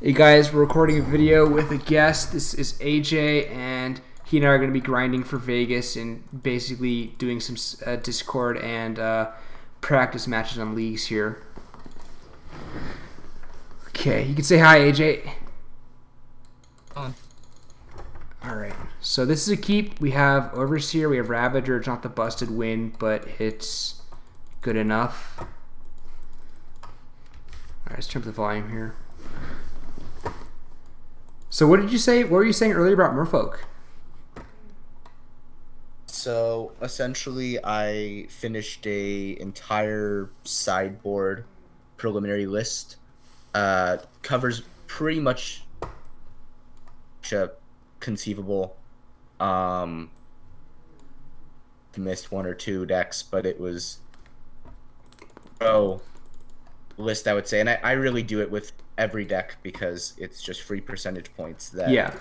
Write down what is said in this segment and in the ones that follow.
Hey guys, we're recording a video with a guest. This is AJ, and he and I are going to be grinding for Vegas and basically doing some Discord and practice matches on leagues here. Okay, you can say hi, AJ. Alright, so this is a keep. We have Overseer, we have Ravager. It's not the busted win, but it's good enough. Alright, let's turn up the volume here. So what did you say? What were you saying earlier about Merfolk? So essentially, I finished a entire sideboard preliminary list. Covers pretty much conceivable. Missed one or two decks, but it was list, I would say, and I really do it with every deck because it's just free percentage points. That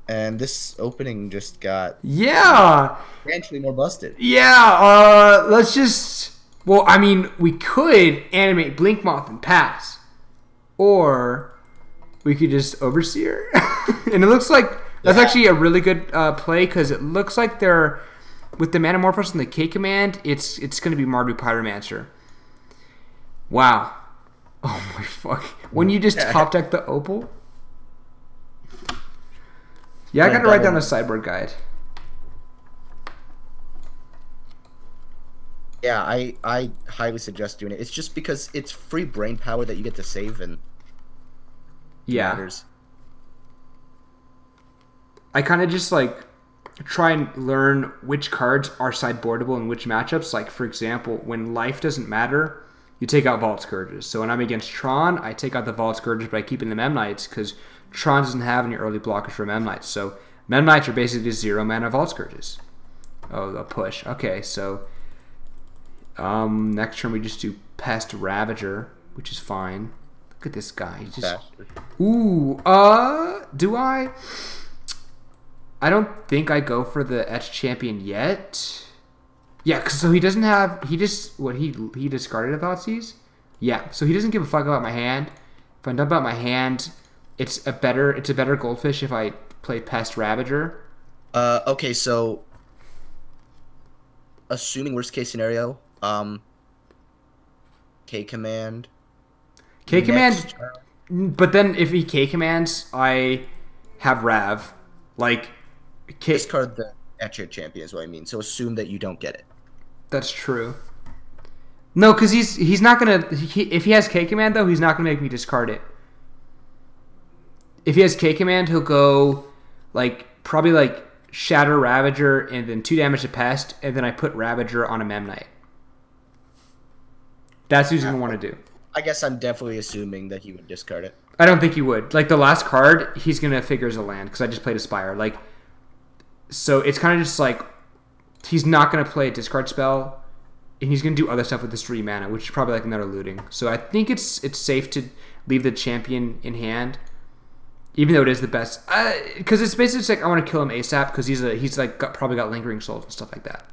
And this opening just got substantially more busted. Let's just, well, I mean, we could animate Blinkmoth and pass, or we could just Overseer. And it looks like that's actually a really good play, because it looks like they're, with the Manamorphose and the K command, it's going to be Mardu Pyromancer. Wow. Oh my fuck. When you just top deck the Opal? Yeah, I gotta write down a sideboard guide. Yeah, I highly suggest doing it. It's just because it's free brain power that you get to save, and matters. I kind of just like try and learn which cards are sideboardable in which matchups. Like, for example, when life doesn't matter, you take out Vault Scourges. So when I'm against Tron, I take out the Vault Scourges, but I keep in the Memnites because Tron doesn't have any early blockers for Memnites. So Memnites are basically just 0 mana Vault Scourges. Oh, the push. Okay, so next turn we just do Pest Ravager, which is fine. Look at this guy. He's just... Ooh, do I? I don't think I go for the Etched Champion yet. Yeah, cause so he doesn't have, he discarded a Thoughtseize? Yeah, so he doesn't give a fuck about my hand. If I dump out my hand, it's a better Goldfish if I play Pest Ravager. Okay, so assuming worst case scenario, K command. But then if he K commands, I have Rav. Like, discard the Etched Champion is what I mean. So assume that you don't get it. That's true. No, because he's not gonna. If he has K command though, he's not gonna make me discard it. If he has K command, he'll go probably like Shatter Ravager and then 2 damage to Pest, and then I put Ravager on a Memnite. That's what he's gonna want to do. I guess I'm definitely assuming that he would discard it. I don't think he would. Like, the last card, he's gonna figure as a land because I just played Aspire. Like, so it's kind of just like he's not gonna play a discard spell, and he's gonna do other stuff with this 3 mana, which is probably like another looting. So I think it's safe to leave the champion in hand, even though it is the best. Because it's basically just like I want to kill him ASAP because he's probably got lingering souls and stuff like that.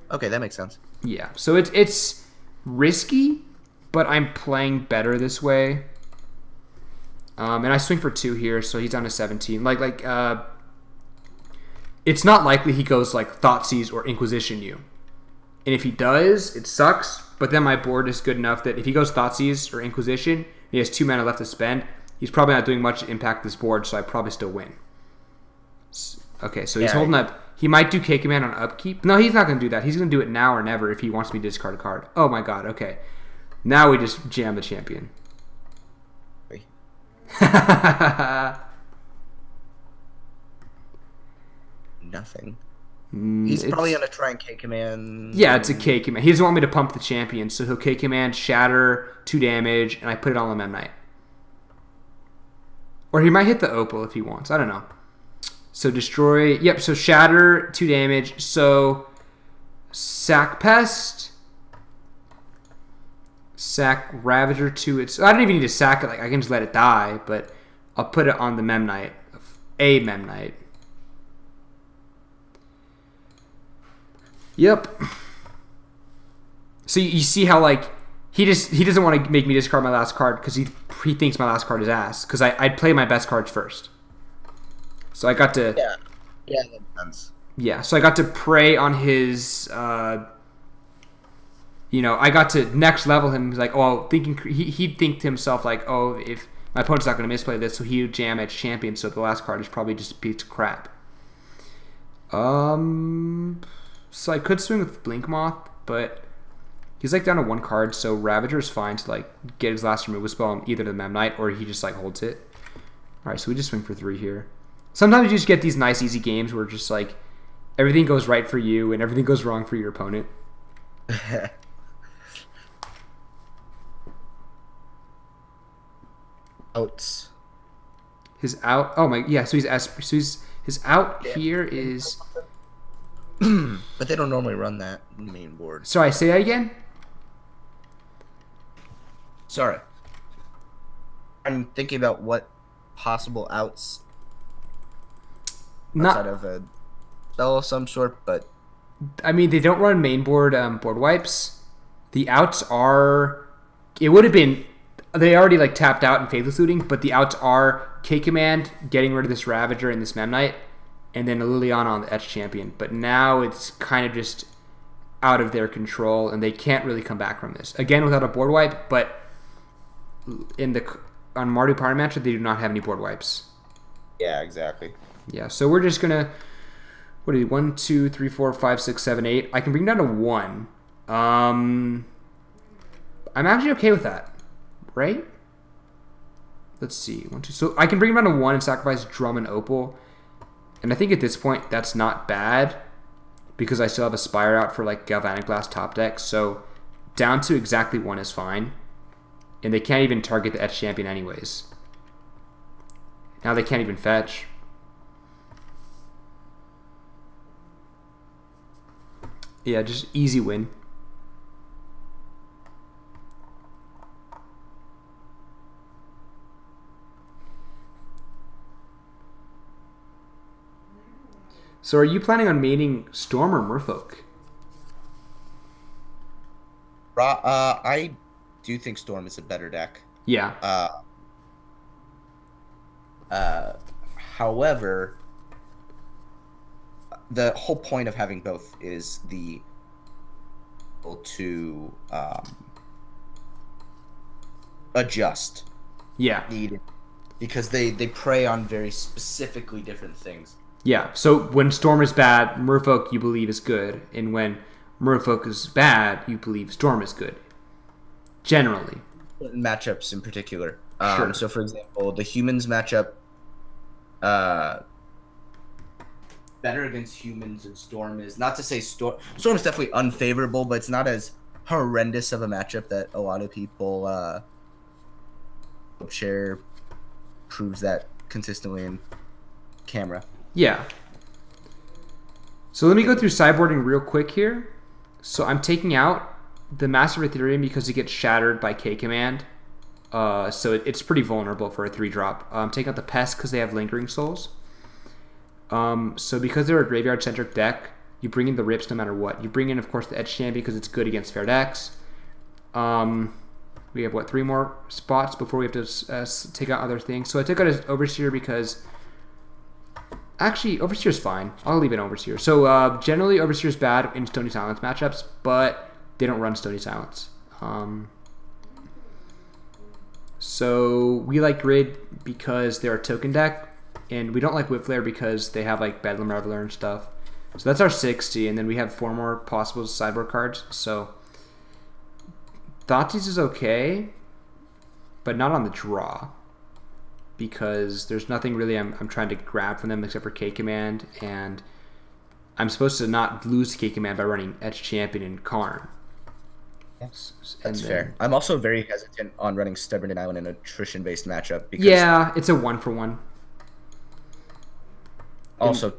Okay, that makes sense. Yeah, so it's risky, but I'm playing better this way. And I swing for 2 here, so he's down to 17. It's not likely he goes like Thoughtseize or Inquisition you. And if he does, it sucks. But then my board is good enough that if he goes Thoughtseize or Inquisition, and he has 2 mana left to spend, he's probably not doing much to impact this board, so I probably still win. Okay, so he's holding up. He might do K command on upkeep. No, he's not going to do that. He's going to do it now or never if he wants me to discard a card. Oh my god, okay. Now we just jam the champion. Nothing. He's probably going to try and K command. Yeah, it's a K command. He doesn't want me to pump the champion, so he'll K command, Shatter, 2 damage, and I put it on the Memnite. Or he might hit the Opal if he wants. I don't know. So destroy. Yep, so Shatter, 2 damage. So sack Pest. Sack Ravager to its... I don't even need to sack it. Like, I can just let it die, but I'll put it on the Memnite. A Memnite. Yep. So you see how, like, He doesn't want to make me discard my last card because he thinks my last card is ass. Because I'd play my best cards first. So I got to... Yeah, that makes sense. Yeah, so I got to prey on his... you know, I got to next level him. He's like, oh, he'd think to himself like, oh, if my opponent's not going to misplay this, so he would jam Edge Champion, so the last card is probably just a piece of crap. So I could swing with Blink Moth, but he's like down to 1 card, so Ravager is fine to like get his last removal spell on either the Mem Knight or he just like holds it. Alright, so we just swing for 3 here. Sometimes you just get these nice easy games where just like everything goes right for you and everything goes wrong for your opponent. Outs. His out. Oh my. Yeah. So his out here is. But they don't normally run that main board. Sorry. Say that again. Sorry. I'm thinking about what possible outs. Outside of a spell of some sort, but I mean they don't run main board board wipes. The outs are. It would have been. They already like tapped out in Faithless Looting, but the outs are K-Command, getting rid of this Ravager and this Mem Knight, and then a Liliana on the Etch Champion. But now it's kind of just out of their control, and they can't really come back from this. Again, without a board wipe, but on Mardu Pyromancer, they do not have any board wipes. Yeah, exactly. Yeah, so we're just gonna 1, 2, 3, 4, 5, 6, 7, 8. I can bring down to 1. I'm actually okay with that. Right? Let's see. 1, 2. So I can bring him down to 1 and sacrifice Drum and Opal. And I think at this point that's not bad because I still have a Spire out for like Galvanic Blast top deck. So down to exactly 1 is fine. And they can't even target the Etch Champion anyways. Now they can't even fetch. Yeah, just easy win. So are you planning on maining Storm or Merfolk? I do think Storm is a better deck. Yeah. However, the whole point of having both is to adjust. Yeah. Needed, because they prey on very specifically different things. Yeah, so when Storm is bad, Merfolk you believe is good, and when Merfolk is bad, you believe Storm is good. Generally. Matchups in particular. Sure. So, for example, the humans matchup, better against humans and Storm is, not to say Storm is definitely unfavorable, but it's not as horrendous of a matchup that a lot of people share. Proves that consistently in camera. Yeah. So let me go through sideboarding real quick here. So I'm taking out the Master of Ethereum because it gets shattered by K-Command. So it's pretty vulnerable for a 3-drop. I'm taking out the Pest because they have Lingering Souls. So because they're a graveyard-centric deck, you bring in the Rips no matter what. You bring in, of course, the Etch Champion because it's good against fair decks. We have, 3 more spots before we have to take out other things. So I took out his Overseer because... Actually, Overseer's fine. I'll leave it Overseer. So generally, Overseer's bad in Stony Silence matchups, but they don't run Stony Silence. So we like Grid because they're a token deck, and we don't like Whipflare because they have like Bedlam Reveler and stuff. So that's our 60, and then we have 4 more possible sideboard cards. So Thoughtseize is okay, but not on the draw, because there's nothing really I'm trying to grab from them except for K-Command, and I'm supposed to not lose to K-Command by running Etch Champion and Karn. Yes, that's fair. I'm also very hesitant on running Stubborn and Island in an attrition-based matchup. Because yeah, it's a 1-for-1. Also,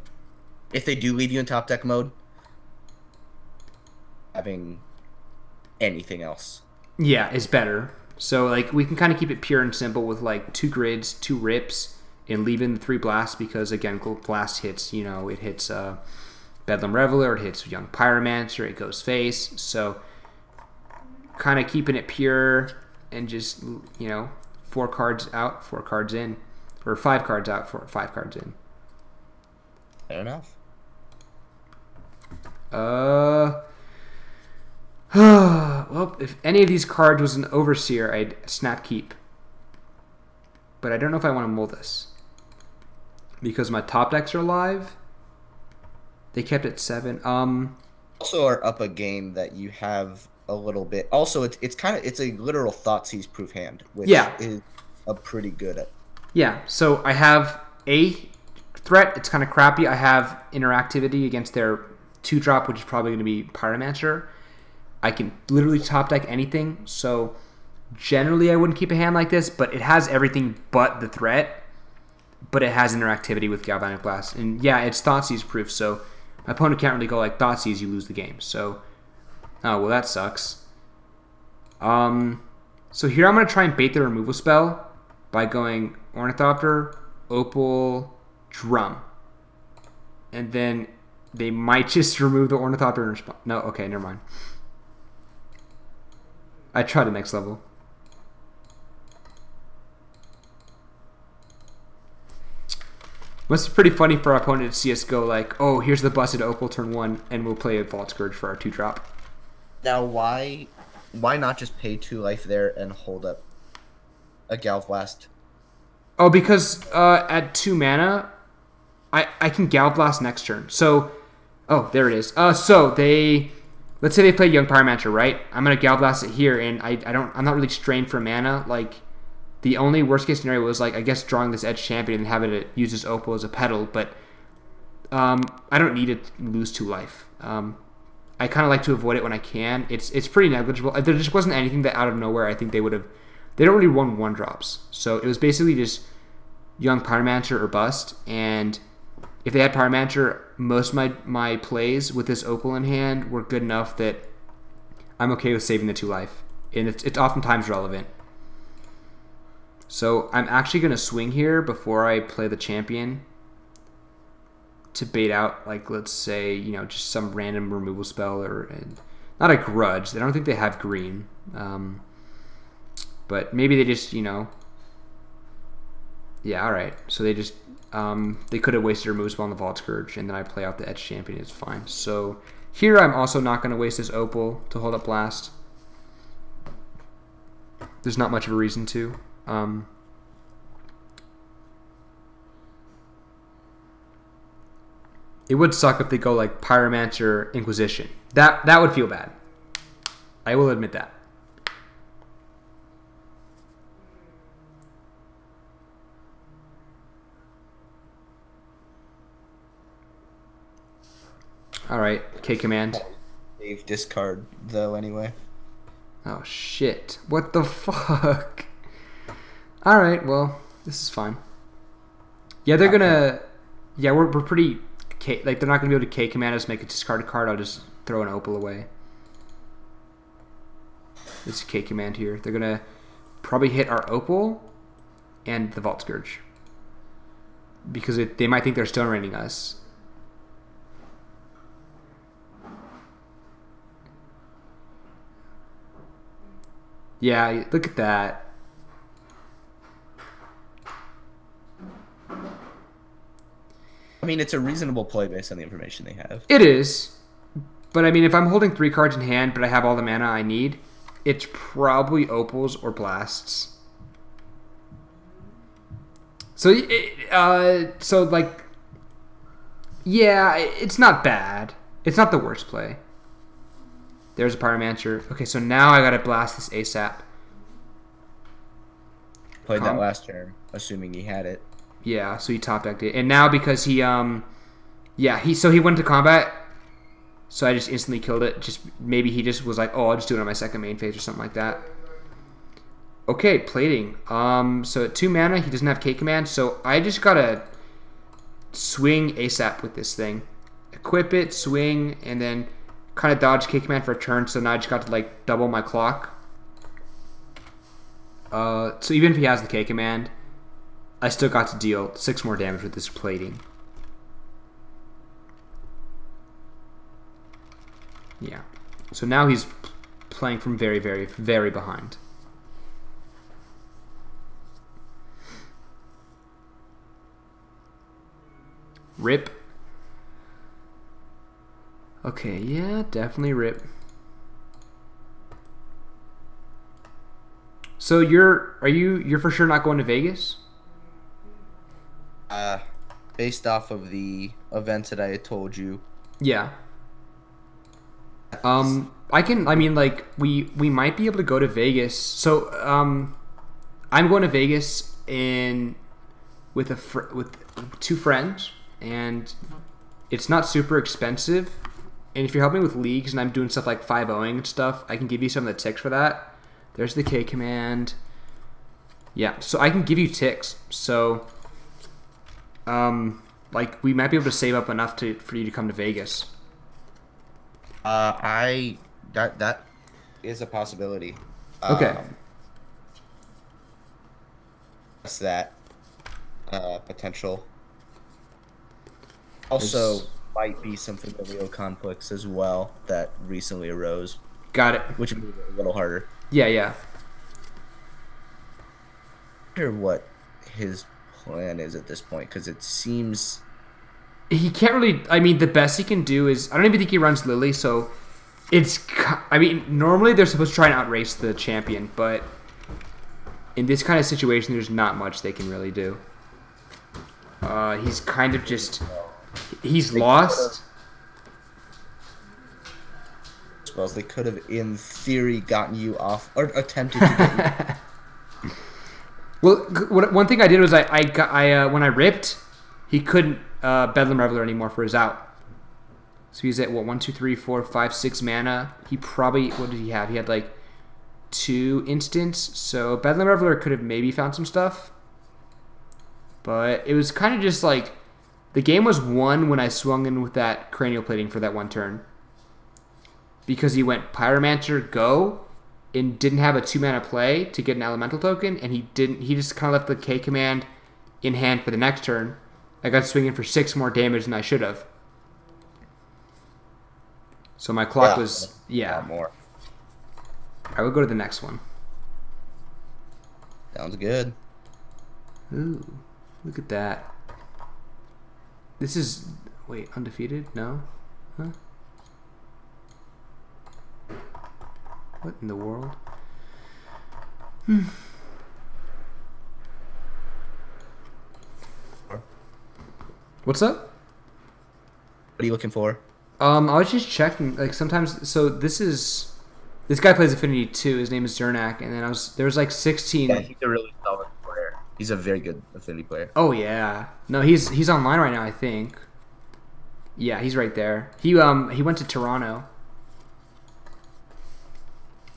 if they do leave you in top deck mode, having anything else. Yeah, is better. So like we can kind of keep it pure and simple with like 2 grids, 2 rips, and leave in the 3 blasts because again, blast hits. You know, it hits Bedlam Reveler, it hits Young Pyromancer, it goes face. So kind of keeping it pure and just, you know, 4 cards out, 4 cards in. Or 5 cards out, 5 cards in. Fair enough. Well, if any of these cards was an Overseer, I'd snap keep. But I don't know if I want to mull this. Because my top decks are alive. They kept it 7. Also are up a game that you have a little bit. Also, it's a literal Thoughtseize proof hand, which is a pretty good at. Yeah, so I have a threat. It's kind of crappy. I have interactivity against their 2-drop, which is probably going to be Pyromancer. I can literally top deck anything, so generally I wouldn't keep a hand like this, but it has everything but the threat, but it has interactivity with Galvanic Blast. And yeah, it's Thoughtseize proof, so my opponent can't really go like Thoughtseize, you lose the game. So, oh, well, that sucks. So here I'm going to try and bait the removal spell by going Ornithopter, Opal, Drum. And then they might just remove the Ornithopter in response. No, okay, never mind. I tried the next level. Must be pretty funny for our opponent to see us go like, oh, here's the busted Opal turn 1, and we'll play a Vault Scourge for our 2-drop. Now, why not just pay 2 life there and hold up a Galv Blast? Oh, because at 2 mana, I can Galv Blast next turn. So, oh, there it is. So they, let's say they play Young Pyromancer, right? I'm gonna Galv Blast it here, and I'm not really strained for mana. Like, the only worst case scenario was like, I guess, drawing this Edge Champion and having it use this Opal as a pedal, but I don't need it to lose 2 life. I kind of like to avoid it when I can. It's pretty negligible. There just wasn't anything that out of nowhere I think they would have. They don't really run 1-drops, so it was basically just Young Pyromancer or bust. And if they had Pyromancer, most of my plays with this Opal in hand were good enough that I'm okay with saving the 2 life, and it's oftentimes relevant. So I'm actually going to swing here before I play the champion to bait out, like, let's say, you know, just some random removal spell, or not a grudge. I don't think they have green. But maybe they just, you know, yeah, all right. So they just, they could have wasted a removal spell on the Vault Scourge, and then I play out the Edge Champion. It's fine. So here I'm also not going to waste this Opal to hold up Blast. There's not much of a reason to. It would suck if they go like Pyromancer, Inquisition. That would feel bad. I will admit that. All right, K command. Save discard though anyway. Oh shit! What the fuck? All right, well, this is fine. Yeah, they're gonna. Yeah, we're pretty. Like, they're not gonna be able to K command us, make a discarded card. I'll just throw an Opal away. This is K command here. They're gonna probably hit our Opal and the Vault Scourge because they might think they're stone raining us. Yeah, look at that. I mean, it's a reasonable play based on the information they have. It is. But, I mean, if I'm holding 3 cards in hand, but I have all the mana I need, it's probably Opals or Blasts. So, like, yeah, it's not bad. It's not the worst play. There's a Pyromancer. Okay, so now I gotta blast this ASAP. Played that last turn, assuming he had it. Yeah, so he top decked it. And now because he he went to combat, so I just instantly killed it. Maybe he just was like, oh, I'll just do it on my second main phase or something like that. Okay, plating. So at 2 mana, he doesn't have K command, so I just gotta swing ASAP with this thing. Equip it, swing, and then kind of dodge K command for a turn, so now I just got to like double my clock. So even if he has the K command, I still got to deal 6 more damage with this plating. Yeah. So now he's playing from very, very, very behind. Rip. Okay, yeah, definitely rip. So you're for sure not going to Vegas? Based off of the events that I had told you. Yeah. I mean, like, we might be able to go to Vegas. So, I'm going to Vegas with 2 friends, and it's not super expensive. And if you're helping with leagues and I'm doing stuff like 5-0ing and stuff, I can give you some of the ticks for that. There's the K command. Yeah, so I can give you ticks. So, like, we might be able to save up enough for you to come to Vegas. That is a possibility. Okay. That's that potential. Also, might be some familial conflicts as well that recently arose. Got it. Which would be a little harder. Yeah, yeah. I wonder what his plan is at this point, because it seems he can't really. I mean, the best he can do is, I don't even think he runs Lily, so it's. I mean, normally they're supposed to try and outrace the champion, but in this kind of situation, there's not much they can really do. He's kind of just. He's lost. Well, they could have, in theory, gotten you off or attempted to get you. Well, one thing I did was when I ripped, he couldn't Bedlam Reveler anymore for his out. So he's at what, 1, 2, 3, 4, 5, 6 mana. He probably, what did he have? He had like 2 instants. So Bedlam Reveler could have maybe found some stuff, but it was kind of just like the game was won when I swung in with that cranial plating for that 1 turn. Because he went Pyromancer, go, and didn't have a 2-mana play to get an elemental token, and he just kind of left the K command in hand for the next turn. I got swinging for 6 more damage than I should have. So my clock was, yeah. More. I will go to the next one. Sounds good. Ooh, look at that. This is, wait, undefeated? No? Huh? What in the world? What's up? What are you looking for? I was just checking. Like sometimes, so this guy plays Affinity too. His name is Zernak, and then there was like 16. Yeah, he's a really solid player. He's a very good Affinity player. Oh yeah, no, he's online right now. I think. Yeah, he's right there. He went to Toronto.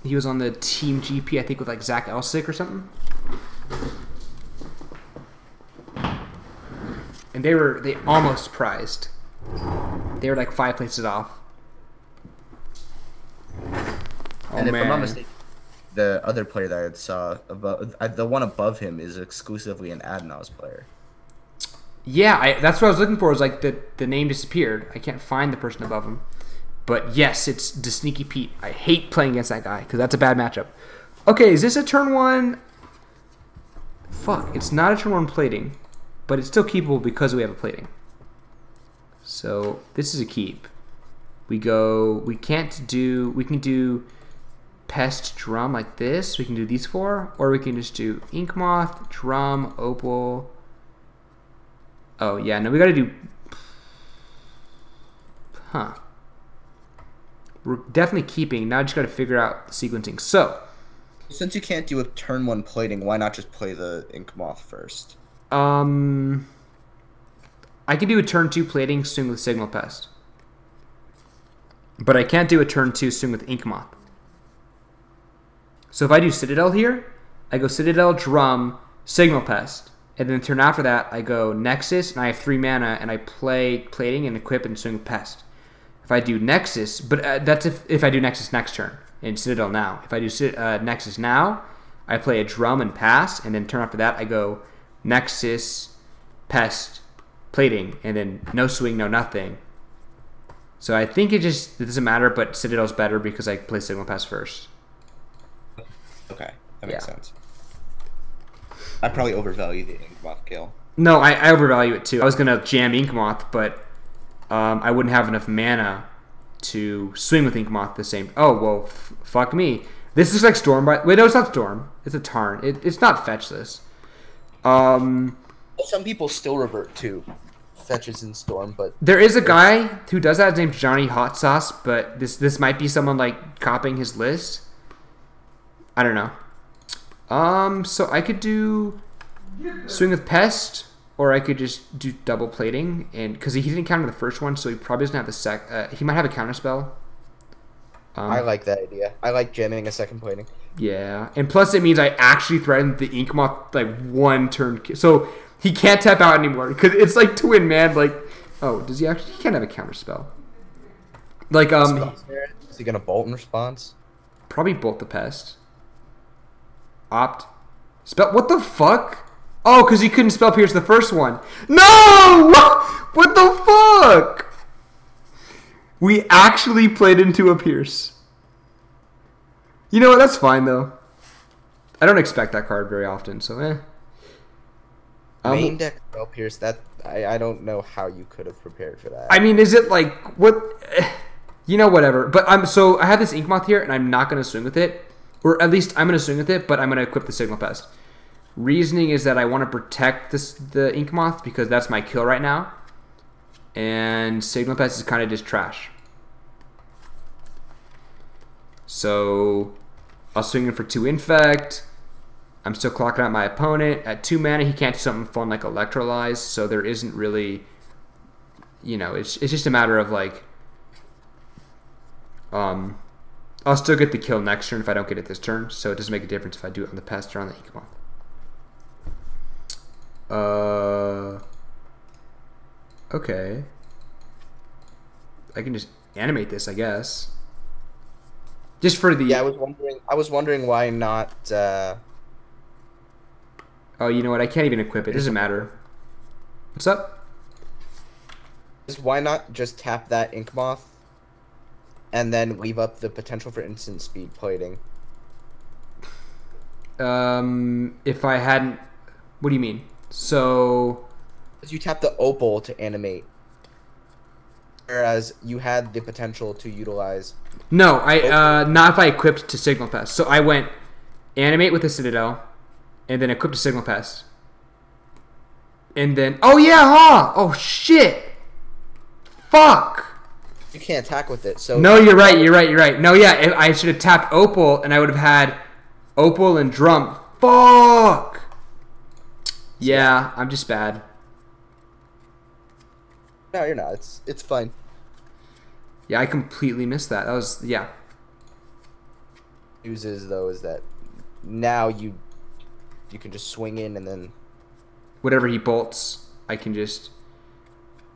He was on the Team GP, I think, with like Zach Elsick or something. And they almost prized. They were like 5 places off. And if I'm not mistaken, the other player that I saw above, the one above him, is exclusively an Adnos player. Yeah, that's what I was looking for. Was like the name disappeared. I can't find the person above him. But yes, it's the Sneaky Pete. I hate playing against that guy because that's a bad matchup. Okay, is this a turn 1? Fuck, it's not a turn 1 plating, but it's still keepable because we have a plating. So this is a keep. We can do Pest, Drum like this. We can do these 4, or we can just do Ink Moth, Drum, Opal. Oh yeah, no, we gotta do. Huh. We're definitely keeping. Now I just got to figure out the sequencing. So, since you can't do a turn 1 plating, why not just play the Ink Moth first? I can do a turn 2 plating swing with Signal Pest, but I can't do a turn 2 swing with Ink Moth. So if I do Citadel here, I go Citadel, Drum, Signal Pest, and then the turn after that I go Nexus, and I have 3 mana, and I play plating and equip and swing with Pest. If I do Nexus, but that's if I do Nexus next turn, and Citadel now. If I do Nexus now, I play a Drum and pass, and then turn after that, I go Nexus, Pest, Plating, and then no swing, no nothing. So I think it doesn't matter, but Citadel's better because I play Signal Pass first. Okay, that makes sense. I probably overvalue the Inkmoth kill. No, I overvalue it too. I was gonna jam Inkmoth, but I wouldn't have enough mana to swing with Inkmoth the same. Oh well, fuck me. This is like Storm. Wait, no, it's not Storm. It's a Tarn. It's not fetch this. Some people still revert to fetches in Storm, but there is a guy who does that named Johnny Hot Sauce, but this might be someone like copying his list. I don't know. So I could do swing with Pest, or I could just do double plating, and because he didn't counter the first one, so he probably doesn't have the he might have a counter spell. I like that idea. I like jamming a second plating. Yeah, and plus it means I actually threatened the Inkmoth like one turn, so he can't tap out anymore because it's like twin man. Like, oh, does he actually? He can't have a counter spell. Like is he gonna bolt in response? Probably bolt the Pest. Opt. Spell. What the fuck? Oh, because he couldn't spell pierce the first one. No! What the fuck? We actually played into a pierce. You know what? That's fine, though. I don't expect that card very often, so Main deck spell pierce, that I don't know how you could have prepared for that. I mean, is it like, what? You know, whatever. But I have this Inkmoth here, and I'm not going to swing with it. Or at least I'm going to swing with it, but I'm going to equip the Signal Pest. Reasoning is that I want to protect the Inkmoth because that's my kill right now. And Signal Pest is kind of just trash. So I'll swing in for 2 Infect. I'm still clocking out my opponent. At 2 mana, he can't do something fun like Electrolyze, so there isn't really, you know, it's just a matter of like, I'll still get the kill next turn if I don't get it this turn, so it doesn't make a difference if I do it on the Pest or on the Inkmoth. Okay. I can just animate this, I guess. Just for the... Yeah, I was wondering why not... Oh, you know what? I can't even equip it. It doesn't matter. What's up? Just why not just tap that Inkmoth and then leave up the potential for instant speed plating? If I hadn't... What do you mean? So... You tap the Opal to animate, whereas you had the potential to utilize... No, not if I equipped to Signal Pest. So I went animate with the Citadel, and then equipped to Signal Pest. And then... Oh, yeah, huh? Oh, shit! Fuck! You can't attack with it, so... No, you're right. No, yeah, I should have tapped Opal, and I would have had Opal and Drum. Fuck! Yeah, I'm just bad. No, you're not. It's fine. Yeah, I completely missed that. That was... Yeah. News is, though, is that now you can just swing in and then... Whatever he bolts, I can just...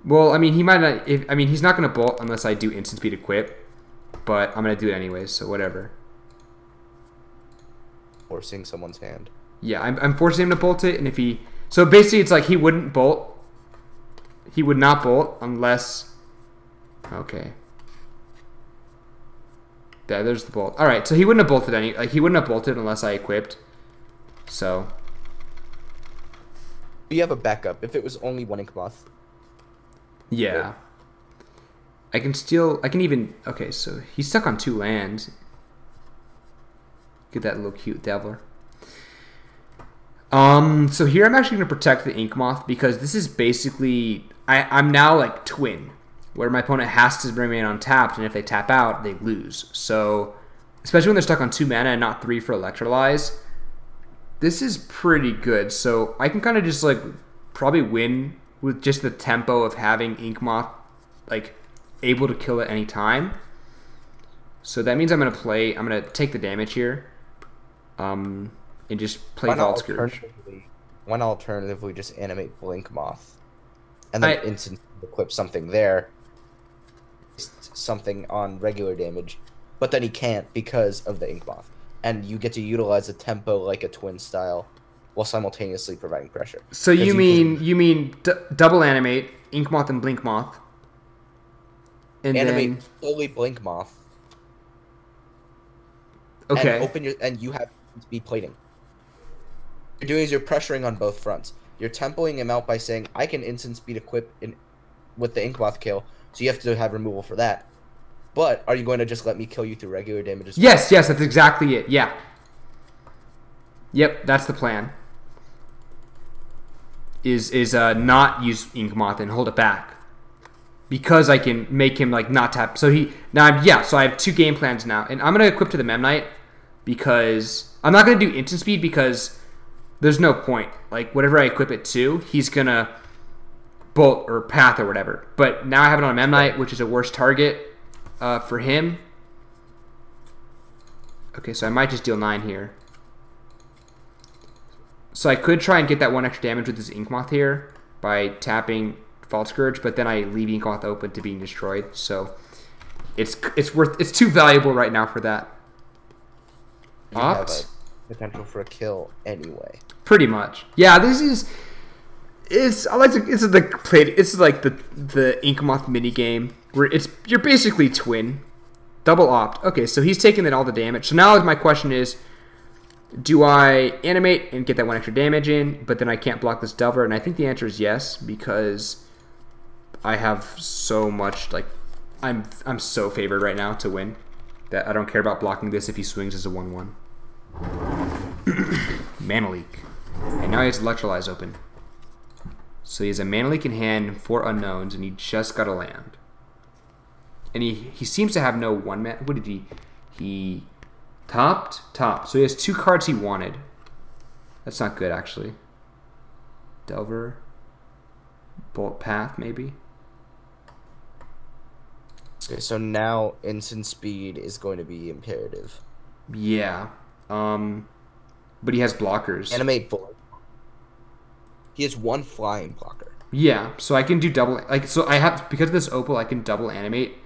Well, I mean, he might not... he's not going to bolt unless I do instant speed equip. But I'm going to do it anyways, so whatever. Forcing someone's hand. Yeah, I'm forcing him to bolt it, and if he... So basically, it's like he wouldn't bolt. He would not bolt unless... Okay. There's the bolt. Alright, so he wouldn't have bolted he wouldn't have bolted unless I equipped. So... You have a backup. If it was only 1 Inkmoth. Yeah. I can even... Okay, so he's stuck on 2 lands. Get that little cute Deviler. So here I'm actually going to protect the Inkmoth because this is basically... I'm now like twin, where my opponent has to remain untapped, and if they tap out, they lose. So, especially when they're stuck on 2 mana and not 3 for Electrolyze, this is pretty good. So I can kind of just like probably win with just the tempo of having Inkmoth like able to kill at any time. So that means I'm gonna take the damage here, and just play Vault Scourge. Why not alternatively just animate Blinkmoth? And then instant equip something there. Something on regular damage. But then he can't because of the Inkmoth. And you get to utilize the tempo like a twin style while simultaneously providing pressure. So you mean double animate Inkmoth and Blinkmoth. And animate then fully Blink Moth. okay. And open and you have speed plating. What you're doing is you're pressuring on both fronts. You're tempoing him out by saying, I can instant speed equip with the Inkmoth kill, so you have to have removal for that. But are you going to just let me kill you through regular damage as well? Yes, that's exactly it. Yeah. Yep, that's the plan. Is not use Inkmoth and hold it back. Because I can make him like not tap. So so I have 2 game plans now. And I'm gonna equip to the Memnite because I'm not gonna do instant speed because there's no point. Like whatever I equip it to, he's gonna bolt or path or whatever. But now I have it on a Memnite, which is a worse target for him. Okay, so I might just deal 9 here. So I could try and get that 1 extra damage with this Inkmoth here by tapping False Scourge, but then I leave Inkmoth open to being destroyed. So it's too valuable right now for that. You have a potential for a kill anyway. Pretty much. Yeah, it's like the Inkmoth mini game where you're basically twin. Double opt. Okay, so he's taking all the damage. So now my question is, do I animate and get that 1 extra damage in, but then I can't block this Delver? And I think the answer is yes, because I have so much, like, I'm so favored right now to win that I don't care about blocking this if he swings as a 1/1. Mana Leak. And now he has Electrolyze open. So he has a Mana Leak in hand, 4 unknowns, and he just got a land. And he seems to have no 1 mana. What did he topped? Top. So he has 2 cards he wanted. That's not good, actually. Delver. Bolt Path, maybe. Okay, so now instant speed is going to be imperative. Yeah. But he has blockers. Animate bullet. He has 1 flying blocker. Yeah, so I can do double. Like, so I have, because of this Opal, I can double animate.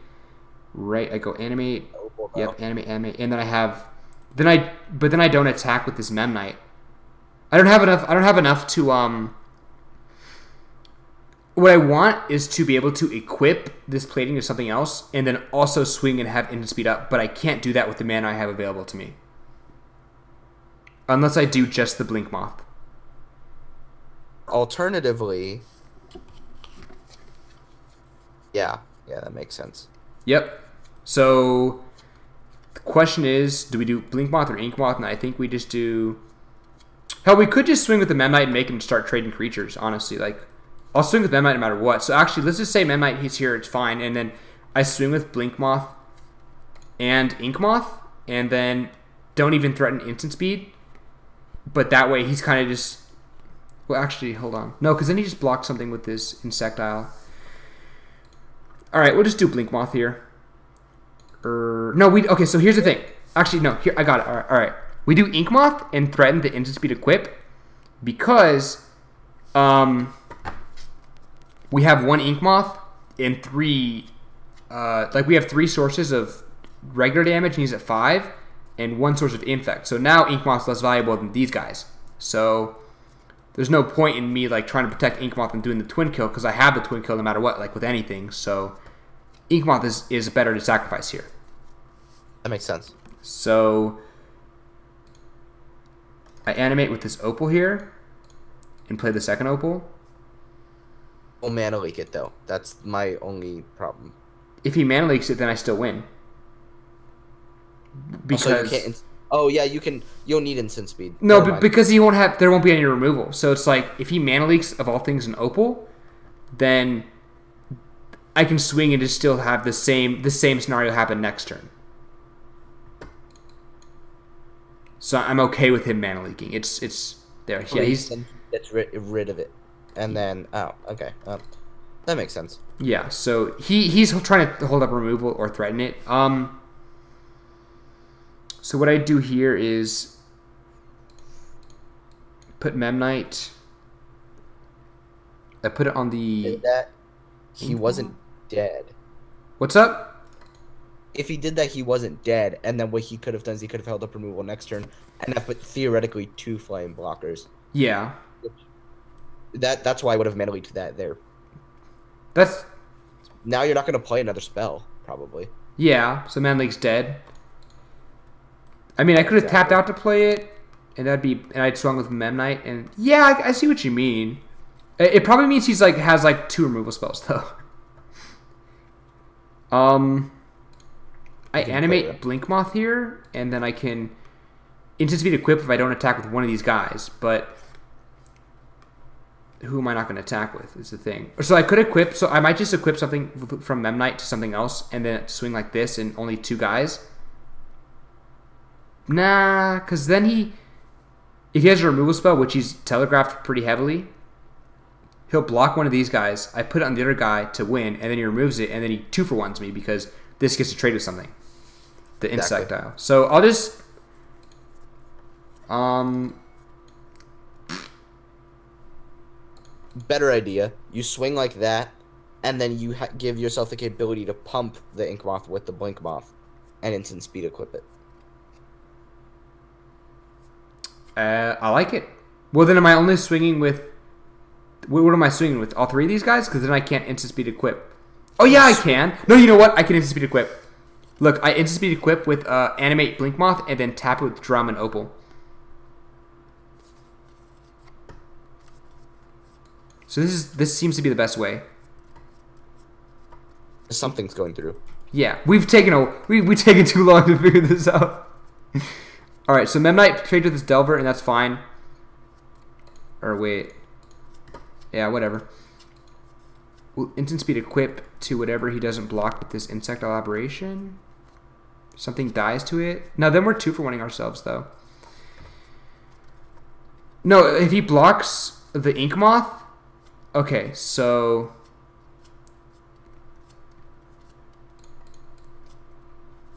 Right, I go animate. Opal, yep, animate, and then I have. But then I don't attack with this Memnite. I don't have enough to What I want is to be able to equip this plating to something else, and then also swing and have instant speed up. But I can't do that with the mana I have available to me, unless I do just the Blink Moth. Alternatively, yeah, that makes sense. Yep. So the question is, do we do Blink Moth or Ink Moth? And I think we just do. Hell, we could just swing with the Memnite and make him start trading creatures. Honestly, like, I'll swing with Memnite no matter what. So actually, let's just say Memnite, he's here, it's fine, and then I swing with Blink Moth and Ink Moth, and then don't even threaten instant speed. But that way, he's kind of just. Well, actually, hold on. No, because then he just blocked something with this Insectile. Alright, we'll just do Blink Moth here. Okay, so here's the thing. Actually, no, here, I got it. Alright. We do Ink Moth and threaten the instant speed equip because we have 1 Ink Moth and 3 we have 3 sources of regular damage and he's at 5 and 1 source of infect. So now Ink Moth's less valuable than these guys. So there's no point in me like trying to protect Ink Moth and doing the twin kill because I have the twin kill no matter what, like with anything. So Ink Moth is better to sacrifice here. That makes sense. So I animate with this Opal here and play the second Opal. We'll mana leak it though. That's my only problem. If he mana leaks it, then I still win. Because also, you can't. Oh yeah, you can. You'll need instant speed. No, but because he won't have. There won't be any removal. So it's like if he mana leaks of all things an Opal, then I can swing and just still have the same scenario happen next turn. So I'm okay with him mana leaking. It's there. Yeah, he's gets rid of it, and then okay, that makes sense. Yeah, so he's trying to hold up removal or threaten it. So what I do here is put Memnite. I put it on the. Did that he wasn't dead. What's up? If he did that, he wasn't dead, and then what he could have done is he could have held up removal next turn, and have put theoretically 2 flame blockers. Yeah. That's why I would have mana leaked that there. That's Now you're not going to play another spell, probably. Yeah, so Mana Leak's dead. I mean, I could have tapped out to play it, and I'd swung with Memnite, and yeah, I see what you mean. It probably means he's has 2 removal spells though. I animate Blinkmoth here, and then I can instant speed equip if I don't attack with one of these guys. But who am I not going to attack with? Is the thing. So I could equip. So I might just equip something from Memnite to something else, and then swing like this, and only 2 guys. Nah, because then if he has a removal spell, which he's telegraphed pretty heavily, he'll block one of these guys. I put it on the other guy to win, and then he removes it, and then he 2-for-1s me because this gets to trade with something. The insectile. So I'll just better idea. You swing like that, and then you give yourself the capability to pump the Inkmoth with the Blinkmoth, and instant speed equip it. I like it. Well, then am I only swinging with... What am I swinging with? All 3 of these guys? Because then I can't instant speed equip. Oh, yeah, I can. No, you know what? I can instant speed equip. Look, I instant speed equip with Animate Blinkmoth and then tap it with Drum and Opal. So this seems to be the best way. Something's going through. Yeah, we've taken too long to figure this out. All right, so Memnite trades with this Delver, and that's fine. Or wait, yeah, whatever. We'll instant speed equip to whatever he doesn't block with this insectile aberration. Something dies to it. No, then we're 2-for-1ing ourselves though. No, if he blocks the Inkmoth. Okay, so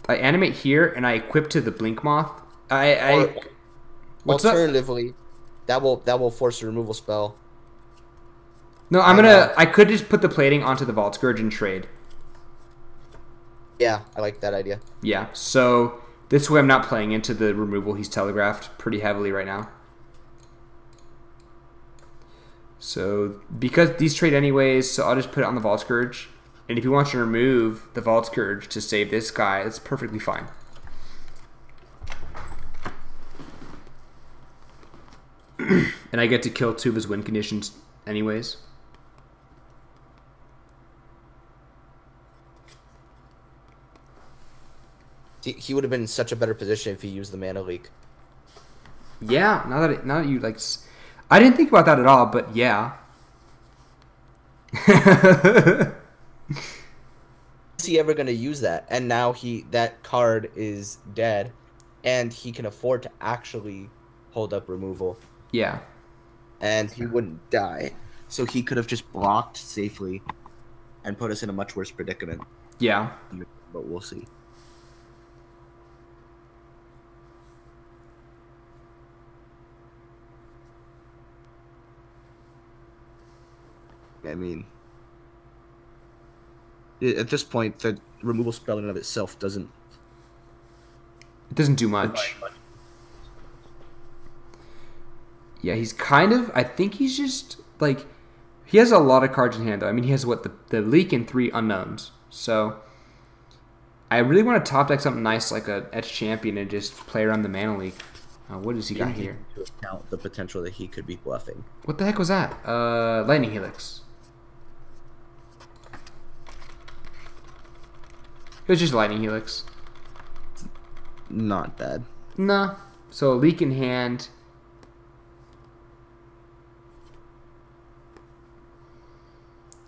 I animate here and I equip to the Blinkmoth. Alternatively, that will force a removal spell. No, I could just put the plating onto the Vault Scourge and trade. Yeah, I like that idea. Yeah, so this way I'm not playing into the removal. He's telegraphed pretty heavily right now. So because these trade anyways, so I'll just put it on the Vault Scourge. And if he wants to remove the Vault Scourge to save this guy, that's perfectly fine. And I get to kill 2 of his win conditions anyways. He would have been in such a better position if he used the Mana Leak. Yeah, now that you I didn't think about that at all, but yeah. Is he ever going to use that? And now that card is dead, and he can afford to actually hold up removal. Yeah. And he wouldn't die. So he could have just blocked safely and put us in a much worse predicament. Yeah. But we'll see. I mean, at this point, the removal spell in and of itself doesn't... It doesn't do much. Yeah, he's kind of... I think he's just, he has a lot of cards in hand, though. I mean, he has, the Leak and 3 Unknowns. So, I really want to top deck something nice like a Etched Champion and just play around the Mana Leak. What does he got here? To account the potential that he could be bluffing. What the heck was that? Lightning Helix. It was just Lightning Helix. Not bad. Nah. So, Leak in hand.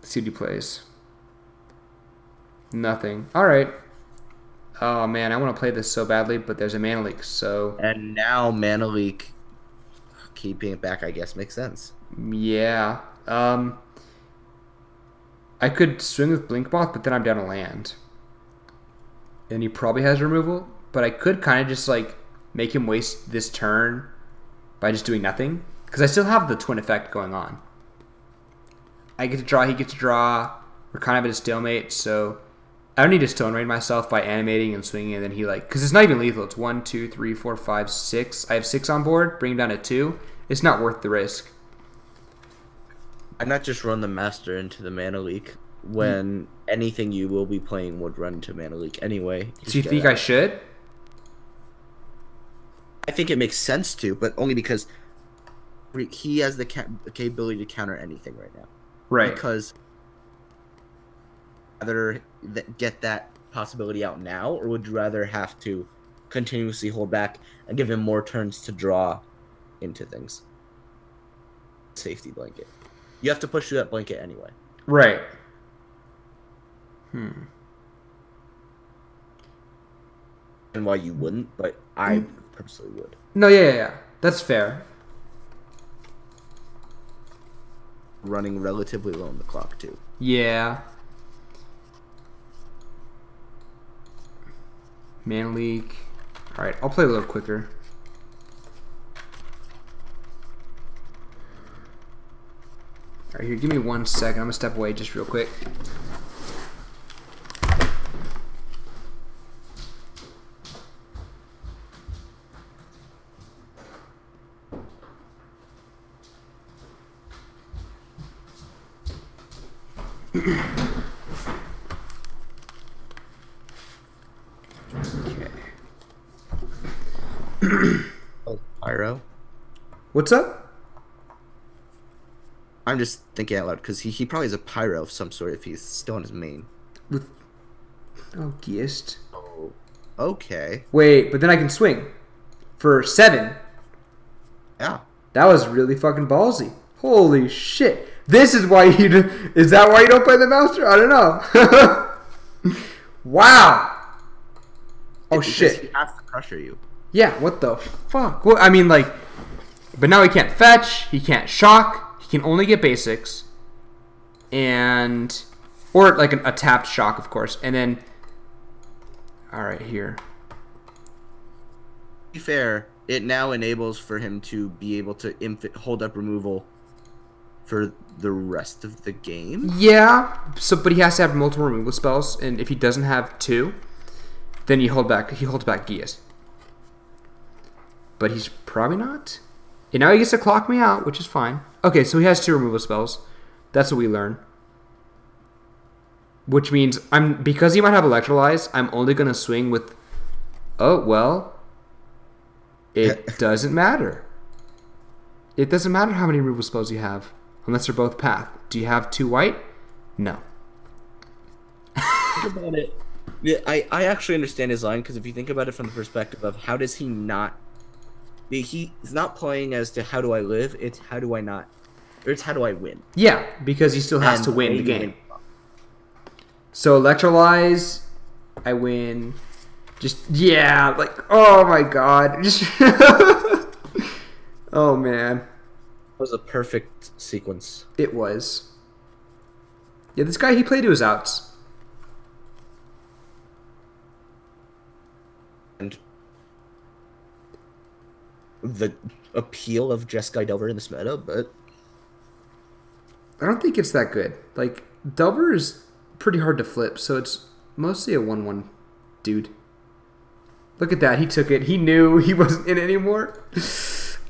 Let's see what he plays. Nothing. Alright. Oh, man. I want to play this so badly, but there's a Mana Leak, so... And now Mana Leak, keeping it back, I guess, makes sense. Yeah. I could swing with Blinkmoth, but then I'm down to land. And he probably has removal, but I could kind of just make him waste this turn by just doing nothing, because I still have the twin effect going on. I get to draw, he gets to draw. We're kind of at a stalemate, so I don't need to Stone Rain myself by animating and swinging, and then he because it's not even lethal. It's 1, 2, 3, 4, 5, 6. I have 6 on board. Bring him down to 2. It's not worth the risk. I'd not just run the Master into the Mana Leak when anything you will be playing would run to Mana Leak anyway. Do you think I should? I think it makes sense to, but only because he has the capability to counter anything right now. Right. Because either get that possibility out now, or would you rather have to continuously hold back and give him more turns to draw into things? Safety blanket. You have to push through that blanket anyway. Right. And why you wouldn't, but I personally would. No, yeah. That's fair. Running relatively low on the clock, too. Yeah. Mana Leak. Alright, I'll play a little quicker. Alright, here, give me 1 second. I'm gonna step away just real quick. Pyro? What's up? I'm just thinking out loud because he probably has a pyro of some sort if he's still on his main. With Geist. Oh, okay. Wait, but then I can swing for 7. Yeah. That was really fucking ballsy. Holy shit! This is why you is that why you don't play the master? I don't know. Wow. Oh shit! He has to pressure you. Yeah. What the fuck? Well, I mean, like, but now he can't fetch. He can't shock. He can only get basics, and or like a tapped shock, of course, and then. All right, here. To be fair, it now enables for him to be able to hold up removal for the rest of the game. Yeah. So, but he has to have multiple removal spells, and if he doesn't have 2, then he holds back Geas. But he's probably not. And now he gets to clock me out, which is fine. Okay, so he has 2 removal spells. That's what we learn. Which means because he might have Electrolyze, I'm only gonna swing with. Oh well. It doesn't matter. It doesn't matter how many removal spells you have, unless they're both path. Do you have 2 white? No. Think about it. Yeah, I actually understand his line because if you think about it from the perspective of how does he not. He's not playing as to how do I live, it's how do I not. Or it's how do I win. Yeah, because he still has to win the game. So Electrolyze, I win. Just, yeah, like, oh my god. Just oh man. It was a perfect sequence. It was. Yeah, this guy, he played to his outs. And the appeal of Jeskai Delver in this meta, but I don't think it's that good. Like, Delver is pretty hard to flip, so it's mostly a 1-1 dude. Look at that, he took it. He knew he wasn't in anymore.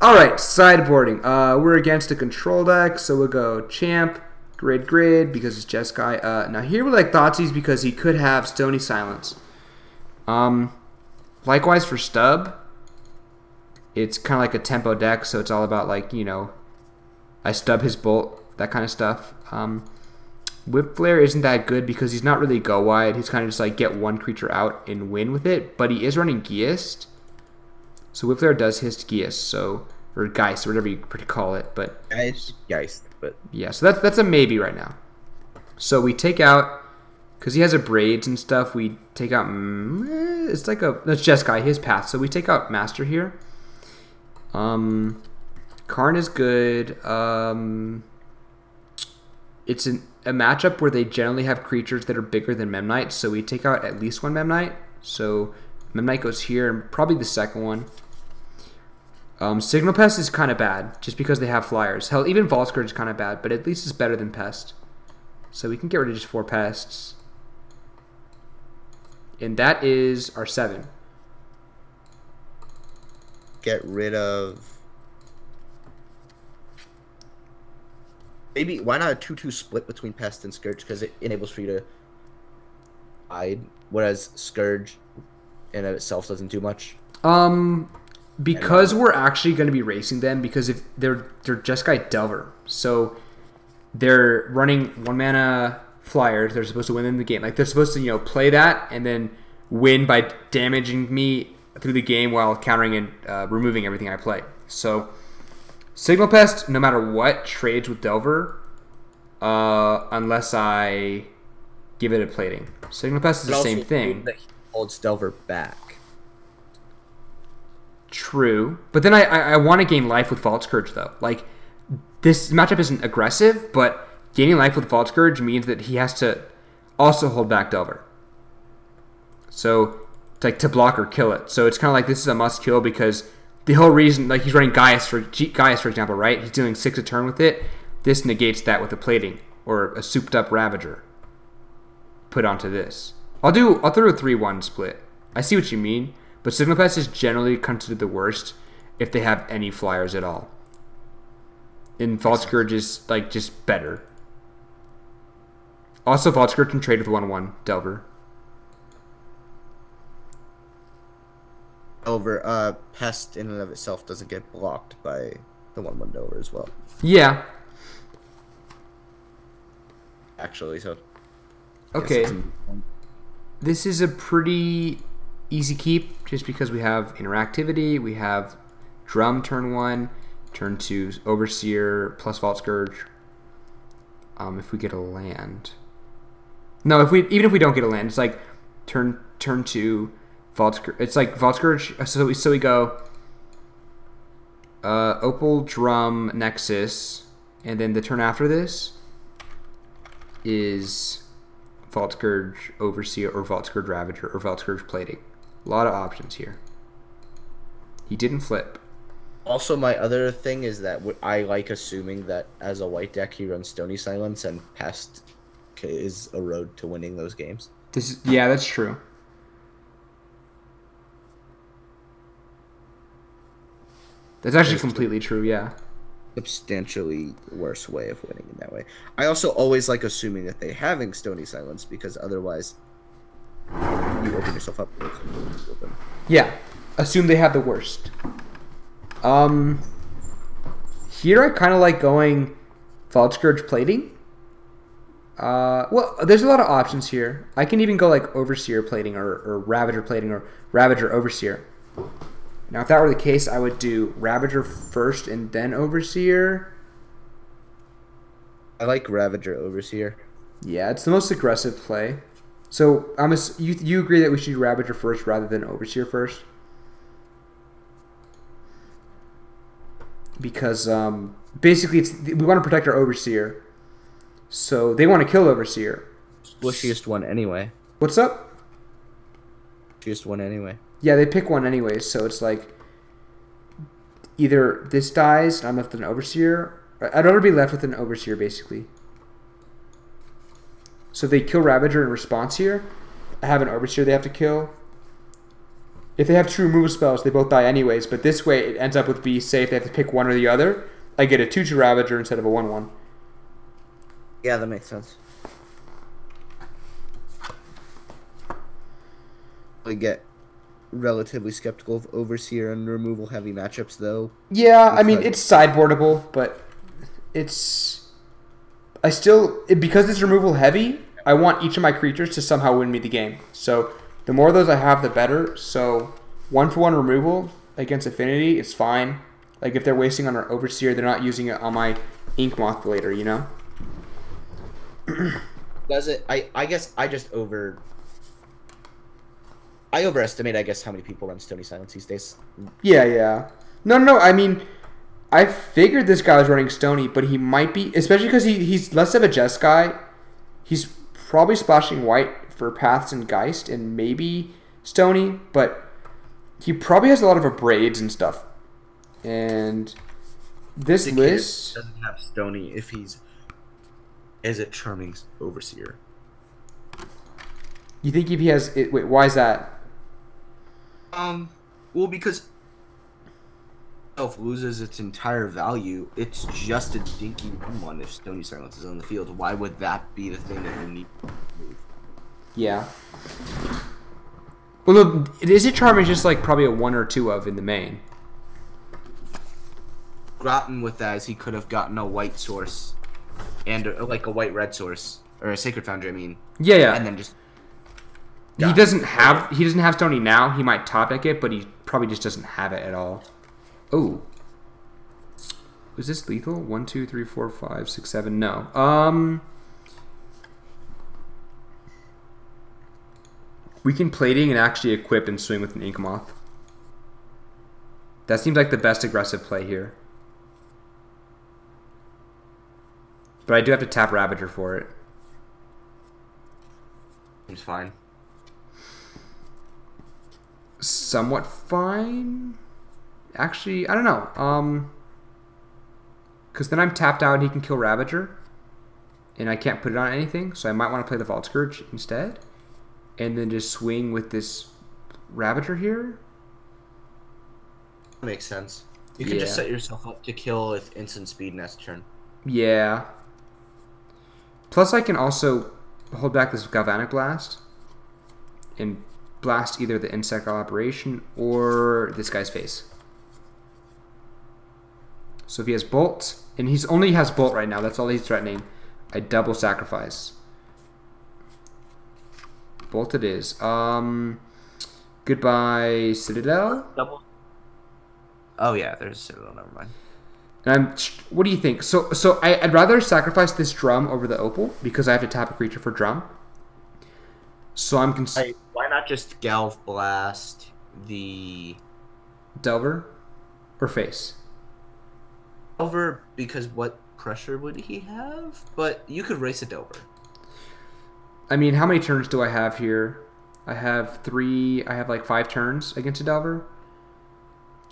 Alright, sideboarding. We're against a control deck, so we'll go Champ, Grid, because it's Jeskai. Now here we like Thoughtseize because he could have Stony Silence. Likewise for Stub, it's kind of like a tempo deck, so it's all about, like, you know, I stub his bolt, that kind of stuff. Whip Flare isn't that good because he's not really go wide. He's kind of just like get one creature out and win with it, but he is running Geist. So Whip Flare does hit Geist, so, or Geist, or whatever you call it, but it's Geist, but yeah, so that's a maybe right now. So we take out, because he has a braids and stuff, we take out, it's like that's Jeskai, his path, so we take out Master here. Karn is good. It's a matchup where they generally have creatures that are bigger than Memnite, so we take out at least 1 Memnite. So Memnite goes here, and probably the second one. Signal Pest is kind of bad, just because they have flyers. Hell, even Volscourge is kind of bad, but at least it's better than Pest. So we can get rid of just 4 Pests. And that is our 7. Get rid of Maybe why not a 2-2 split between Pest and Scourge because it enables for you to hide, whereas Scourge in of itself doesn't do much. Because we're actually going to be racing them because if they're Jeskai Delver, so they're running 1 mana flyers. They're supposed to win in the game. Like they're supposed to play that and then win by damaging me through the game while countering and removing everything I play. So Signal Pest, no matter what, trades with Delver unless I give it a plating. Signal Pest is the same thing. That he holds Delver back. True, but then I want to gain life with Vault Scourge though. Like this matchup isn't aggressive, but gaining life with Vault Scourge means that he has to also hold back Delver. So it's like to block or kill it. So it's kind of like this is a must kill because the whole reason, like he's running Gaius for example, right? He's doing 6 a turn with it. This negates that with a plating or a souped up Ravager put onto this. I'll throw a 3-1 split. I see what you mean. But Signal Pest is generally considered the worst if they have any flyers at all. And Vault Scourge is like just better. Also, Vault Scourge can trade with 1/1 Delver. Over, Pest in and of itself doesn't get blocked by the 1/1 Delver as well. Yeah. Actually, so. Okay. This is a pretty easy keep just because we have interactivity, we have Drum turn 1, turn 2 Overseer plus Vault Scourge. If we get a land, no, even if we don't get a land, it's like turn 2 Vault Scourge. It's like Vault Scourge. So we go Opal, Drum, Nexus, and then the turn after this is Vault Scourge Overseer or Vault Scourge Ravager or Vault Scourge Plating. A lot of options here. He didn't flip. Also, my other thing is that I like assuming that as a white deck, he runs Stony Silence, and Pest is a road to winning those games. Yeah, that's true. That's actually completely true, yeah. Substantially worse way of winning in that way. I also always like assuming that they having Stony Silence because otherwise you open yourself up. Yeah, assume they have the worst. Here I kind of like going Vault Scourge Plating. Well, there's a lot of options here. I can even go like Overseer Plating or Ravager Plating or Ravager Overseer. Now, if that were the case, I would do Ravager first and then Overseer. I like Ravager Overseer. Yeah, it's the most aggressive play. So you agree that we should do Ravager first rather than Overseer first? Because basically we want to protect our Overseer. So they want to kill Overseer. Squishiest one anyway. What's up? Squishiest one anyway. Yeah, they pick one anyways, so it's like either this dies and I'm left with an Overseer. I'd rather be left with an Overseer, basically. So if they kill Ravager in response here, I have an Overseer they have to kill. If they have 2 removal spells, they both die anyways, but this way it ends up with be safe. They have to pick one or the other. I get a 2/2 Ravager instead of a 1/1. Yeah, that makes sense. I get relatively skeptical of Overseer and removal heavy matchups, though. Yeah, I mean, it's sideboardable, but it's... because it's removal heavy, I want each of my creatures to somehow win me the game. So the more of those I have, the better. So 1-for-1 removal against Affinity, it's fine. Like if they're wasting on our Overseer, they're not using it on my Ink Moth later, you know? Does it? I guess I just I overestimate, I guess, how many people run Stony Silence these days. Yeah. No, I mean, I figured this guy was running Stony, but he might be, especially because he's less of a Jeskai. He's probably splashing white for Paths and Geist and maybe Stony, but he probably has a lot of Abrades and stuff. And this list doesn't have Stony if he's as a Charming Overseer. You think if he has it? Wait, why is that? Well, because itself loses its entire value. It's just a dinky 1/1 if Stony Silence is on the field. Why would that be the thing that you need to move? Yeah. Well, no, is it Charm is just like probably a 1 or 2 of in the main. Groton with that is he could have gotten a white source and like a white-red source or a Sacred Foundry. I mean. Yeah, yeah. And then just. He doesn't have Stony now. He might top deck it, but he probably just doesn't have it at all. Oh. Was this lethal? 1, 2, 3, 4, 5, 6, 7. No. We can plating and actually equip and swing with an Ink Moth. That seems like the best aggressive play here. But I do have to tap Ravager for it. Seems fine. Somewhat fine. Actually, I don't know. Because then I'm tapped out and he can kill Ravager. And I can't put it on anything. So I might want to play the Vault Scourge instead. And then just swing with this Ravager here. That makes sense. You can just set yourself up to kill with instant speed next turn. Yeah. Plus I can also hold back this Galvanic Blast. And blast either the Insectile Operation or this guy's face. So if he has Bolt, and he's only has Bolt right now, that's all he's threatening, I double sacrifice. Bolt it is. Goodbye, Citadel. Double. Oh yeah, there's Citadel. Never mind. And what do you think? So I'd rather sacrifice this drum over the Opal because I have to tap a creature for drum. So I'm why not just Galv Blast the Delver or face? Delver, because what pressure would he have? But you could race a Delver. I mean, how many turns do I have here? I have 3. I have like 5 turns against a Delver.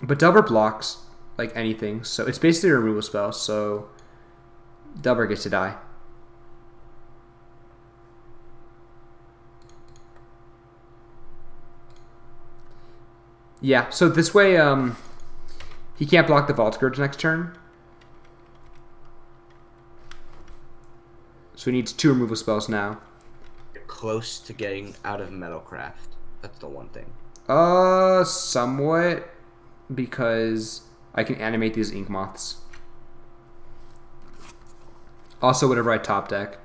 But Delver blocks like anything, so it's basically a removal spell. So Delver gets to die. Yeah, so this way, he can't block the Vault Scourge next turn. So he needs 2 removal spells now. You're close to getting out of Metalcraft. That's the one thing. Somewhat, because I can animate these Ink Moths. Also, whatever I top deck.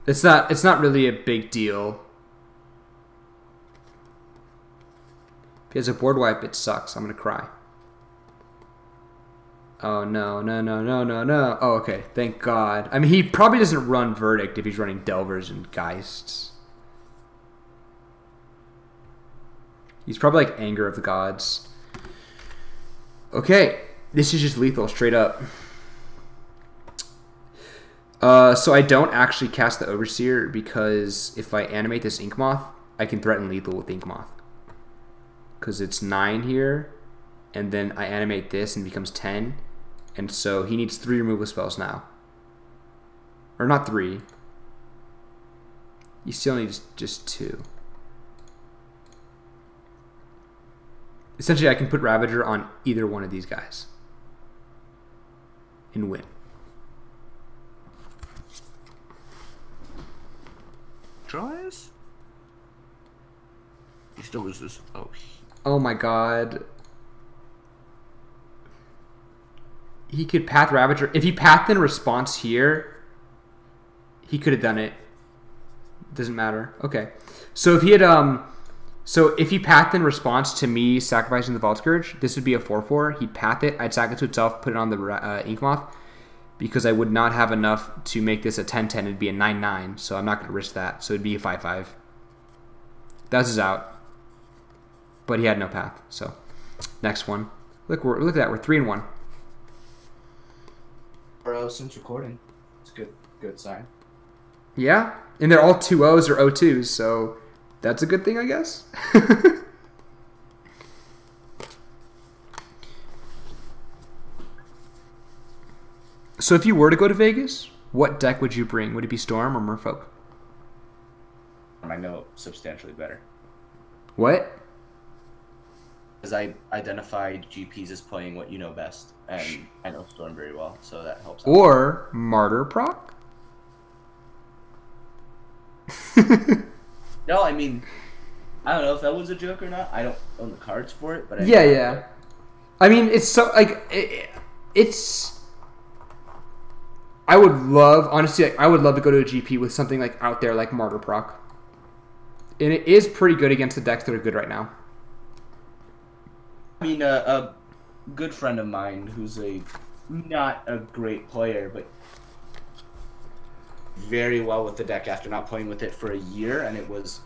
It's not really a big deal. If he has a board wipe, it sucks. I'm gonna cry. Oh no, no, no, no, no, no. Oh, okay. Thank God. I mean, he probably doesn't run Verdict if he's running Delvers and Geists. He's probably like Anger of the Gods. Okay. This is just lethal, straight up. So I don't actually cast the Overseer because if I animate this Ink Moth, I can threaten lethal with Ink Moth. Because it's 9 here, and then I animate this and it becomes 10. And so he needs 3 removal spells now. Or not 3. He still needs just 2. Essentially, I can put Ravager on either one of these guys. And win. Tries? He still loses. Oh my God. He could Path Ravager. If he Pathed in response here, he could have done it. Doesn't matter. Okay. So if he had so if he Pathed in response to me sacrificing the Vault Scourge, this would be a 4/4. He'd Path it. I'd sack it to itself, put it on the Ink Moth, because I would not have enough to make this a 10/10. It'd be a 9/9. So I'm not going to risk that. So it'd be a 5/5. That's his out. But he had no path. So next one. Look at that. We're 3-1. Bro, since recording, it's a good sign. Yeah, and they're all 2-0s or 0-2s, so that's a good thing, I guess. So if you were to go to Vegas, what deck would you bring? Would it be Storm or Merfolk? I know substantially better. What? because I identified GPs as playing what you know best, and I know Storm very well, so that helps out. Or Martyr proc? No, I mean, I don't know if that was a joke or not. I don't own the cards for it, but yeah. I mean, it's so like it's. I would love, honestly, like, I would love to go to a GP with something like out there like Martyr proc, and it is pretty good against the decks that are good right now. I mean, a good friend of mine who's not a great player, but very well with the deck after not playing with it for a year, and it was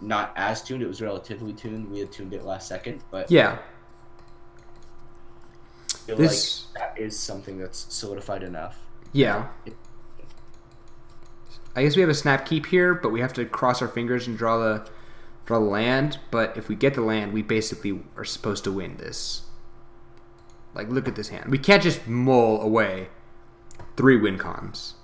not as tuned. It was relatively tuned. We had tuned it last second, but yeah, I feel like that is something that's solidified enough. Yeah. I guess we have a snap keep here, but we have to cross our fingers and draw the land. But if we get the land, we basically are supposed to win this. Like, look at this hand. We can't just mull away 3 win cons.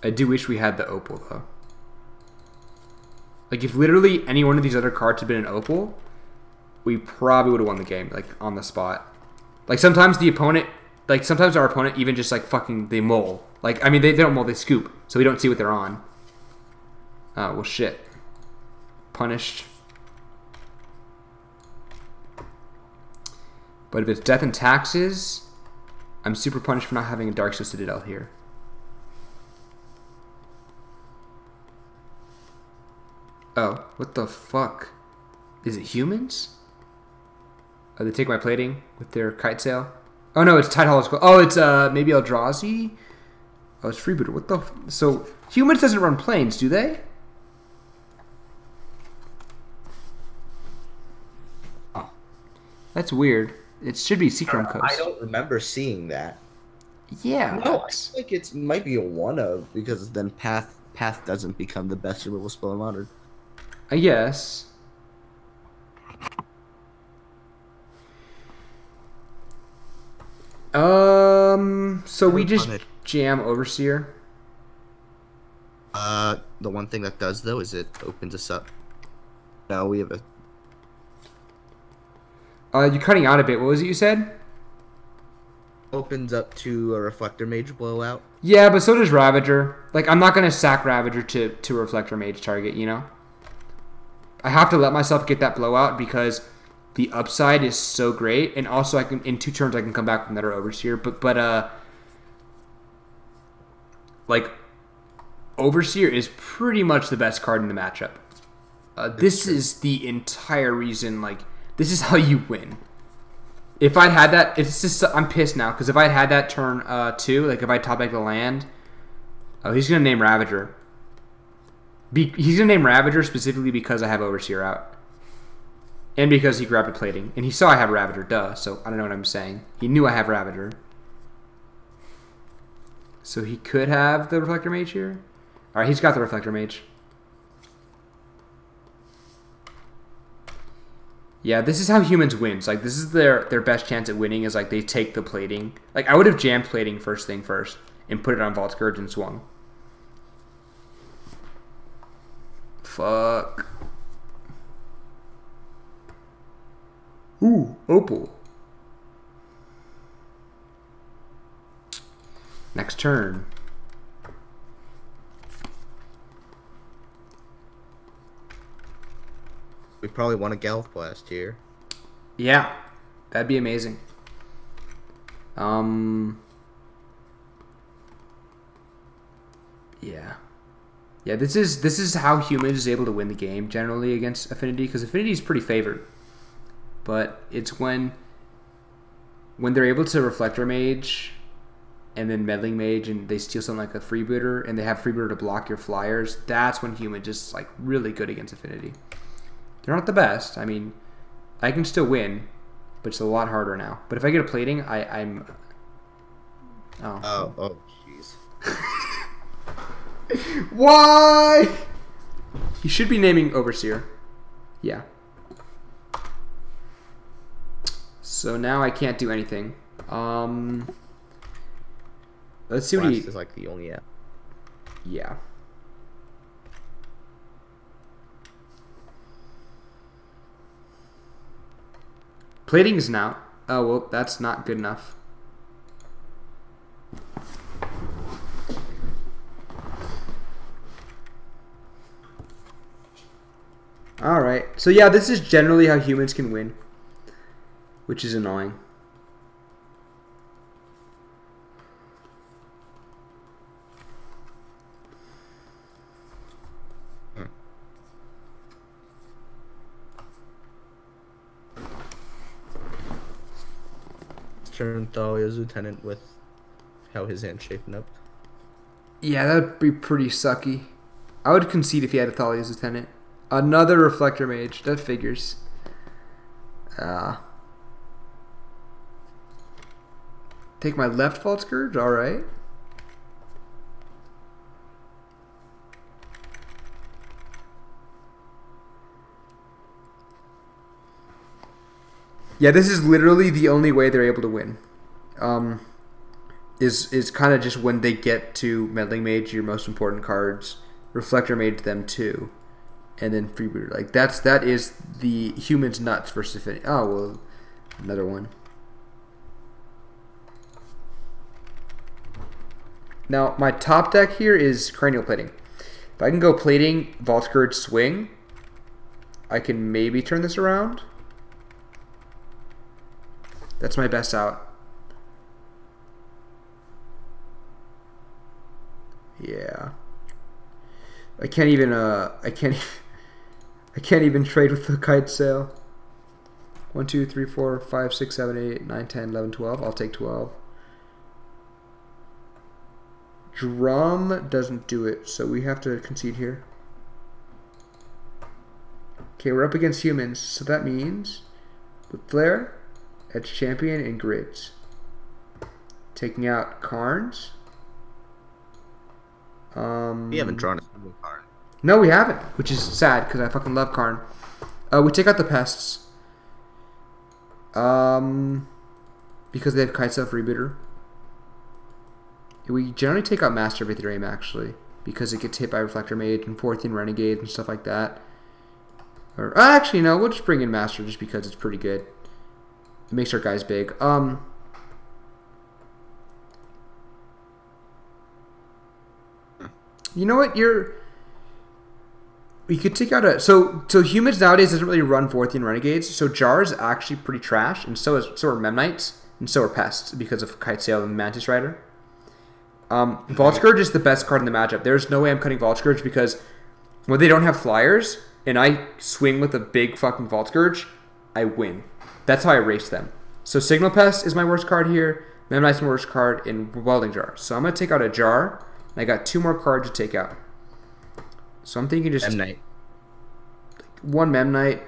I do wish we had the opal, though. Like, if literally any one of these other cards had been an opal, we probably would have won the game, like, on the spot. Like, sometimes the opponent, like, sometimes our opponent even just, like, fucking, they mull. Like, I mean, they don't mull, they scoop, so we don't see what they're on. Oh, well, shit. Punished. But if it's death and taxes, I'm super punished for not having a Dark Steel Citadel here. Oh, what the fuck? Is it humans? Oh, they take my plating with their kite sail. Oh no, it's Tide Hollow. Oh, it's maybe Eldrazi. Oh, it's Freebooter. What the? So humans doesn't run planes, do they? Oh, that's weird. It should be Seachrome Coast. I don't remember seeing that. Yeah. No, I think it might be a one of, because then Path doesn't become the best removal spell in Modern. I guess. So we just jam Overseer. The one thing that does though is it opens us up. Now we have a. You're cutting out a bit. What was it you said? Opens up to a Reflector Mage blowout. Yeah, but so does Ravager. Like, I'm not gonna sack Ravager to Reflector Mage target. You know. I have to let myself get that blowout because the upside is so great, and also I can in 2 turns I can come back with another Overseer. But like Overseer is pretty much the best card in the matchup. This is the entire reason. Like, this is how you win. If I'd had that, it's just I'm pissed now because if I'd had that turn 2, like if I top deck the land, oh, he's gonna name Ravager. He's gonna name Ravager specifically because I have Overseer out. And because he grabbed a plating. And he saw I have Ravager, duh, so I don't know what I'm saying. He knew I have Ravager. So he could have the Reflector Mage here. Alright, he's got the Reflector Mage. Yeah, this is how humans win. Like, this is their best chance at winning is, like, they take the plating. Like, I would have jammed plating first thing first and put it on Vault Scourge and swung. Fuck. Ooh, Opal. Next turn. We probably want a Gallop Blast here. Yeah, that'd be amazing. Yeah. Yeah, this is how humans is able to win the game generally against Affinity, because Affinity is pretty favored. But it's when they're able to Reflector Mage and then Meddling Mage and they steal something like a Freebooter and they have Freebooter to block your flyers, that's when humans just like really good against Affinity. They're not the best. I mean, I can still win, but it's a lot harder now. But if I get a plating, I'm... Oh, jeez. Why? You should be naming Overseer. Yeah. So now I can't do anything. Let's see what he... is like the only app. Yeah. Plating is an out. Oh, well, that's not good enough. Alright. So, yeah, this is generally how humans can win. Which is annoying. Turn Thalia's lieutenant with how his hand's shaping up. Yeah, that would be pretty sucky. I would concede if he had a Thalia's lieutenant. Another reflector mage. That figures. Take my left Vault Scourge. Alright. Yeah, this is literally the only way they're able to win. Is kind of just when they get to Meddling Mage, your most important cards, Reflector Mage them too, and then Freebooter. Like that is the humans nuts versus Affinity. Oh well, another one. Now my top deck here is Cranial Plating. If I can go Plating, Vault Scourge, Swing, I can maybe turn this around. That's my best out. Yeah. I can't even trade with the kite sail. 1, 2, 3, 4, 5, 6, 7, 8, 9, 10, 11, 12. I'll take 12. Drum doesn't do it, so we have to concede here. Okay, we're up against humans, so that means with Flare, Edge Champion, and Grids. Taking out Karns. We haven't drawn a single card. No, we haven't, which is sad because I fucking love Karn. We take out the Pests. Because they have Kite Self Rebooter. We generally take out Master of Aetherium actually, because it gets hit by Reflector Mage and 14 Renegade and stuff like that. Or actually, no, we'll just bring in Master just because it's pretty good. It makes our guys big. You know what? We could take out a so humans nowadays doesn't really run Vorthian Renegades. So Jar is actually pretty trash, and so are Memnites, and so are Pests because of Kite Sail and Mantis Rider. Vault Scourge is the best card in the matchup. There's no way I'm cutting Vault Scourge because when they don't have flyers and I swing with a big fucking Vault Scourge, I win. That's how I race them. So Signal Pest is my worst card here. Memnite's my worst card in Welding Jar. So I'm gonna take out a Jar. And I got 2 more cards to take out. So I'm thinking just Memnite. One Memnite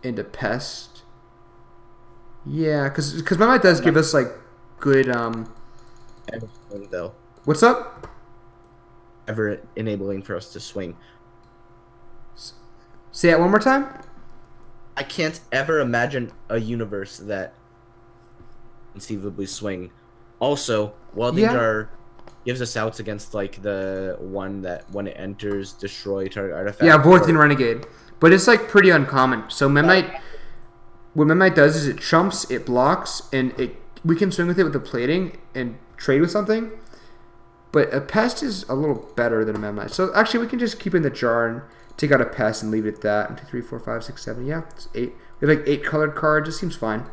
into Pest. Yeah, because Memnite does give us like good though. What's up? Ever enabling for us to swing. Say that one more time. I can't ever imagine a universe that conceivably swing. Also, Welding Jar gives us outs against like the one that when it enters, destroy target artifact. Yeah, Vorthian Renegade. But it's like pretty uncommon. So Memnite, what Memnite does is it chumps, it blocks, and we can swing with it with the plating and trade with something. But a Pest is a little better than a Memnite. So actually we can just keep in the Jar and take out a Pest and leave it at that. 1, 2, 3, 4, 5, 6, 7. Yeah, it's 8. We have like 8 colored cards. It seems fine.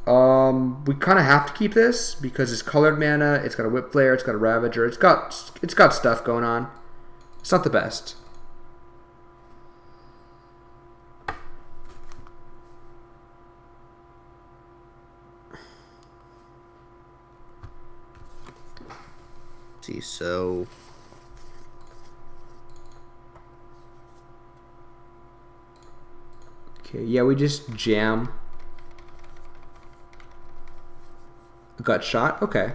We kind of have to keep this because it's colored mana. It's got a Whip Flare. It's got a Ravager. It's got stuff going on. It's not the best. Let's see, so okay, yeah, we just jam. Gut shot? Okay.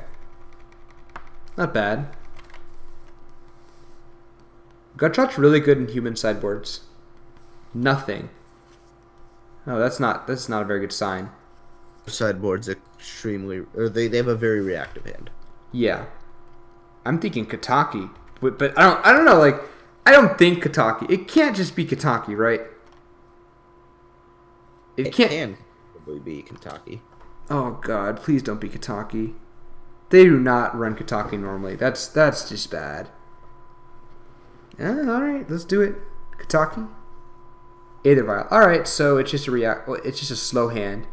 Not bad. Gut shot's really good in human sideboards. Nothing. Oh, that's not a very good sign. Sideboard's extremely, or they have a very reactive hand. Yeah. I'm thinking Kataki. But I don't know, like I don't think Kataki. It can't just be Kataki, right? It can probably be Kentucky. Oh God! Please don't be Kentucky. They do not run Kentucky normally. That's just bad. All right, let's do it. Kentucky. Either vial. All right, so it's just a it's just a slow hand.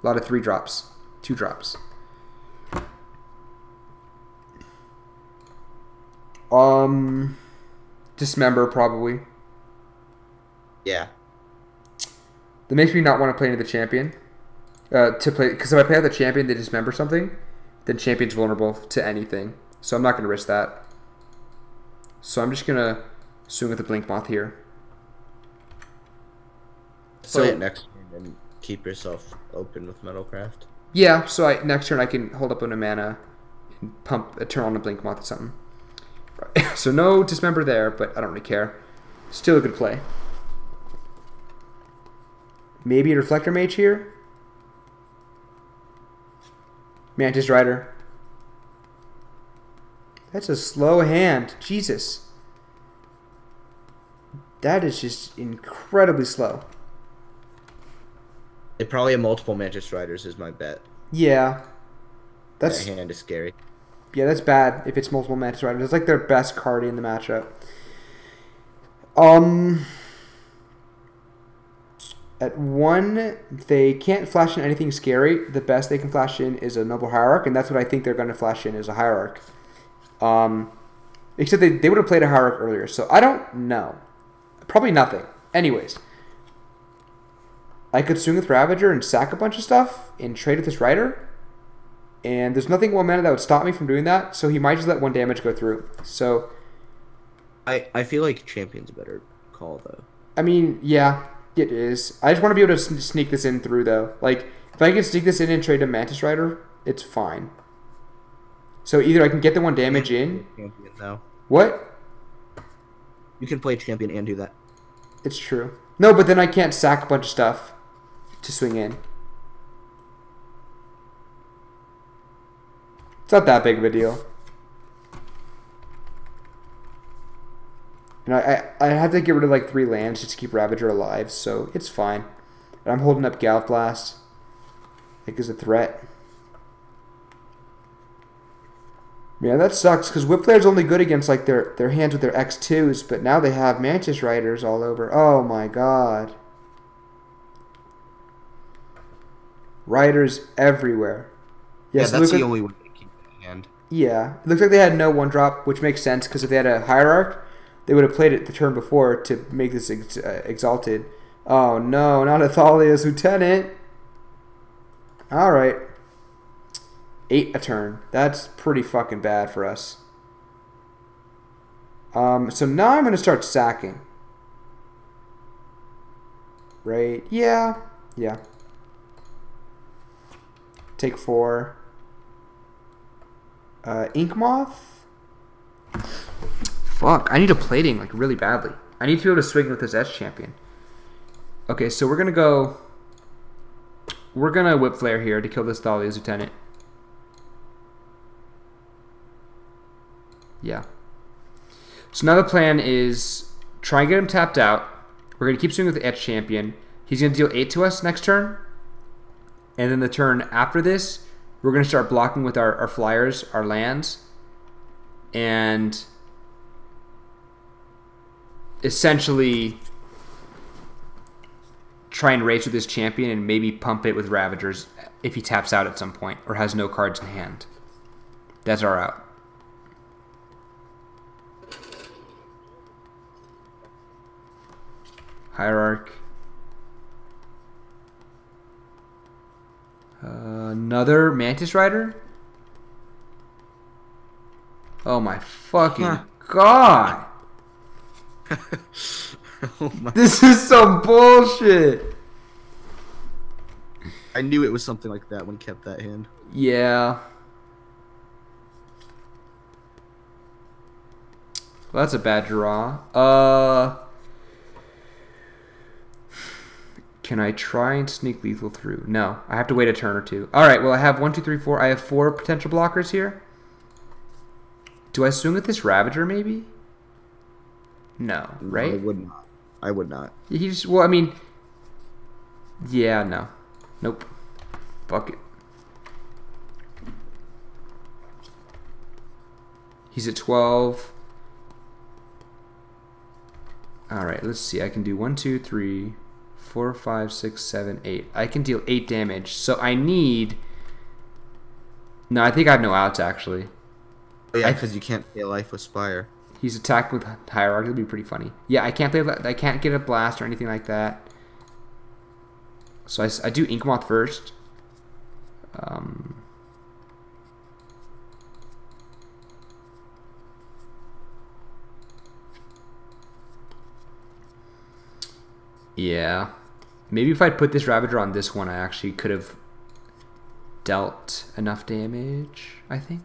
A lot of 3 drops, 2 drops. Dismember probably. Yeah. That makes me not want to play into the champion. To play because if I play out the champion, they dismember something. Then champion's vulnerable to anything. So I'm not going to risk that. So I'm just going to swing with the Blink Moth here. Play it next turn and keep yourself open with Metalcraft. Yeah, so next turn I can hold up on a mana and pump a turn on a Blink Moth or something. So no dismember there, but I don't really care. Still a good play. Maybe a Reflector Mage here. Mantis Rider. That's a slow hand. Jesus. That is just incredibly slow. It probably have multiple Mantis Riders is my bet. Yeah. That hand is scary. Yeah, that's bad if it's multiple Mantis Riders. It's like their best card in the matchup. At 1, they can't flash in anything scary. The best they can flash in is a Noble Hierarch, and that's what I think they're going to flash in is a Hierarch. Except they would have played a Hierarch earlier, so I don't know. Probably nothing. Anyways. I could swing with Ravager and sack a bunch of stuff and trade with this Rider. And there's nothing 1 mana that would stop me from doing that, so he might just let 1 damage go through. So I feel like Champion's a better call, though. I mean, yeah. It is. I just want to be able to sneak this in through, though. Like, if I can sneak this in and trade a Mantis Rider, it's fine. So either I can get the 1 damage in. Champion, though. What? You can play Champion and do that. It's true. No, but then I can't sack a bunch of stuff to swing in. It's not that big of a deal. And I had to get rid of like 3 lands just to keep Ravager alive, so it's fine. And I'm holding up Galv Blast. Like as a threat. Yeah, that sucks because Whip Flare's only good against like their hands with their X2s, but now they have Mantis Riders all over. Oh my god. Riders everywhere. Yes, yeah, that's the only one they keep in hand. Yeah, it looks like they had no 1-drop, which makes sense because if they had a Hierarch, they would have played it the turn before to make this exalted. Oh no, not Athalia's Lieutenant. Alright. 8 a turn. That's pretty fucking bad for us. So now I'm going to start sacking. Right? Yeah. Yeah. Take 4. Ink Moth? Fuck, I need a plating like really badly. I need to be able to swing with this S champion. Okay, so we're gonna go. We're gonna Whip Flare here to kill this Thalia's Lieutenant. Yeah. So now the plan is try and get him tapped out. We're gonna keep swinging with the S champion. He's gonna deal 8 to us next turn, and then the turn after this, we're gonna start blocking with our flyers, our lands, and essentially try and race with this champion and maybe pump it with Ravagers if he taps out at some point or has no cards in hand. That's our out. Hierarch. Another Mantis Rider? Oh my fucking god! Oh my. This is some bullshit. I knew it was something like that when he kept that hand. Yeah. Well, that's a bad draw. Can I try and sneak lethal through? No, I have to wait a turn or 2. All right. Well, I have 1, 2, 3, 4. I have 4 potential blockers here. Do I swing with this Ravager? Maybe. No, right? I would not. I would not. He just, well, I mean, Yeah, no. Nope. Fuck it. He's at 12. Alright, let's see. I can do 1, 2, 3, 4, 5, 6, 7, 8. I can deal 8 damage. So I need... No, I think I have no outs, actually. Oh, yeah, because you can't play Life with Spire. He's attacked with Hierarchy. It'll be pretty funny. Yeah, I can't play... I can't get a blast or anything like that. So I do Inkmoth first. Yeah. Maybe if I'd put this Ravager on this one, I actually could have dealt enough damage, I think.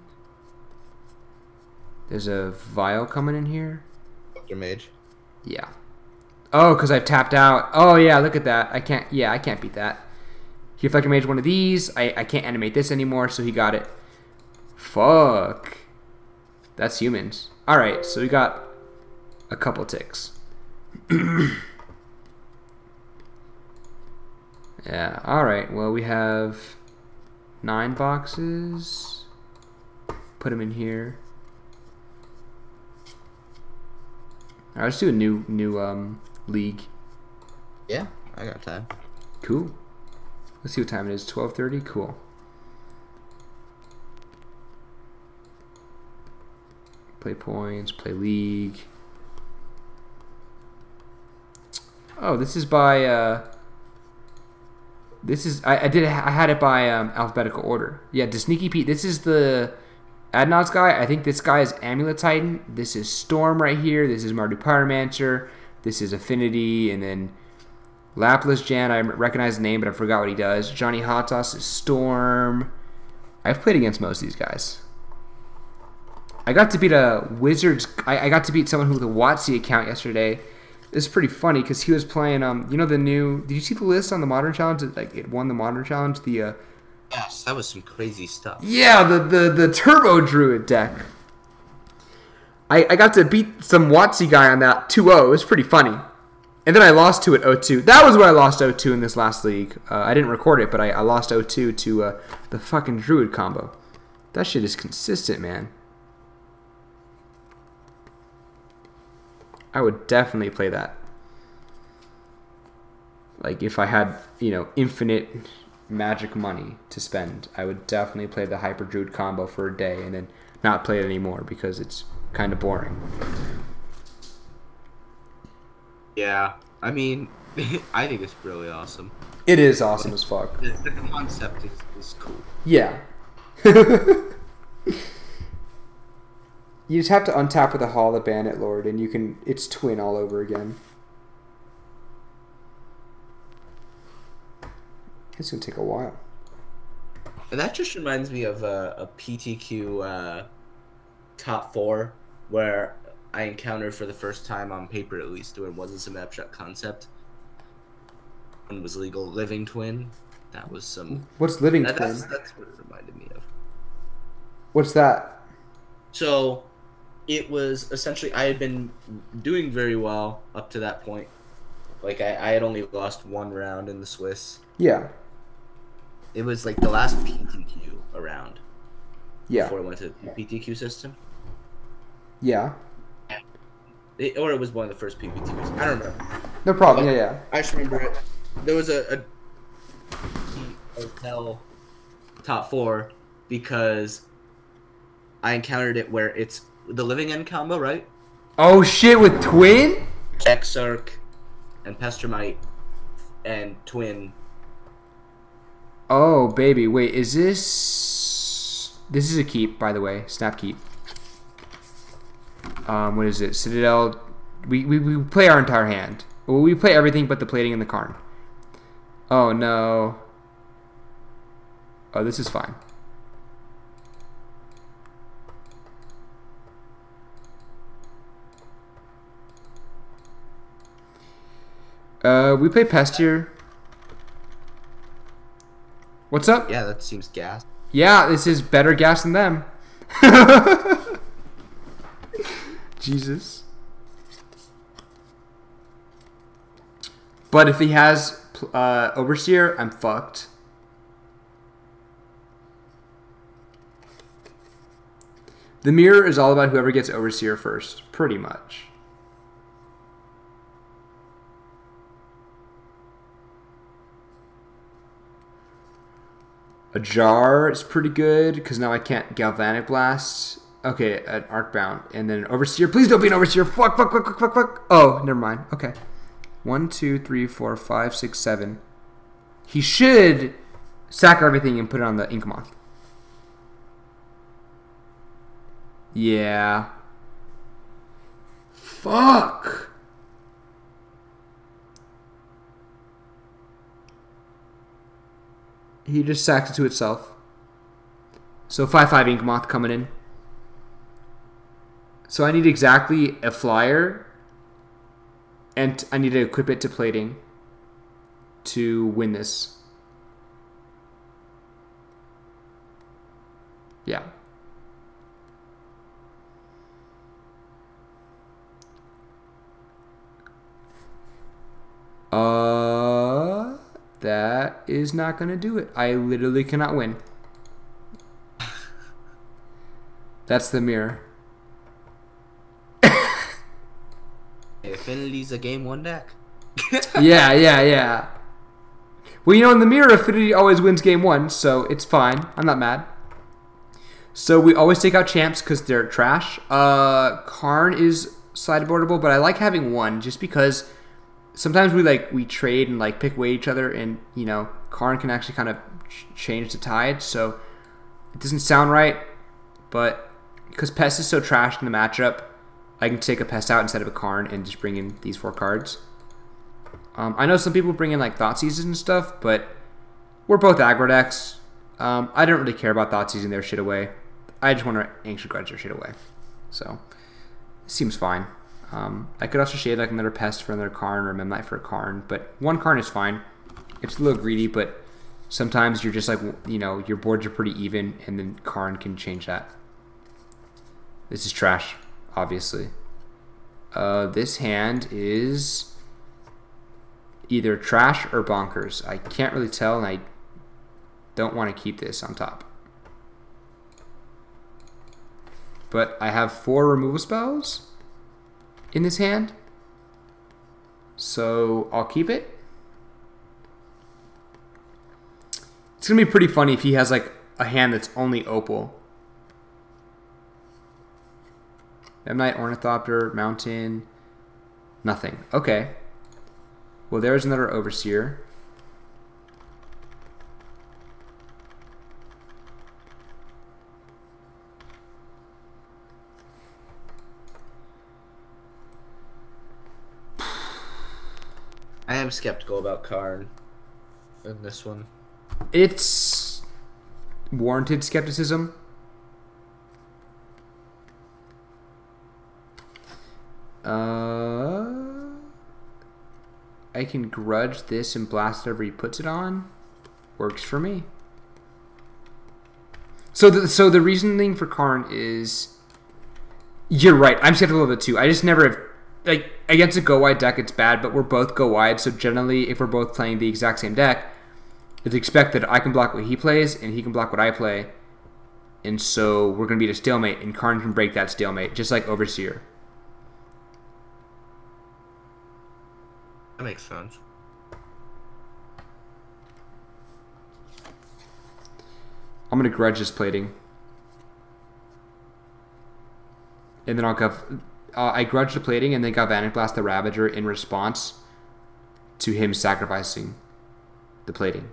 There's a Vial coming in here. Dr. Mage. Yeah. Oh, because I've tapped out. Oh, yeah, look at that. I can't beat that. He Reflector Mage one of these. I can't animate this anymore, so he got it. Fuck. That's humans. Alright, so we got a couple ticks. Yeah, alright. Well, we have 9 boxes. Put them in here. Alright, let's do a new league. Yeah, I got time. Cool. Let's see what time it is. 12:30? Cool. Play points, play league. Oh, this is by I had it by alphabetical order. Yeah, the Sneaky Pete. This is the Adnod's guy. I think this guy is Amulet Titan. This is Storm right here. This is Mardu Pyromancer. This is Affinity, and then Laplace Jan. I recognize the name, but I forgot what he does. Johnny Hot Sauce is Storm. I've played against most of these guys. I got to beat a Wizards. I got to beat someone who with a WotC account yesterday. It's pretty funny because he was playing. You know the new. Did you see the list on the Modern Challenge? Like it won the Modern Challenge. The yes, that was some crazy stuff. Yeah, the Turbo Druid deck. I got to beat some WotC guy on that 2-0. It was pretty funny. And then I lost to it 0-2. That was where I lost 0-2 in this last league. I didn't record it, but I lost 0-2 to the fucking Druid combo. That shit is consistent, man. I would definitely play that. Like, if I had, infinite magic money to spend, I would definitely play the Hyper Druid combo for a day and then not play it anymore because it's kind of boring. Yeah, I mean, I think it's really awesome. It is awesome as fuck. The concept is cool. Yeah. You just have to untap with a Hall of Bandit Lord, and it's twin all over again. It's gonna take a while. And that just reminds me of a PTQ top 4 where I encountered for the first time on paper, at least, where it wasn't some abstract concept. One was legal living twin. That was some. What's living twin? That's what it reminded me of. What's that? So, it was essentially I had been doing very well up to that point. Like I had only lost 1 round in the Swiss. Yeah. It was like the last PTQ around. Yeah. Before I went to the PTQ system. Yeah. Or it was one of the first PPTQs. I don't remember. No problem. Yeah. I just remember it. There was a hotel top 4 because I encountered it where it's the living end combo, right? Oh shit! With twin? Exarch and Pestermite and twin. Oh baby, wait, is this? This is a keep, by the way. Snap keep. What is it? Citadel. We play our entire hand. Well, we play everything but the plating and the Karn. Oh no. Oh, this is fine. We play Pest here. What's up? Yeah, that seems gas. Yeah, this is better gas than them. Jesus. But if he has Overseer, I'm fucked. The mirror is all about whoever gets Overseer first, pretty much. A jar is pretty good, because now I can't Galvanic Blast. Okay, an Arcbound. And then an Overseer. Please don't be an Overseer. Fuck, fuck, fuck, fuck, fuck, fuck. Oh, never mind. Okay. 1, 2, 3, 4, 5, 6, 7. He should sack everything and put it on the Ink Moth. Yeah. Fuck. He just sacks it to itself. So 5/5 Ink Moth coming in. So I need exactly a flyer, and I need to equip it to plating to win this. Yeah. That is not going to do it. I literally cannot win. That's the mirror. Affinity's a game 1 deck. Yeah. Well, you know, in the mirror, Affinity always wins game 1, so it's fine. I'm not mad. So we always take out champs because they're trash. Karn is sideboardable, but I like having 1 just because sometimes we trade and like pick away each other, and you know, Karn can actually kind of change the tide. So it doesn't sound right, but because Pest is so trash in the matchup, I can take a Pest out instead of a Karn and just bring in these 4 cards. I know some people bring in like Thoughtseize and stuff, but we're both aggro decks. I don't really care about Thoughtseizing their shit away. I just want to Ancient Grudge their shit away. So it seems fine. I could also shade like another Pest for another Karn or Memnite for a Karn, but 1 Karn is fine. It's a little greedy, but sometimes you're just like, you know, your boards are pretty even, and then Karn can change that. This is trash, obviously. This hand is either trash or bonkers. I can't really tell, and I don't want to keep this on top. But I have 4 removal spells in this hand, so I'll keep it. It's gonna be pretty funny if he has like a hand that's only Opal. Memnite, Ornithopter, Mountain, nothing. Okay. Well, there's another Overseer. I am skeptical about Karn in this one. It's warranted skepticism. I can grudge this and blast whatever he puts it on. Works for me. So the reasoning for Karn is, you're right. I'm skeptical of it too. I just never have, like, against a go wide deck it's bad, but we're both go wide. So generally, if we're both playing the exact same deck, it's expected I can block what he plays and he can block what I play, and so we're gonna be at a stalemate, and Karn can break that stalemate just like Overseer. That makes sense. I'm gonna grudge this plating, and then I'll go. I grudge the plating and then Galvanic Blast the Ravager in response to him sacrificing the plating,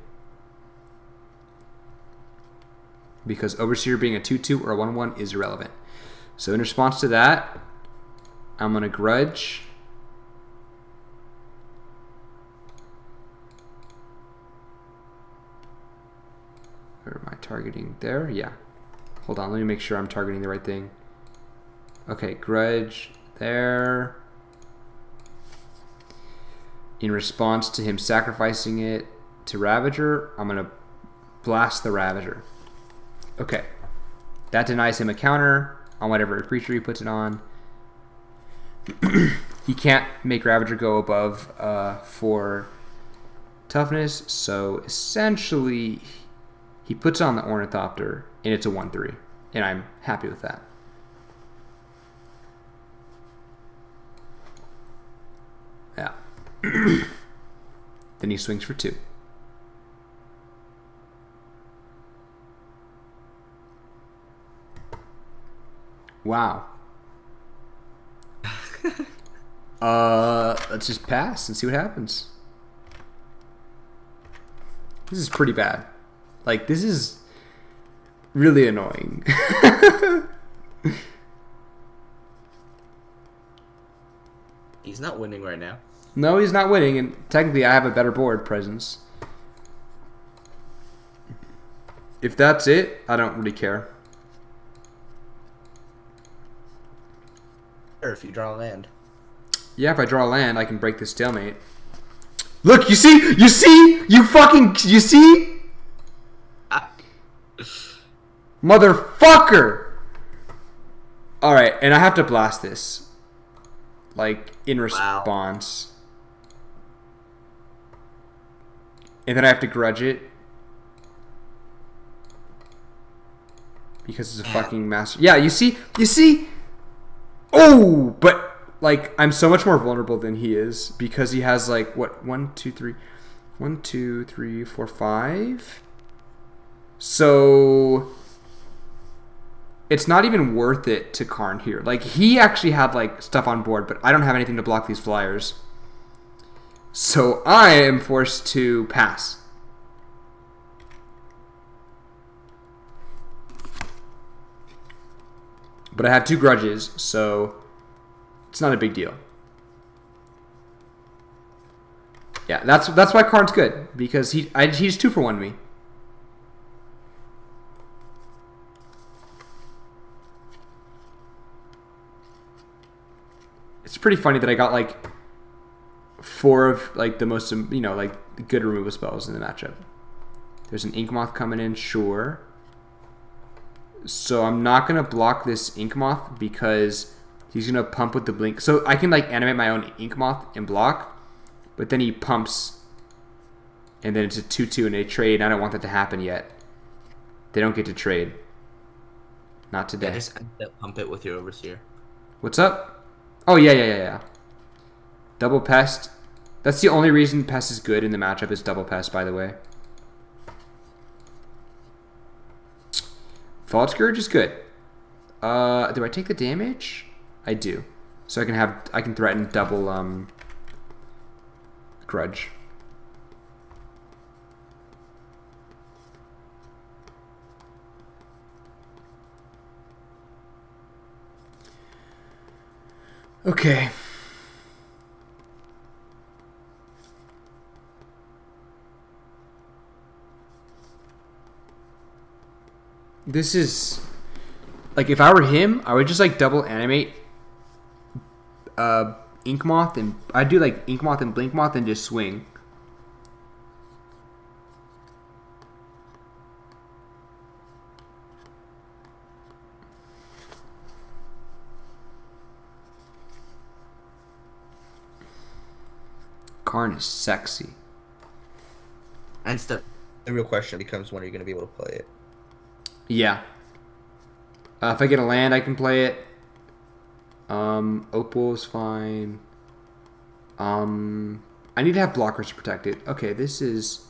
because Overseer being a 2/2 or a 1/1 is irrelevant. So in response to that, I'm gonna grudge. Where am I targeting? There? Yeah. Hold on, let me make sure I'm targeting the right thing. Okay, grudge there. In response to him sacrificing it to Ravager, I'm going to blast the Ravager. Okay. That denies him a counter on whatever creature he puts it on. He can't make Ravager go above 4 toughness. So essentially, he puts on the Ornithopter, and it's a 1/3. And I'm happy with that. Yeah. Then he swings for 2. Wow. Let's just pass and see what happens. This is pretty bad. Like, this is really annoying. He's not winning right now. No, he's not winning, and technically I have a better board presence. If that's it, I don't really care. Or if you draw a land. Yeah, if I draw a land, I can break this stalemate. Look, you see? You see? You see? Motherfucker! Alright, and I have to blast this. Like, in response. Wow. And then I have to grudge it. Because it's a fucking master. Yeah, you see? You see? Oh! But, like, I'm so much more vulnerable than he is. Because he has, like, what? 1, 2, 3. 1, 2, 3, 4, 5. So it's not even worth it to Karn here. Like, he actually had, like, stuff on board, but I don't have anything to block these flyers. So I am forced to pass. But I have 2 grudges, so it's not a big deal. Yeah, that's why Karn's good, because he's 2 for 1 me. It's pretty funny that I got like 4 of like the most, you know, like good removal spells in the matchup. There's an Ink Moth coming in, sure. So I'm not gonna block this Ink Moth because he's gonna pump with the blink. So I can like animate my own Ink Moth and block, but then he pumps, and then it's a 2/2 and they trade. I don't want that to happen yet. They don't get to trade. Not today. Yeah, just pump it with your Overseer. What's up? Oh, yeah. Double Pest. That's the only reason Pest is good in the matchup is Double Pest, by the way. Vault Scourge is good. Do I take the damage? I do. So I can threaten double Grudge. Okay. This is like, if I were him, I would just like double animate Ink Moth, and I'd do like Ink Moth and Blink Moth and just swing. Karn is sexy. And the real question becomes, when are you going to be able to play it? Yeah. If I get a land, I can play it. Opal is fine. I need to have blockers to protect it. Okay, this is...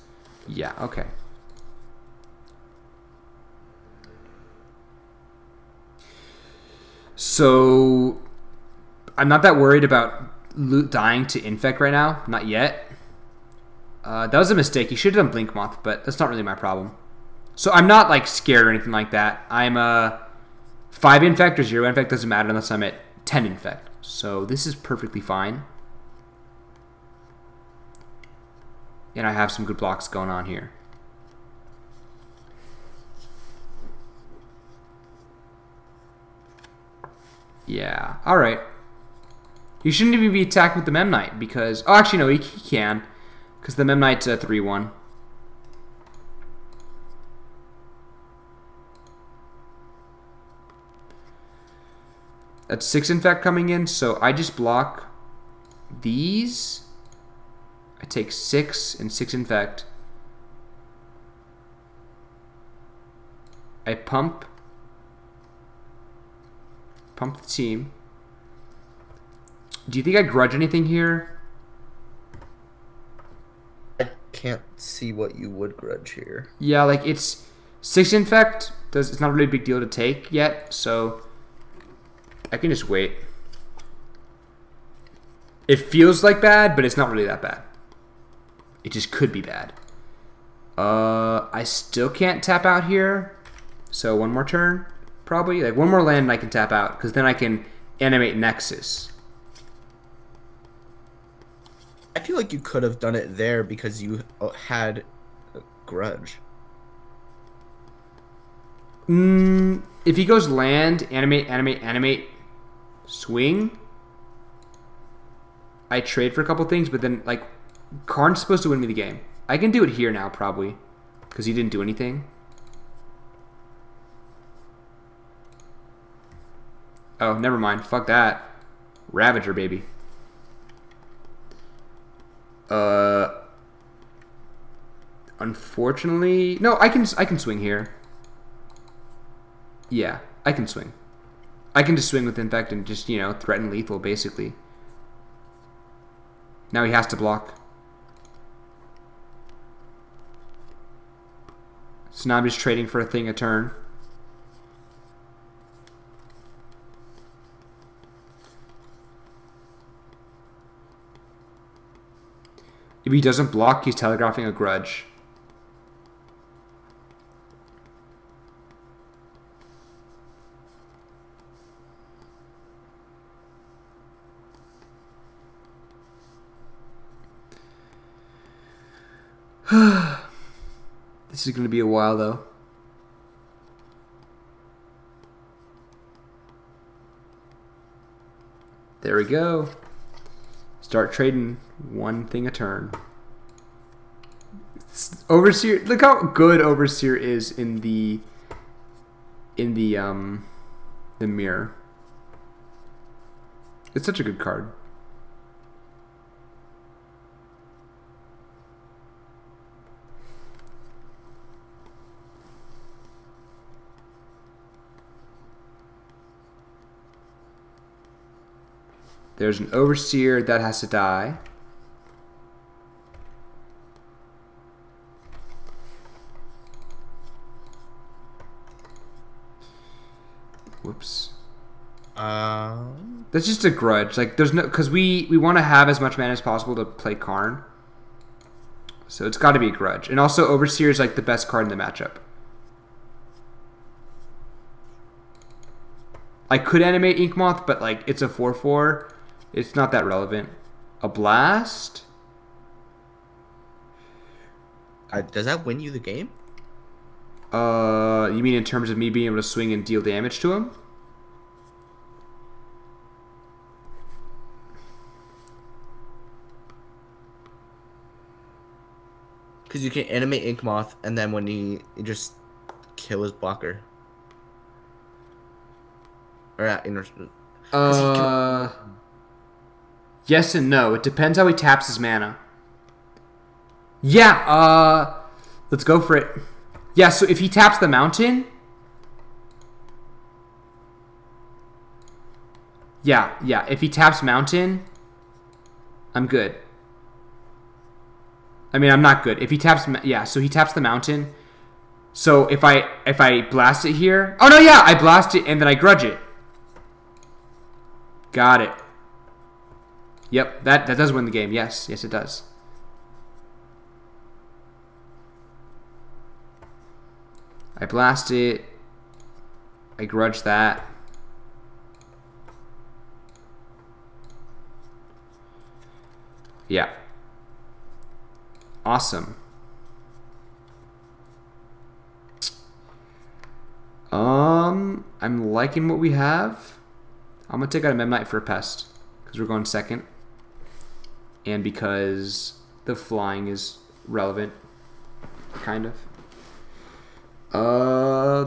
Yeah, okay. So I'm not that worried about dying to Infect right now. Not yet. That was a mistake. He should have done Blink Moth, but that's not really my problem. So I'm not like scared or anything like that. I'm 5 Infect or 0 Infect doesn't matter unless I'm at 10 Infect. So this is perfectly fine. And I have some good blocks going on here. Yeah, alright. He shouldn't even be attacking with the Mem Knight because... Oh, actually, no, he can. Because the Mem Knight's a 3/1. That's 6 Infect coming in, so I just block these. I take 6 and 6 infect. I pump the team. Do you think I grudge anything here? I can't see what you would grudge here. Yeah, like it's 6 infect. It's not really a big deal to take yet, so I can just wait. It feels like bad, but it's not really that bad. It just could be bad. I still can't tap out here, so one more turn, probably. Like one more land and I can tap out, because then I can animate Nexus. I feel like you could have done it there because you had a grudge. If he goes land, animate, swing, I trade for a couple things, but then, like, Karn's supposed to win me the game. I can do it here now, probably, because he didn't do anything. Oh, never mind. Fuck that. Ravager, baby. Unfortunately... No, I can swing here. Yeah, I can swing. I can just swing with Infect and just, you know, threaten lethal, basically. Now he has to block. So now I'm just trading for a thing a turn. If he doesn't block, he's telegraphing a grudge. This is going to be a while, though. There we go. Start trading one thing a turn. Overseer, look how good Overseer is in the mirror. It's such a good card. There's an Overseer that has to die. Whoops. That's just a grudge. Like, there's no... Because we want to have as much mana as possible to play Karn. So it's got to be a grudge. And also, Overseer is, like, the best card in the matchup. I could animate Inkmoth, but, like, it's a 4/4. It's not that relevant. A blast? Does that win you the game? You mean in terms of me being able to swing and deal damage to him? Because you can animate Inkmoth, and then when you just kill his blocker. Or yes and no. It depends how he taps his mana. Yeah, let's go for it. Yeah, so if he taps the mountain... Yeah, if he taps mountain, I'm good. I mean, I'm not good. If he taps... Yeah, so he taps the mountain. So if I blast it here... Oh, no, yeah, I blast it and then I grudge it. Got it. Yep, that does win the game. Yes, it does. I blast it. I grudge that. Yeah. Awesome. I'm liking what we have. I'm gonna take out a Memnite for a pest because we're going second, and because the flying is relevant, kind of.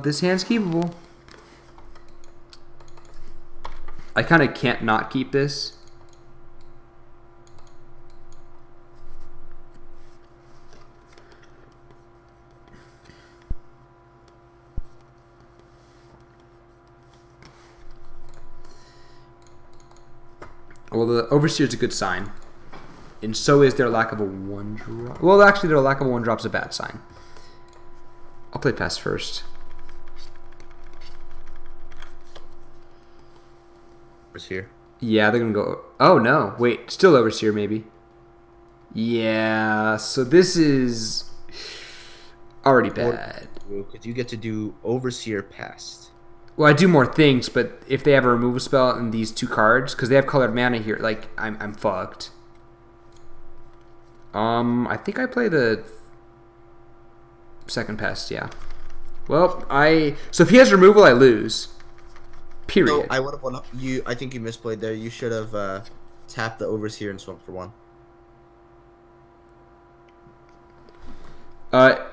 This hand's keepable. I kind of can't not keep this. Well, the Overseer is a good sign. And so is their lack of a 1-drop. Well, actually, their lack of a 1-drop is a bad sign. I'll play Pest first. Overseer. Yeah, they're going to go... Oh, no. Wait. Still Overseer, maybe. Yeah, so this is already bad. Because you get to do Overseer Pest. Well, I do more things, but if they have a removal spell in these 2 cards, because they have colored mana here, like, I'm fucked. I think I play the second Pest, yeah. Well, so if he has removal, I lose. Period. No, I would have won. I think you misplayed there. You should have tapped the Overseer and swung for 1.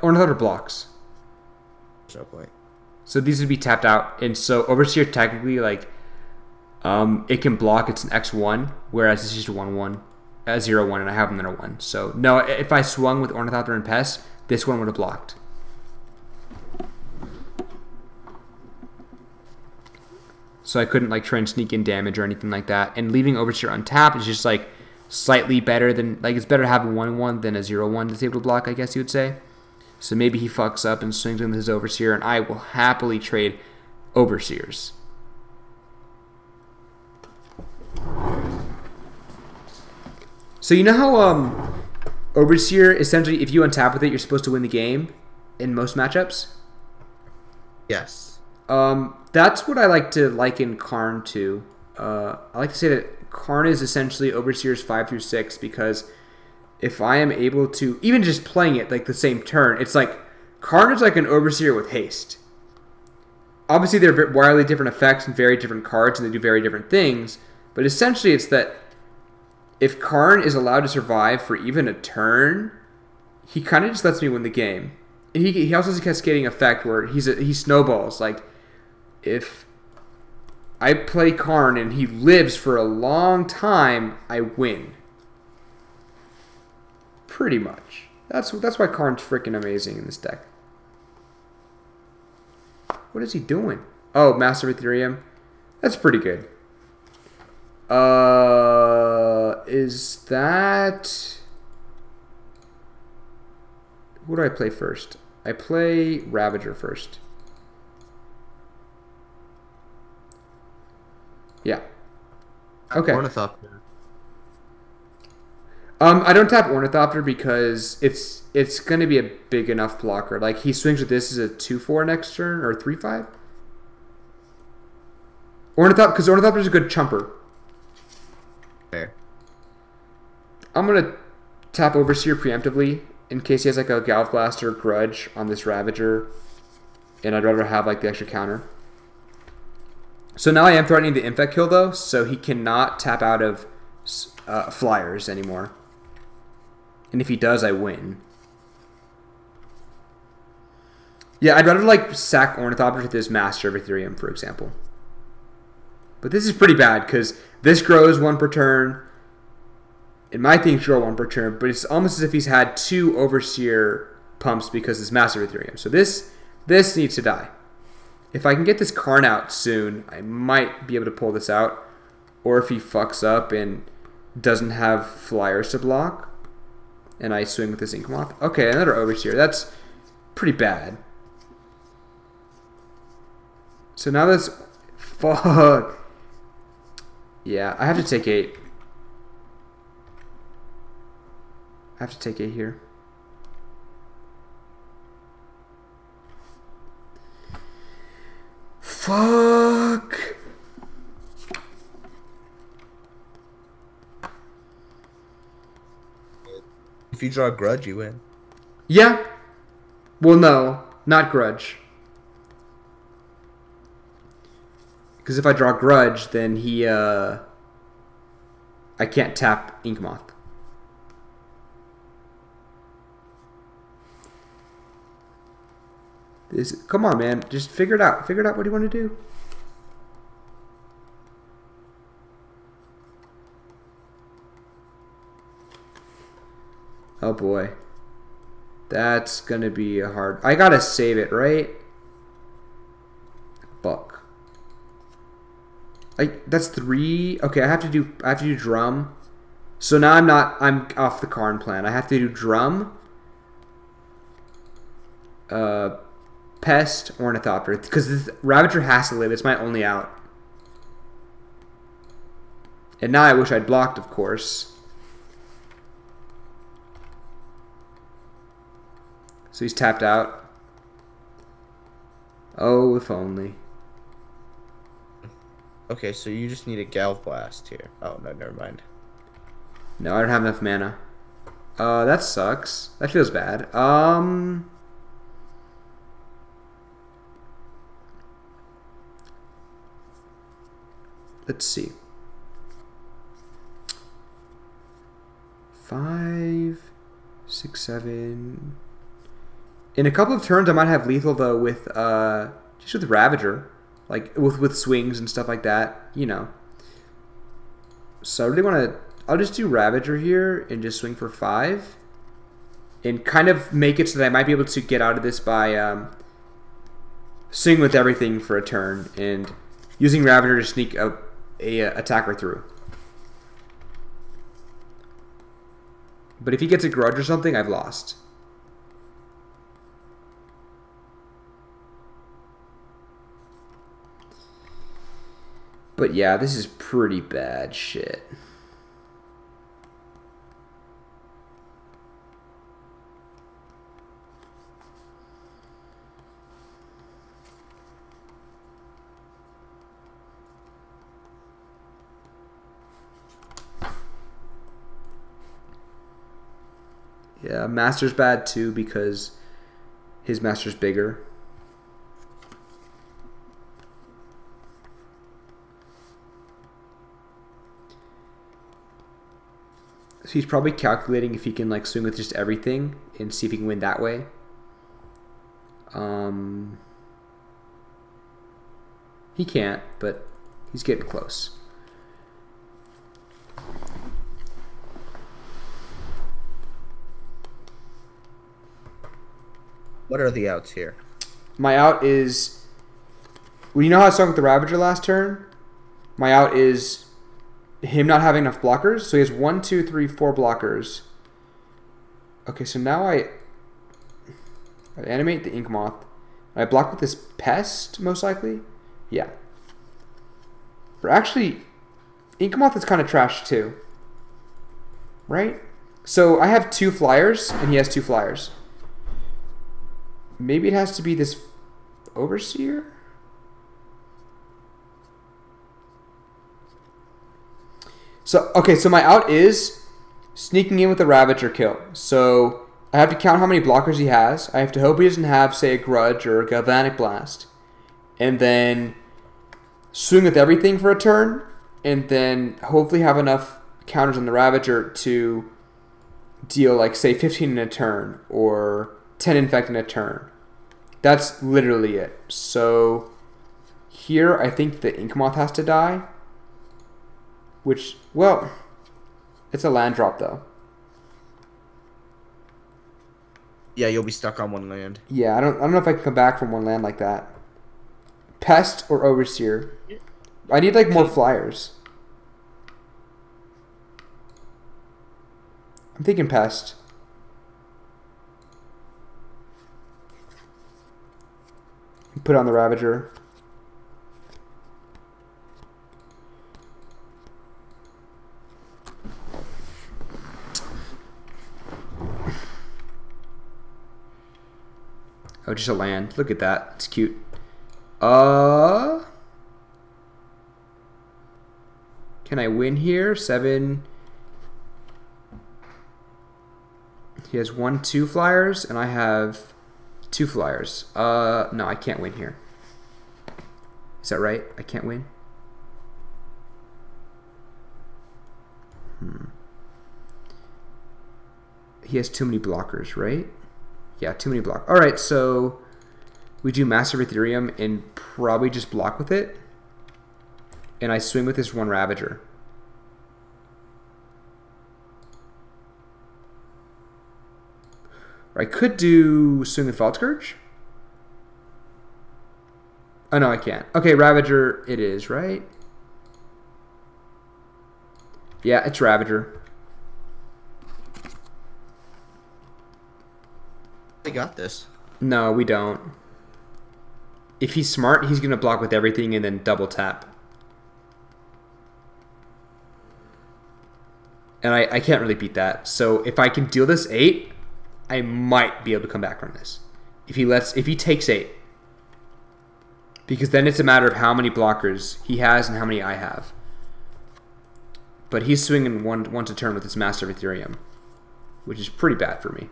Ornithopter blocks. There's no point. So these would be tapped out, and so Overseer technically, like, it can block. It's an X1, whereas this is just a 1/1. 0/1, and I have them in a 1. So, no, if I swung with Ornithopter and Pest, this one would have blocked. So I couldn't, like, try and sneak in damage or anything like that. And leaving Overseer untapped is just, like, slightly better than... Like, it's better to have a 1/1 than a 0/1 that's able to block, I guess you would say. So maybe he fucks up and swings in his Overseer, and I will happily trade Overseers. So you know how Overseer, essentially, if you untap with it, you're supposed to win the game in most matchups? Yes. That's what I like to liken Karn to. I like to say that Karn is essentially Overseer's 5 through 6 because if I am able to, even just playing it like the same turn, it's like Karn is like an Overseer with haste. Obviously, they're wildly different effects and very different cards, and they do very different things, but essentially it's that if Karn is allowed to survive for even a turn, he kind of just lets me win the game. And he also has a cascading effect where he snowballs. Like, if I play Karn and he lives for a long time, I win. Pretty much. That's why Karn's freaking amazing in this deck. What is he doing? Oh, Master of Ethereum. That's pretty good. Is that... Who do I play first? I play Ravager first. Yeah. Okay. Ornithopter. I don't tap Ornithopter because it's going to be a big enough blocker. Like, he swings with this as a 2/4 next turn, or 3/5. Ornithopter, because Ornithopter is a good chumper. Fair. I'm going to tap Overseer preemptively in case he has like a Galv Blast or Grudge on this Ravager, and I'd rather have like the extra counter. So now I am threatening the Infect kill though, so he cannot tap out of flyers anymore. And if he does, I win. Yeah, I'd rather like sack Ornithopter with this Master of Ethereum, for example. But this is pretty bad because this grows 1 per turn. And my things grow 1 per turn, but it's almost as if he's had 2 Overseer pumps because it's Master of Ethereum. So this needs to die. If I can get this Karn out soon, I might be able to pull this out. Or if he fucks up and doesn't have flyers to block, and I swing with this Inkmoth. Okay, another Overseer. That's pretty bad. So now that's... Fuck. Yeah, I have to take 8. I have to take 8 here. Fuck. If you draw a Grudge, you win. Yeah. Well, no. Not Grudge. Because if I draw Grudge, then he, I can't tap Inkmoth. Come on, man. Just figure it out. Figure it out what you want to do. Oh, boy. That's going to be a hard... I got to save it, right? Fuck. Like that's 3. Okay, I have to do drum. So now I'm off the Karn plan. I have to do drum, pest, ornithopter, because this Ravager has to live. It's my only out. And now I wish I'd blocked, of course. So he's tapped out. Oh, if only. Okay, so you just need a Galv Blast here. Oh, no, never mind. No, I don't have enough mana. That sucks. That feels bad. Let's see. 5, 6, 7. In a couple of turns, I might have lethal though with just with Ravager, like with swings and stuff like that. You know. So I really want to. I'll just do Ravager here and just swing for 5, and kind of make it so that I might be able to get out of this by swing with everything for a turn and using Ravager to sneak a attacker through. But if he gets a grudge or something, I've lost. But yeah, this is pretty bad shit. Yeah, Master's bad too because his Master's bigger. So he's probably calculating if he can like swing with just everything and see if he can win that way. He can't, but he's getting close. What are the outs here? My out is... Well, you know how I swung with the Ravager last turn? My out is him not having enough blockers. So he has 1, 2, 3, 4 blockers. Okay, so now I animate the Ink Moth. I block with this Pest, most likely? Yeah. But actually, Ink Moth is kind of trash too. Right? So I have 2 flyers, and he has 2 flyers. Maybe it has to be this Overseer? So, okay, so my out is sneaking in with a Ravager kill. So I have to count how many blockers he has. I have to hope he doesn't have, say, a Grudge or a Galvanic Blast. And then swing with everything for a turn. And then hopefully have enough counters on the Ravager to deal, like, say, 15 in a turn. Or 10 infect in a turn. That's literally it. So here I think the Ink Moth has to die. Which, well, it's a land drop though. Yeah, you'll be stuck on 1 land. Yeah, I don't know if I can come back from 1 land like that. Pest or Overseer. I need like more flyers. I'm thinking Pest. Put on the Ravager. Oh, just a land. Look at that. It's cute. Can I win here? 7. He has 1, 2 flyers, and I have 2 flyers. No, I can't win here. Is that right? I can't win? He has too many blockers, right? Yeah, too many blockers. Alright, so we do Massive Ethereum and probably just block with it. And I swing with this 1 Ravager. Or I could do swing with Vault Scourge. Oh no, I can't. Okay, Ravager it is, right? Yeah, it's Ravager. I got this. No, we don't. If he's smart, he's going to block with everything and then double tap. And I can't really beat that. So if I can deal this 8, I might be able to come back from this. If he takes 8. Because then it's a matter of how many blockers he has and how many I have. But he's swinging once a turn with his Master of Ethereum, which is pretty bad for me.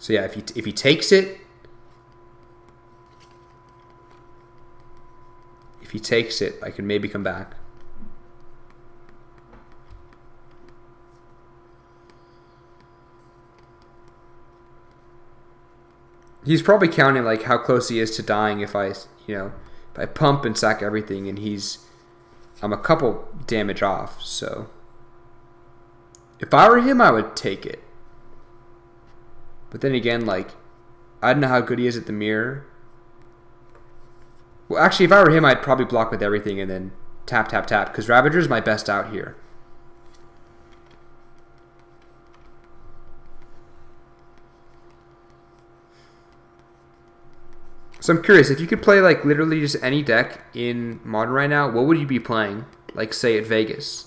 So yeah, if he takes it, I can maybe come back. He's probably counting like how close he is to dying if I pump and sack everything, and I'm a couple damage off. So if I were him, I would take it. But then again, like, I don't know how good he is at the mirror. Well, actually, if I were him, I'd probably block with everything and then tap, tap, tap, because Ravager's my best out here. So I'm curious, if you could play, like, literally just any deck in Modern right now, what would you be playing? Like, say, at Vegas?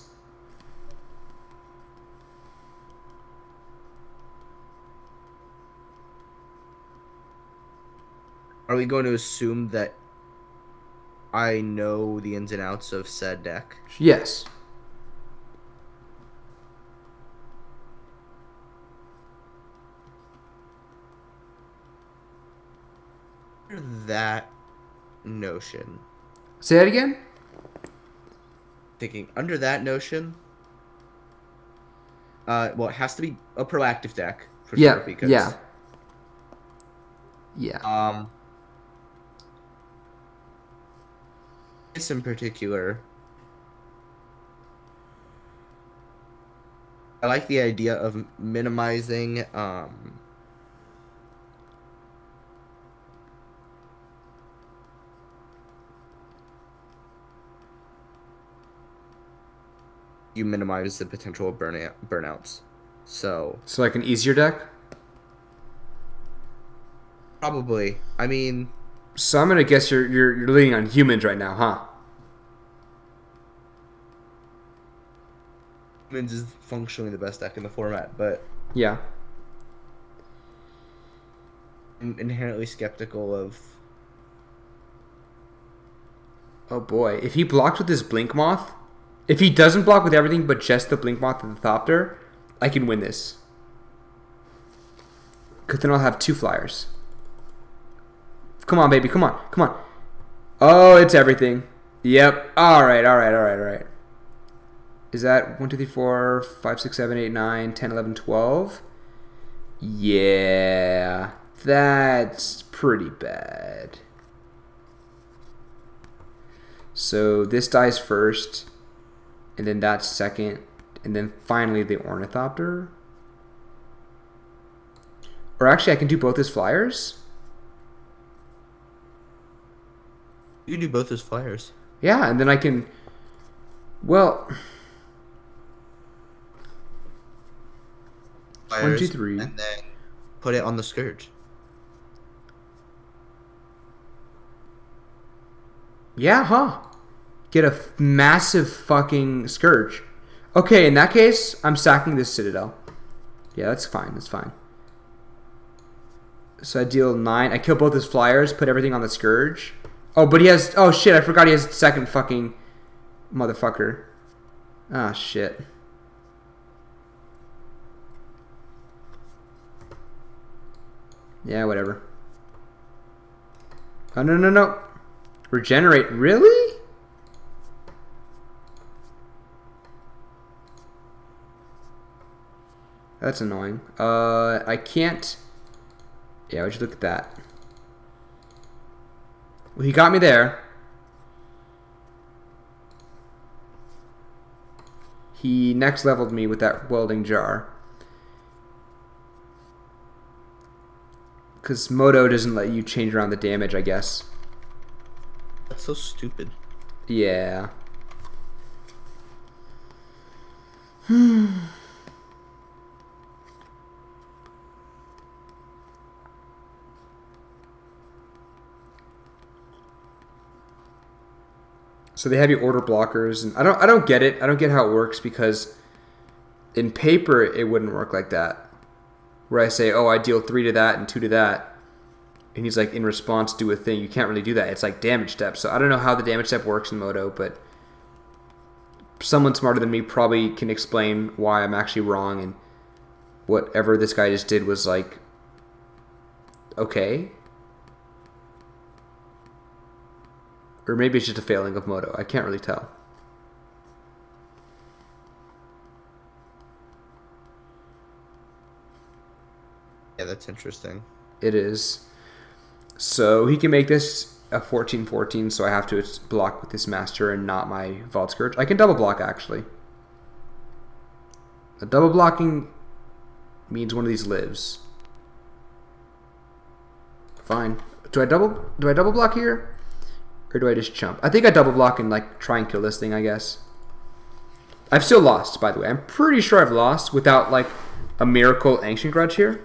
Are we going to assume that I know the ins and outs of said deck? Yes. That notion. Say that again? Thinking under that notion. Well, it has to be a proactive deck for sure. Because yeah. This in particular, I like the idea of minimizing you minimize the potential of burnouts. So like an easier deck? Probably. I mean, so I'm gonna guess you're leaning on humans right now, huh? Humans is functionally the best deck in the format, but yeah, I'm inherently skeptical of. Oh boy, if he blocks with his Blink Moth, if he doesn't block with everything but just the Blink Moth and the Thopter, I can win this. Because then I'll have 2 flyers. Come on, baby. Come on. Come on. Oh, it's everything. Yep. Alright. Is that 1, 2, 3, 4, 5, 6, 7, 8, 9, 10, 11, 12? Yeah. That's pretty bad. So this dies first, and then that's second, and then finally the Ornithopter. Or actually, I can do both his flyers. You can do both his flyers. Yeah, and then I can. Well, Flyers, 1, 2, 3, and then put it on the Scourge. Yeah, huh? Get a massive fucking Scourge. Okay, in that case, I'm sacking this Citadel. Yeah, that's fine. That's fine. So I deal 9. I kill both his flyers, put everything on the Scourge. Oh, but he has... Oh, shit, I forgot he has second fucking motherfucker. Ah, shit. Yeah, whatever. Oh, no. Regenerate. Really? That's annoying. I can't... Yeah, would you look at that? Well, he got me there. He next leveled me with that welding jar. Because Moto doesn't let you change around the damage, I guess. That's so stupid. Yeah. So they have you order blockers, and I don't get it. I don't get how it works because in paper it wouldn't work like that. Where I say, oh, I deal 3 to that and 2 to that, and he's like, in response, do a thing. You can't really do that. It's like damage step. So I don't know how the damage step works in Moto, but someone smarter than me probably can explain why I'm actually wrong, and whatever this guy just did was like, okay. Or maybe it's just a failing of Moto. I can't really tell. Yeah, that's interesting. It is. So he can make this a 14-14, so I have to block with this Master and not my Vault Scourge. I can double block, actually. A double blocking means one of these lives. Fine. Do I double block here? Or do I just jump? I think I double block and like try and kill this thing, I guess. I've still lost, by the way. I'm pretty sure I've lost without like a miracle Ancient Grudge here.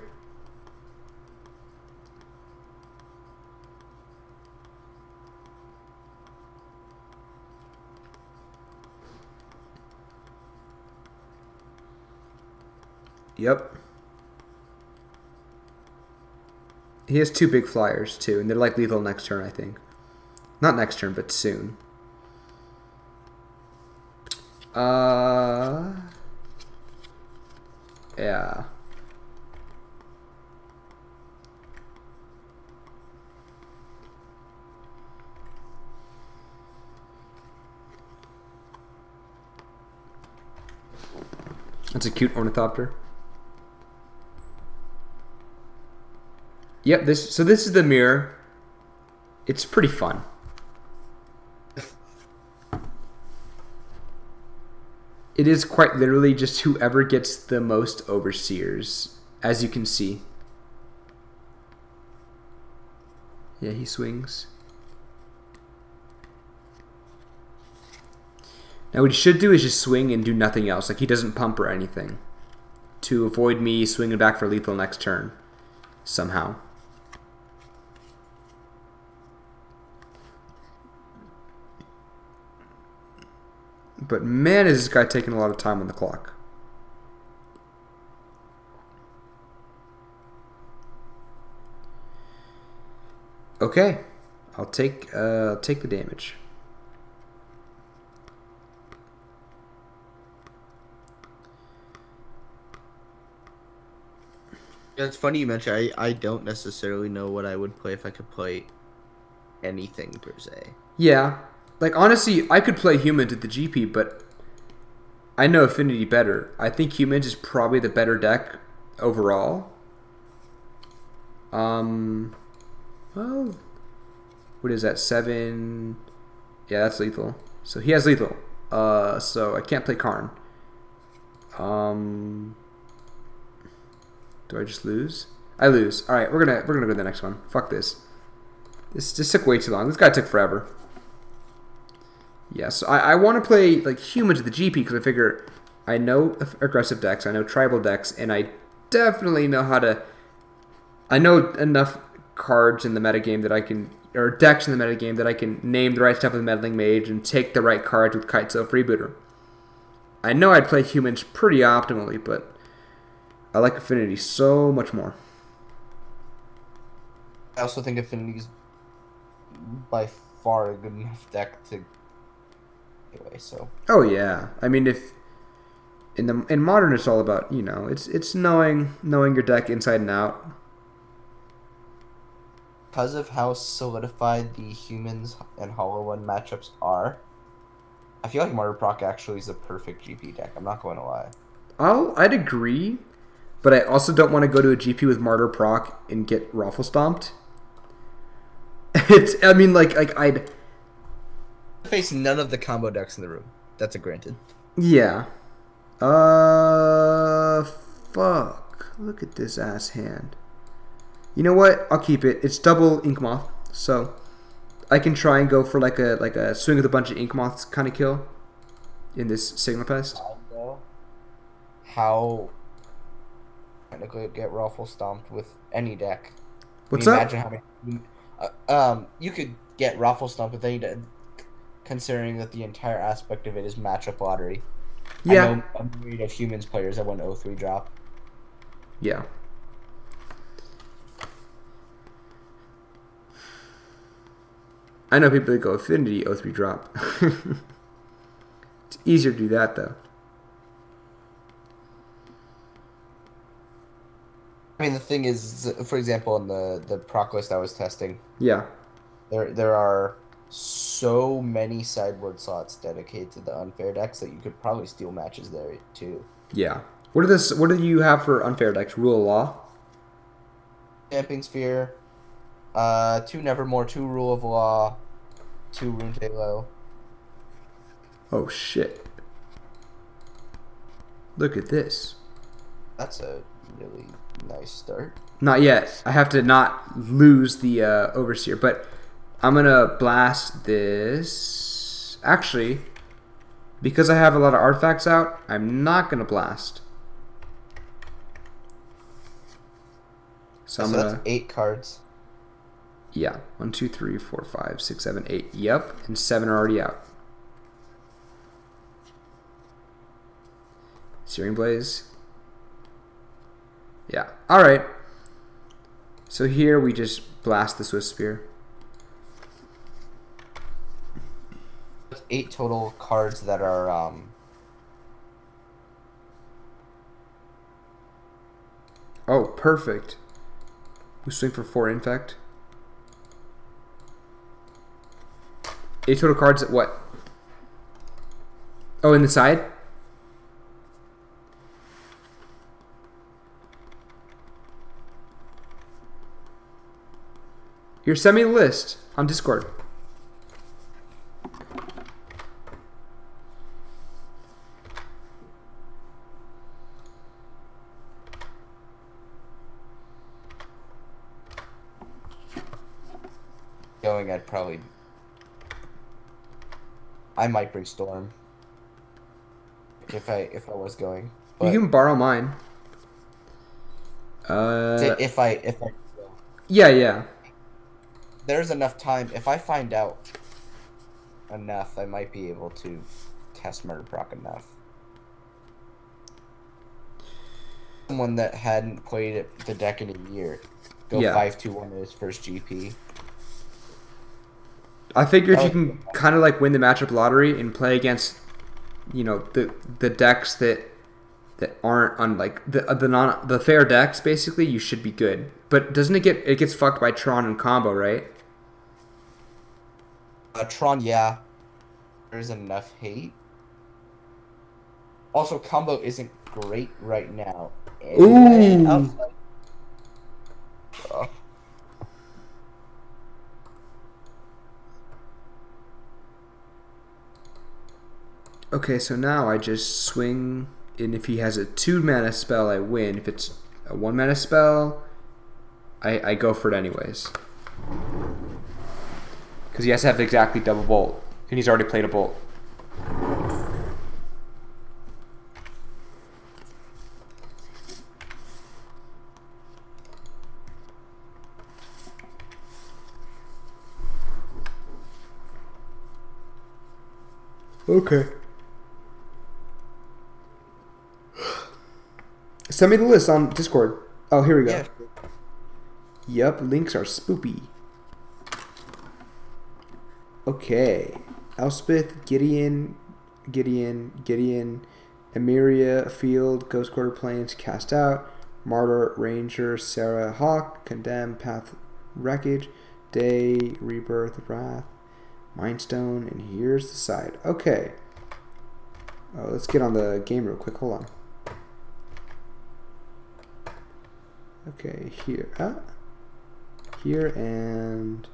Yep. He has 2 big flyers too, and they're like lethal next turn, I think. Not next turn, but soon. Yeah. That's a cute ornithopter. Yep, so this is the mirror. It's pretty fun. It is quite literally just whoever gets the most overseers, as you can see. Yeah, he swings. Now what he should do is just swing and do nothing else. Like he doesn't pump or anything. To avoid me swinging back for lethal next turn. Somehow. But man, is this guy taking a lot of time on the clock. Okay, I'll take the damage. Yeah, it's funny you mentioned. I don't necessarily know what I would play if I could play anything per se. Yeah. Like, honestly, I could play Humans at the GP, but I know Affinity better. I think Humans is probably the better deck overall. Well, what is that, 7? Yeah, that's lethal. So he has lethal. So I can't play Karn. Do I just lose? I lose. Alright, we're gonna go to the next one. Fuck this. This just took way too long. This guy took forever. Yeah, so I want to play like Humans at the GP because I figure I know aggressive decks, I know tribal decks, and I definitely know how to. I know enough cards in the metagame that I can, or decks in the metagame that I can name the right stuff with Meddling Mage and take the right cards with Kitesail Freebooter. I know I'd play Humans pretty optimally, but I like Affinity so much more. I also think Affinity's by far a good enough deck to. Anyway, so. Oh yeah, I mean if in Modern it's all about, you know, it's knowing your deck inside and out. Because of how solidified the Humans and Hollow One matchups are, I feel like Martyr Proc actually is a perfect GP deck. I'm not going to lie. I'd agree, but I also don't want to go to a GP with Martyr Proc and get Raffle Stomped. I mean, like I'd face none of the combo decks in the room. That's a granted. Yeah. Fuck. Look at this ass hand. You know what? I'll keep it. It's double ink moth, so I can try and go for like a swing with a bunch of ink moths kind of kill in this signal pest. How technically get ruffle stomped with any deck? What's up? Imagine how many. You could get ruffle stomped with any deck, considering that the entire aspect of it is matchup lottery. Yeah. I know a myriad of humans players that went 0-3 drop. Yeah. I know people that go Affinity 0-3 drop. It's easier to do that though. I mean, the thing is, for example, in the proc list I was testing, Yeah. there are so many sideboard slots dedicated to the unfair decks that you could probably steal matches there too. Yeah. What do you have for unfair decks? Rule of Law? Stamping Sphere, 2 Nevermore, 2 Rule of Law, 2 Rune Halo. Oh shit. Look at this. That's a really nice start. Not yet. I have to not lose the Overseer, but I'm gonna blast this. Actually, because I have a lot of artifacts out, I'm not gonna blast. So I'm gonna. That's 8 cards. Yeah, 1, 2, 3, 4, 5, 6, 7, 8. Yep, and 7 are already out. Searing Blaze. Yeah. All right. So here we just blast the Swift Spear. That's 8 total cards that are Oh, perfect. We swing for 4 Infect. 8 total cards at what? Oh, in the side? Here, send me the list on Discord. going. I might bring Storm if I was going. But You can borrow mine. if I Yeah. there's enough time. If I find out enough, I might be able to test Murder Proc enough. Someone that hadn't played the deck in a year go 5-2-1 in his first GP. I figure if you can kind of like win the matchup lottery and play against, you know, the decks that aren't on like the fair decks, basically, you should be good. But doesn't it gets fucked by Tron and combo, right? Tron, yeah. There's enough hate. Also, combo isn't great right now. Ooh. Outside. Okay, so now I just swing, and if he has a 2-mana spell, I win. If it's a 1-mana spell, I go for it anyways. Because he has to have exactly double bolt, and he's already played a bolt. Okay. Send me the list on Discord. Oh, here we go. Yeah. Yep, links are spoopy. Okay. Elspeth, Gideon, Emiria, Field, Ghost Quarter Plains, Cast Out, Martyr, Ranger, Sarah, Hawk, Condemn, Path, Wreckage, Day, Rebirth, Wrath, Mindstone, and here's the side. Okay. Oh, let's get on the game real quick. Hold on. Okay, here. Here and...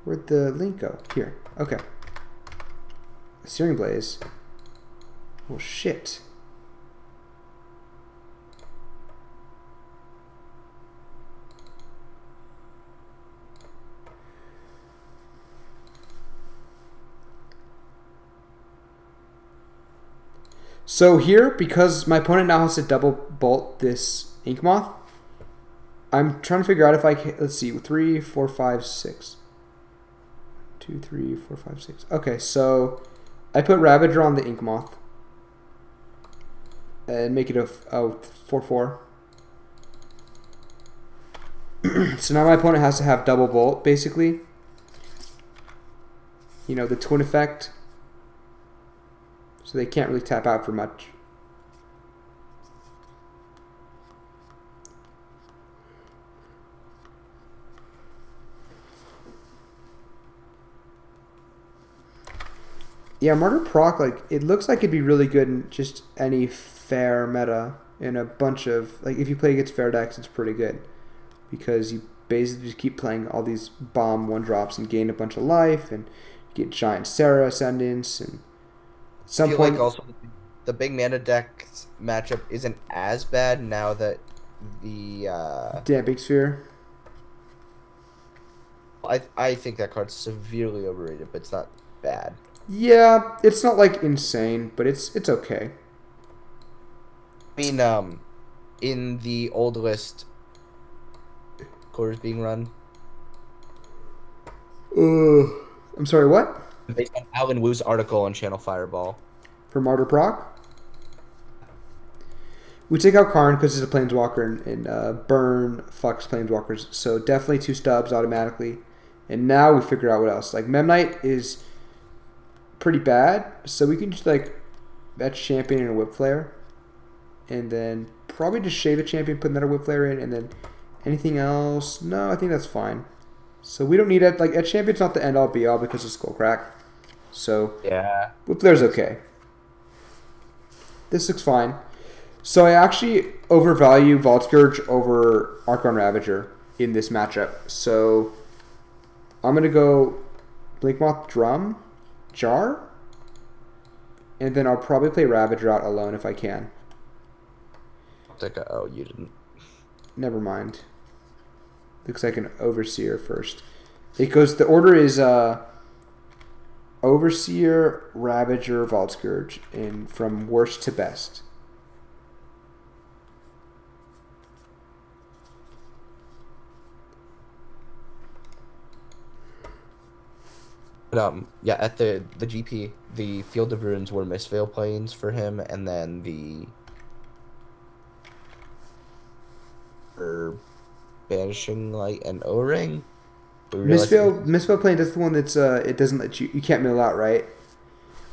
Where'd the link go? Here. Okay. Searing Blaze. Well, shit. So here, because my opponent now has to double bolt this Ink Moth, I'm trying to figure out if I can. Let's see, 3, 4, 5, 6. 2, 3, 4, 5, 6. Okay, so I put Ravager on the Ink Moth and make it a 4/4. So now my opponent has to have double bolt, basically. You know, the twin effect. So they can't really tap out for much. Yeah, Martyr Proc, like, it looks like it'd be really good in just any fair meta. In a bunch of, like, if you play against fair decks, it's pretty good. Because you basically just keep playing all these bomb 1-drops and gain a bunch of life, and get Giant Sarah Ascendants, and at some point... like also the big mana deck matchup isn't as bad now that the... Big Sphere. I think that card's severely overrated, but it's not bad. Yeah, it's not like insane, but it's okay. I mean, in the old list, quarters being run. I'm sorry, what? Based on Alan Wu's article on Channel Fireball. For Martyr Proc? We take out Karn because he's a Planeswalker, and Burn fucks Planeswalkers, so definitely 2 stubs automatically. And now we figure out what else. Like, Memnite is pretty bad, so we can just, like, that's Champion and a Whip Flare. And then probably just shave a Champion, put another Whip Flare in, and then anything else? No, I think that's fine. So we don't need it. Like, a Champion's not the end-all be-all because of Skullcrack. So yeah, Whip Flare's okay. This looks fine. So I actually overvalue Vault Scourge over Archon Ravager in this matchup. So I'm gonna go Blinkmoth Drum, Jar, and then I'll probably play Ravager out alone if I can. I'll take a, oh, you didn't. Never mind. Looks like an Overseer first. It goes, the order is Overseer, Ravager, Vault Scourge, and from worst to best. But, yeah, at the GP, the Field of Ruins were Mistveil Plains for him, and then the Banishing Light and O-Ring. Mistveil Plains, that's the one that's it doesn't let you can't mill out, right?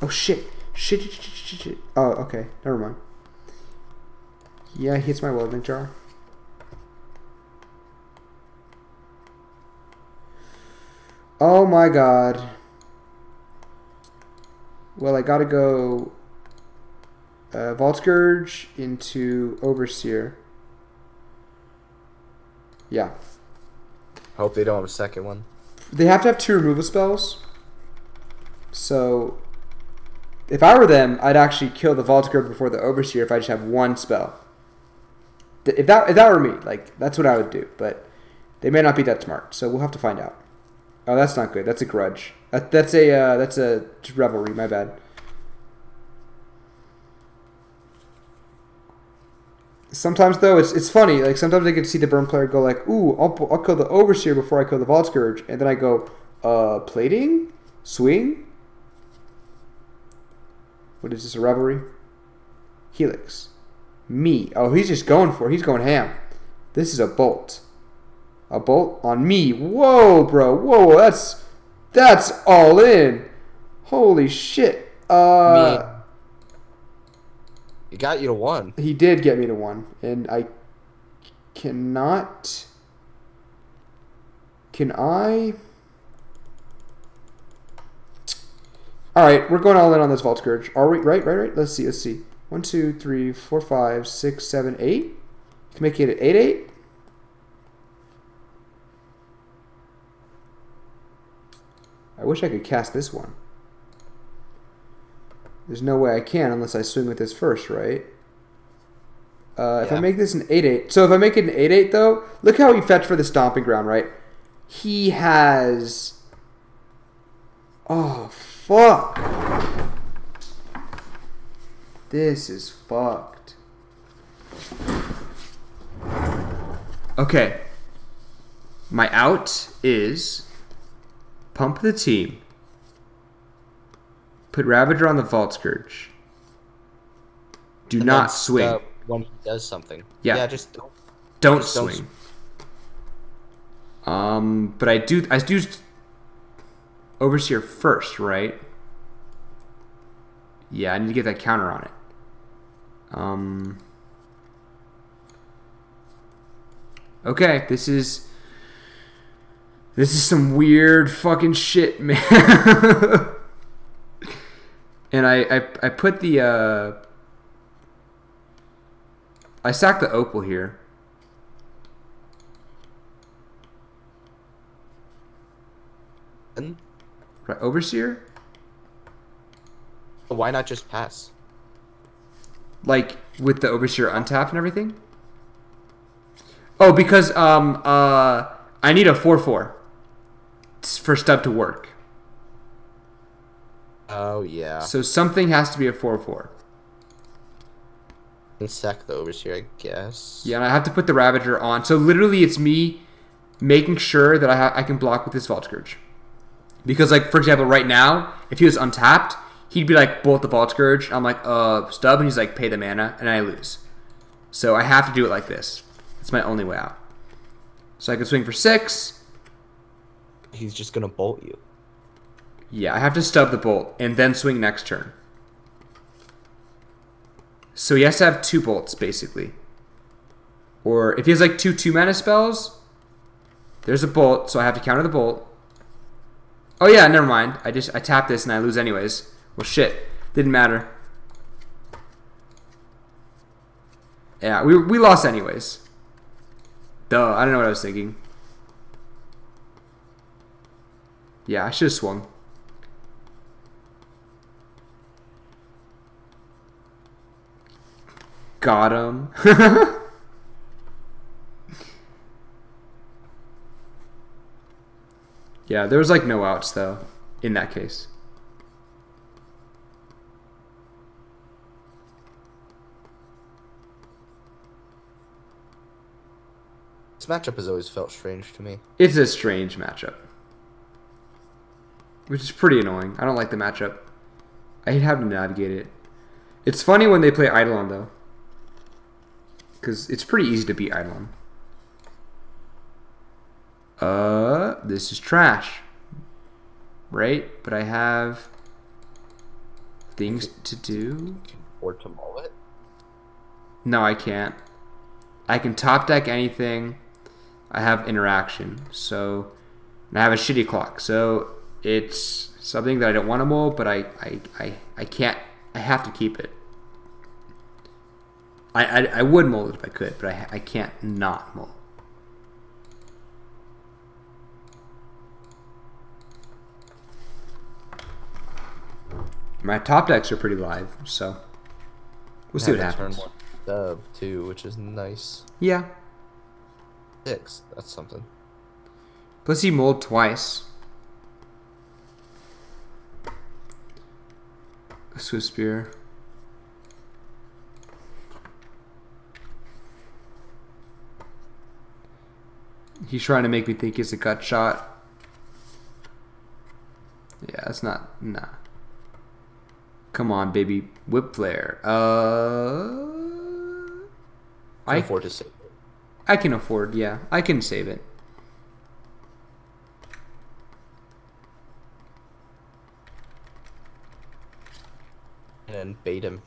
Oh shit. Shit. Oh, okay. Never mind. Yeah, he hits my Welding Jar. Oh my god. Well, I gotta go Vault Scourge into Overseer. Yeah. Hope they don't have a second one. They have to have 2 removal spells. So, if I were them, I'd actually kill the Vault Scourge before the Overseer if I just have 1 spell. If that were me, like, that's what I would do. But they may not be that smart, so we'll have to find out. Oh, that's not good. That's a grudge. That's a revelry. My bad. Sometimes though, it's funny. Like sometimes I can see the burn player go like, "Ooh, I'll kill the Overseer before I kill the Vault Scourge," and then I go, plating, swing. What is this? A revelry? Helix. Me. Oh, he's just going for it. He's going ham. This is a bolt. A bolt on me. Whoa, bro. Whoa, that's all in. Holy shit. Me. He got you to 1. He did get me to 1, and I cannot. Can I? All right, we're going all in on this Vault Scourge. Are we? Right. Let's see. 1, 2, 3, 4, 5, 6, 7, 8. Can make it an 8/8. I wish I could cast this one. There's no way I can unless I swing with this first, right? If I make this an 8/8. So if I make it an 8/8 though, look how he fetched for the Stomping Ground, right? He has... Oh, fuck. This is fucked. Okay. My out is pump the team. Put Ravager on the Vault Scourge. Do And not then swing. stub when he does something. Yeah. Yeah, just Don't just swing. But I do Overseer first, right? Yeah, I need to get that counter on it. Okay, this is some weird fucking shit, man. And I put the I sacked the Opal here. And Right, Overseer? why not just pass? Like with the Overseer untapped and everything? Oh, because I need a 4/4 for stub to work. Oh yeah. So something has to be a 4/4. And sack the Overseer, I guess. Yeah, and I have to put the Ravager on. So literally it's me making sure that I can block with this Vault Scourge. Because, like, for example, right now, if he was untapped, he'd be like, bolt the Vault Scourge. I'm like, stub, and he's like, pay the mana, and I lose. So I have to do it like this. It's my only way out. So I can swing for 6. He's just gonna bolt you. Yeah, I have to stub the bolt, and then swing next turn. So he has to have 2 bolts, basically. Or if he has, like, 2 2-mana spells, there's a bolt, so I have to counter the bolt. Oh yeah, never mind. I tap this and I lose anyways. Well shit. Didn't matter. Yeah, we lost anyways. Duh, I don't know what I was thinking. Yeah, I should have swung. Got him. Yeah, there was like no outs though, in that case. This matchup has always felt strange to me. It's a strange matchup. Which is pretty annoying. I don't like the matchup. I hate having to navigate it. It's funny when they play Eidolon though. Because it's pretty easy to beat Eidolon. This is trash. Right? But I have things to do. Or to mull it? No, I can't. I can top deck anything. I have interaction. So, and I have a shitty clock. So, it's something that I don't want to mull, but I can't. I have to keep it. I would mull it if I could, but I can't not mull. My top decks are pretty live, so we'll see what happens. Turn 1 dub too, which is nice. Yeah. 6, that's something. Plus he mulled twice. A Swift Spear. He's trying to make me think it's a gut shot. Yeah, that's not. Nah. Come on, baby. Whip Flare. I can afford to save it. I can afford, yeah. I can save it. And then bait him.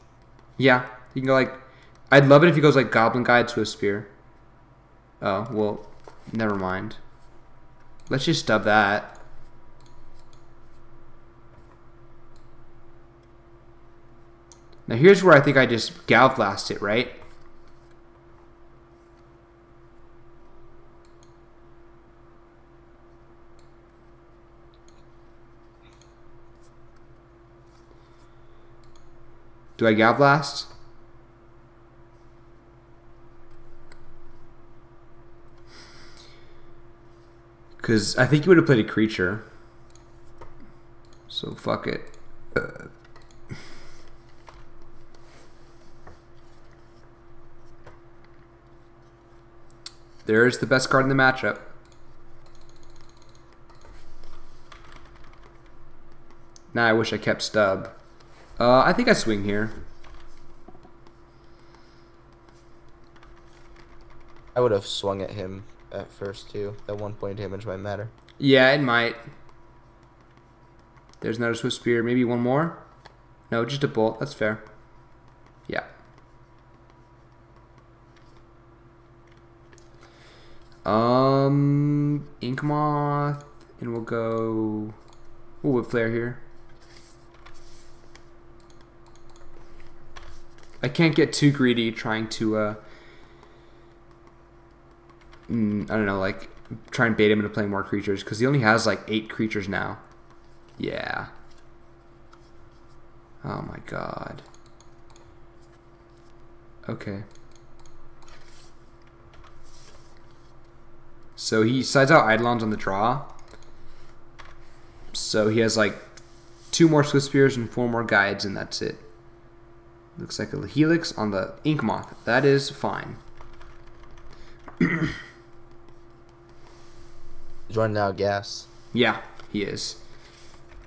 Yeah. You can go like... I'd love it if he goes like Goblin Guide to a Spear. Oh, well, never mind. Let's just stub that. Now here's where I think I just Gal Blast it, right? Do I Gal Blast? Because I think you would have played a creature. So fuck it. There's the best card in the matchup. Now I wish I kept Stub. I think I swing here. I would have swung at him at first too. That 1 point damage might matter. Yeah, it might. There's another Swift Spear. Maybe one more? No, just a bolt. That's fair. Yeah. Ink Moth, and we'll go. We'll Whip Flare here. I can't get too greedy trying to. I don't know, like try and bait him into playing more creatures because he only has like 8 creatures now. Yeah. Oh my god. Okay. So he sides out Eidolons on the draw. So he has like 2 more Swift Spears and 4 more Guides, and that's it. Looks like a Helix on the Ink Moth. That is fine. He's running out of gas. Yeah, he is.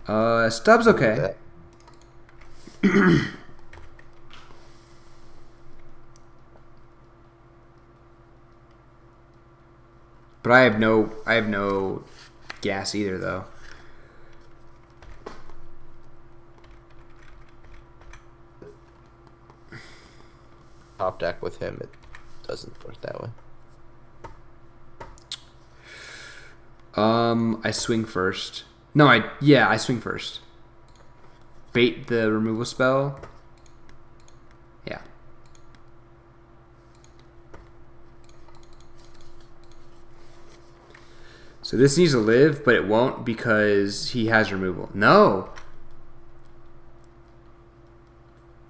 Stub's okay. But I have no gas either though. Top deck with him, it doesn't work that way. I swing first. No, I swing first. Bait the removal spell. Yeah. So this needs to live, but it won't because he has removal. No.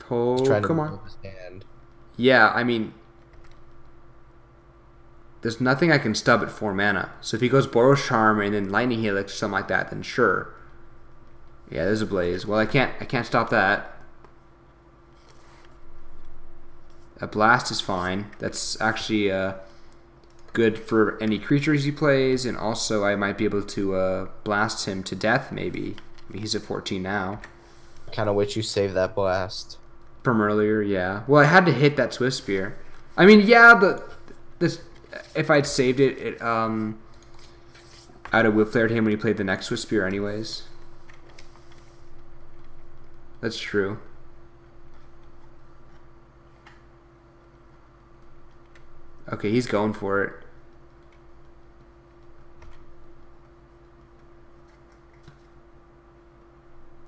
Oh, come on. His hand. Yeah, I mean, there's nothing I can stub at 4 mana. So if he goes Boros Charm and then Lightning Helix or something like that, then sure. Yeah, there's a Blaze. Well, I can't stop that. A Blast is fine. That's actually good for any creatures he plays, and also I might be able to blast him to death maybe. I mean, he's at 14 now. I kind of wish you saved that blast. From earlier, yeah. Well, I had to hit that Swift Spear. I mean, yeah, if I'd saved it, I'd have Whip Flared him when he played the next Swift Spear anyways. That's true. Okay, he's going for it.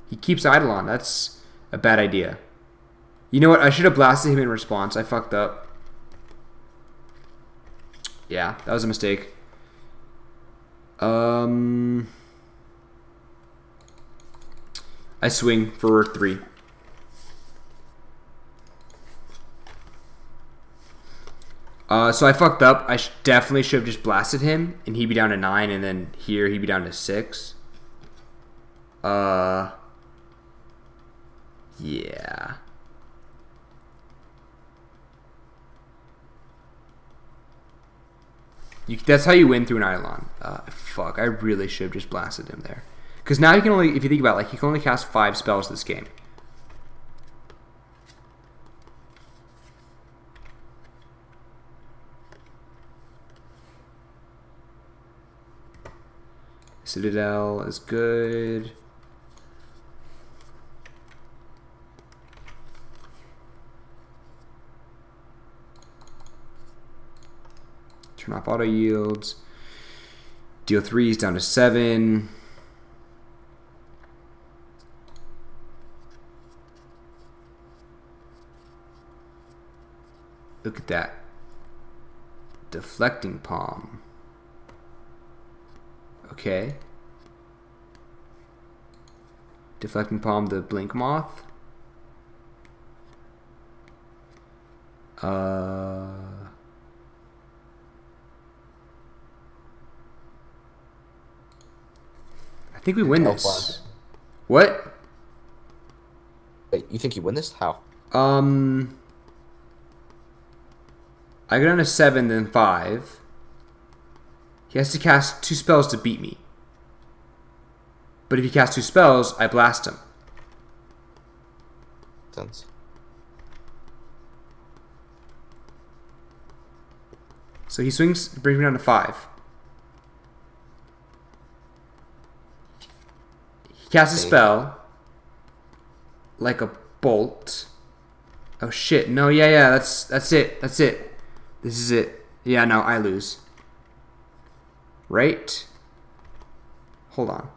He keeps Eidolon. That's a bad idea. You know what? I should have blasted him in response. I fucked up. Yeah, that was a mistake. I swing for 3. So I fucked up. I definitely should have just blasted him, and he'd be down to 9, and then here he'd be down to 6. Yeah. That's how you win through an Eidolon. Fuck, I really should have just blasted him there. Because now he can only, if you think about it, like, he can only cast 5 spells this game. Citadel is good. Turn off auto yields. Deal 3s down to 7. Look at that. Deflecting Palm. Okay. Deflecting Palm, the Blink Moth. I think we win this. What? Wait, you think you win this? How? I go down to 7, then 5. He has to cast 2 spells to beat me. But if he casts 2 spells, I blast him. Sense. So he swings, brings me down to 5. He casts a spell, like a bolt. Oh shit! No, yeah, that's it. That's it. This is it. Yeah, no, I lose. Right? Hold on.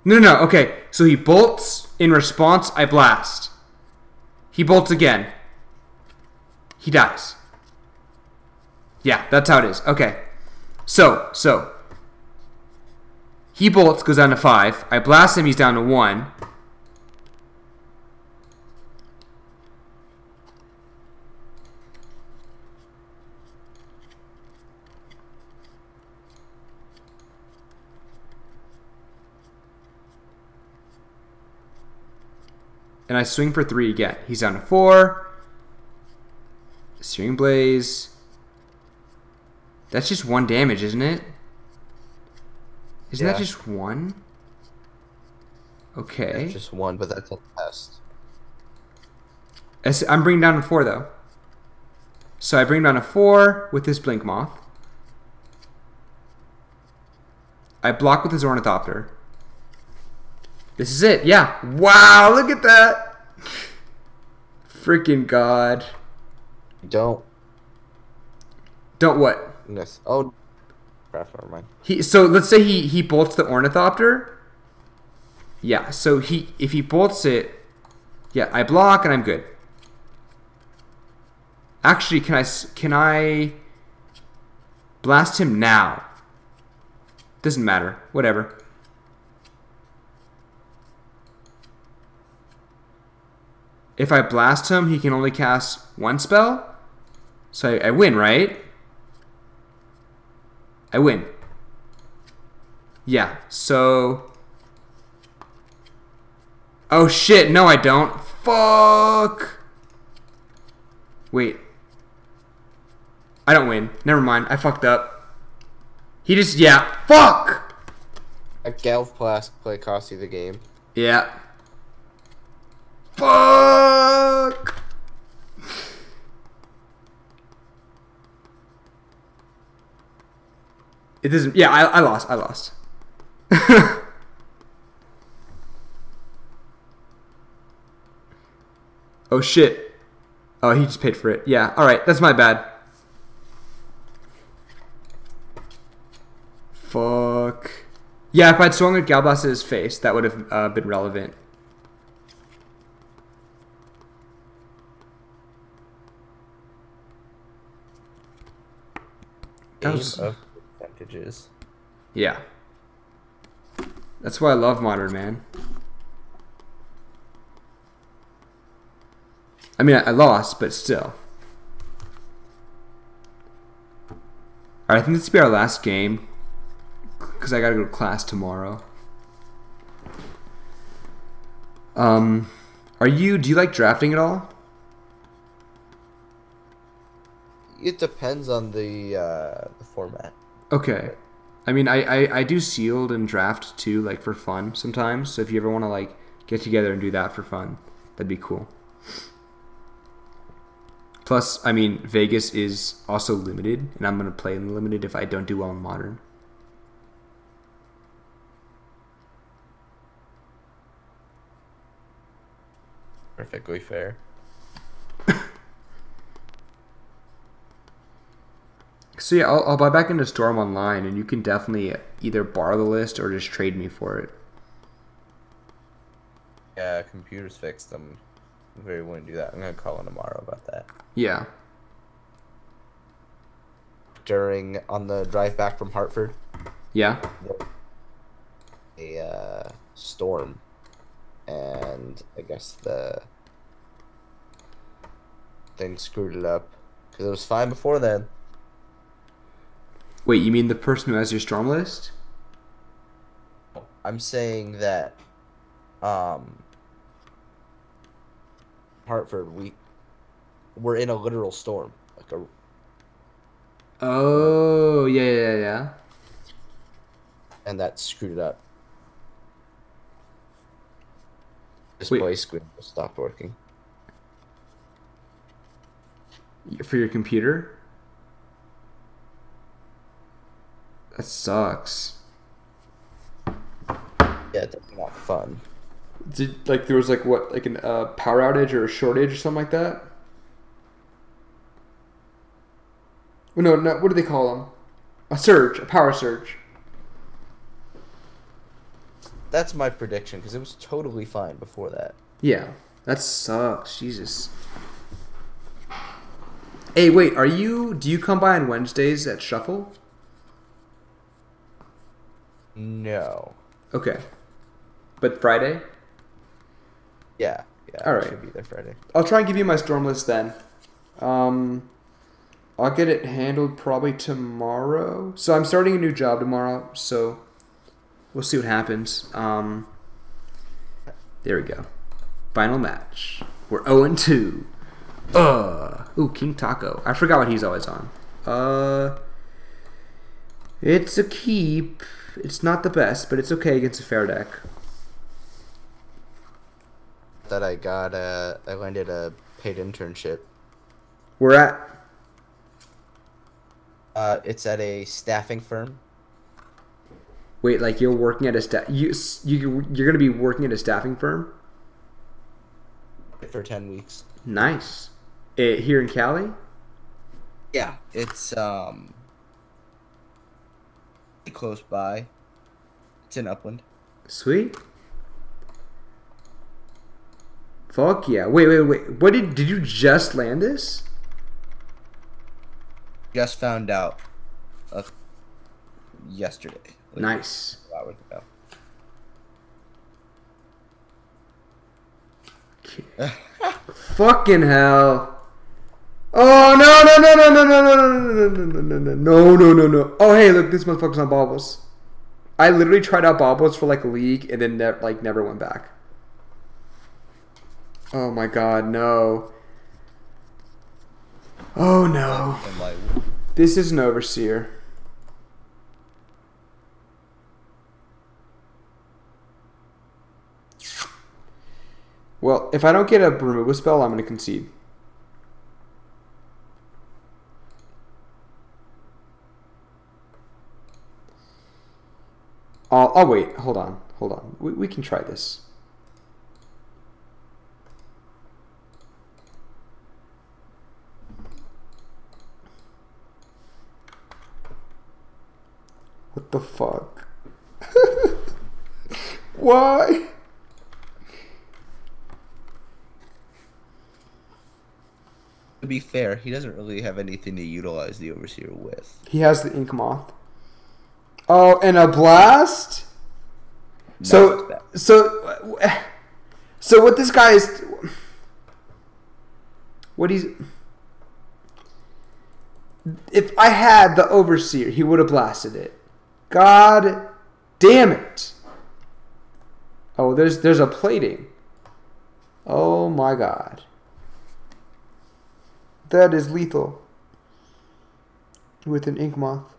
No. Okay, so he bolts. In response, I blast. He bolts again. He dies. Yeah, that's how it is. Okay. So. He bolts, goes down to 5. I blast him, he's down to 1. And I swing for 3 again. He's down to 4. Searing Blaze. That's just 1 damage, isn't it? Isn't that just 1? Okay. That's just 1, but that's a test. I'm bringing down to 4, though. So I bring down to 4 with this Blink Moth. I block with his Ornithopter. This is it. Yeah. Wow, look at that. Freaking God. Don't what? Yes. Oh, crap, never mind. So let's say he bolts the Ornithopter. Yeah, so if he bolts it, yeah, I block and I'm good. Actually, can I blast him now? Doesn't matter. Whatever. If I blast him, he can only cast 1 spell. So I win, right? I win. Yeah, so... Oh shit, no I don't. Fuck! Wait. I don't win. Never mind, I fucked up. He just... Yeah, fuck! A Galvplast play cost you the game. Yeah. Fuck! It doesn't... Yeah, I lost. Oh shit. Oh, he just paid for it. Yeah, alright, that's my bad. Fuck. Yeah, if I'd swung at Galblast at his face, that would have been relevant. Game of percentages. Yeah. That's why I love Modern, man. I mean, I lost, but still. Alright, I think this will be our last game. Because I gotta go to class tomorrow. Do you like drafting at all? It depends on the format. Okay. I mean, I do sealed and draft too, like for fun sometimes. So if you ever want to like get together and do that for fun, that'd be cool. Plus, I mean, Vegas is also limited, and I'm gonna play in the limited if I don't do well in Modern. Perfectly fair. So yeah, I'll buy back into Storm Online, and you can definitely either borrow the list or just trade me for it. Yeah, computers fixed them. I'm very willing to do that. I'm gonna call in tomorrow about that. Yeah. On the drive back from Hartford. Yeah. A storm, and I guess the thing screwed it up because it was fine before then. Wait, you mean the person who has your Storm list? I'm saying that Hartford, we're in a literal storm, like Oh, yeah. And that screwed it up. Wait, Screen stopped working. for your computer? That sucks. Yeah, that's not fun. There was like what, like a power outage or a shortage or something like that? Well, no, what do they call them? A power surge. That's my prediction because it was totally fine before that. Yeah, that sucks. Jesus. Hey, wait, do you come by on Wednesdays at Shuffle? No. Okay. But Friday? Yeah. All right. I should be there Friday. I'll try and give you my storm list then. I'll get it handled probably tomorrow. So I'm starting a new job tomorrow, so we'll see what happens. There we go. Final match. We're 0-2. Ooh, King Taco. I forgot what he's always on. It's a keep. It's not the best, but it's okay against a fair deck. That I landed a paid internship. We're at. It's at a staffing firm. Wait, like you're working at a you're gonna be working at a staffing firm? For 10 weeks. Nice. Here in Cali? Yeah, it's close by. It's in Upland. Sweet. Fuck yeah. Wait. What did you just land this? Just found out yesterday. Nice. Hours ago. Fucking hell. Oh no. Oh hey, look, this motherfucker's on baubles. I literally tried out baubles for like a league and then never went back. Oh my god, no. Oh no. This is an overseer. Well, if I don't get a removal spell, I'm going to concede. I'll wait. Hold on. We can try this. What the fuck? Why? To be fair, he doesn't really have anything to utilize the Overseer with. He has the Ink Moth. Oh, and a blast? So what this guy is... What he's... If I had the Overseer, he would have blasted it. God damn it. Oh, there's a plating. Oh my god. That is lethal. With an Ink Moth.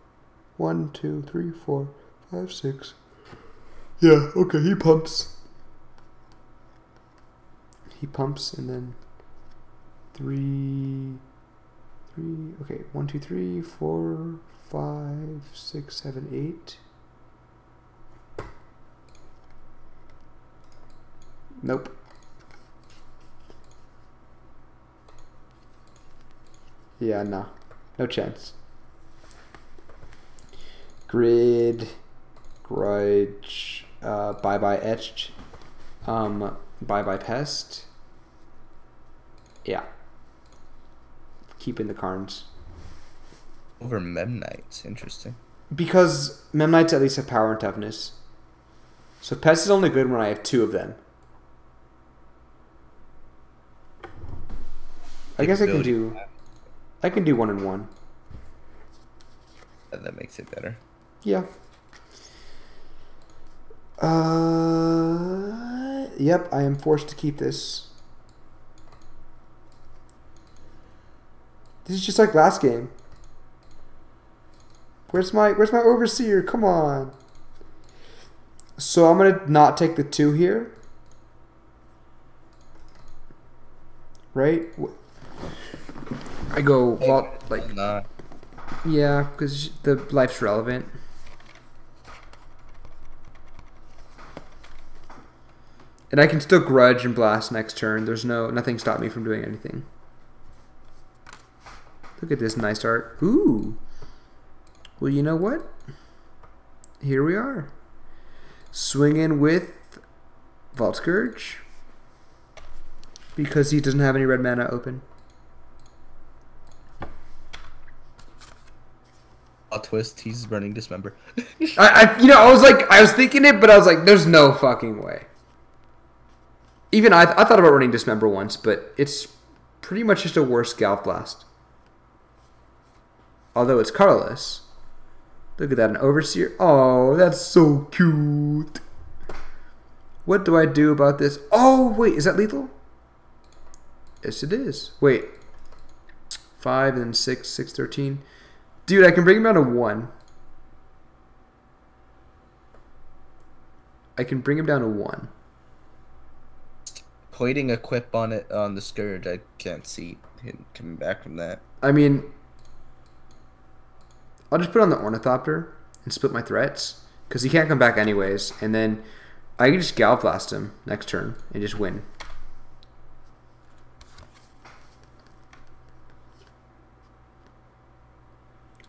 1, 2, 3, 4, 5, 6. Yeah, okay, he pumps. He pumps and then 3. Okay, 1, 2, 3, 4, 5, 6, 7, 8. Nope. Yeah, no. No chance. Grid, Grudge, bye-bye Etched, bye-bye Pest. Yeah. Keeping the Karns. Over Memnites, interesting. Because Memnites at least have power and toughness. So Pest is only good when I have 2 of them. I guess I can do 1 and 1. That makes it better. Yeah. Yep, I am forced to keep this. This is just like last game. Where's my overseer? Come on. So I'm gonna not take the 2 here. Right? I go vault like yeah, because the life's relevant. And I can still grudge and blast next turn. There's nothing stop me from doing anything. Look at this nice art. Ooh. Well, you know what? Here we are. Swing in with Vault Scourge. Because he doesn't have any red mana open. I'll twist. He's Burning Dismember. I was thinking it, but I was like, there's no fucking way. Even I thought about running Dismember once, but it's pretty much just a worse Galv Blast. Although it's colorless. Look at that, an Overseer. Oh, that's so cute. What do I do about this? Oh, wait, is that lethal? Yes, it is. Wait. 5 and 6, 6, 13. Dude, I can bring him down to 1. I can bring him down to 1. Plating equip on it on the Scourge, I can't see him coming back from that. I mean, I'll just put on the Ornithopter and split my threats because he can't come back anyways, and then I can just Galv Blast him next turn and just win.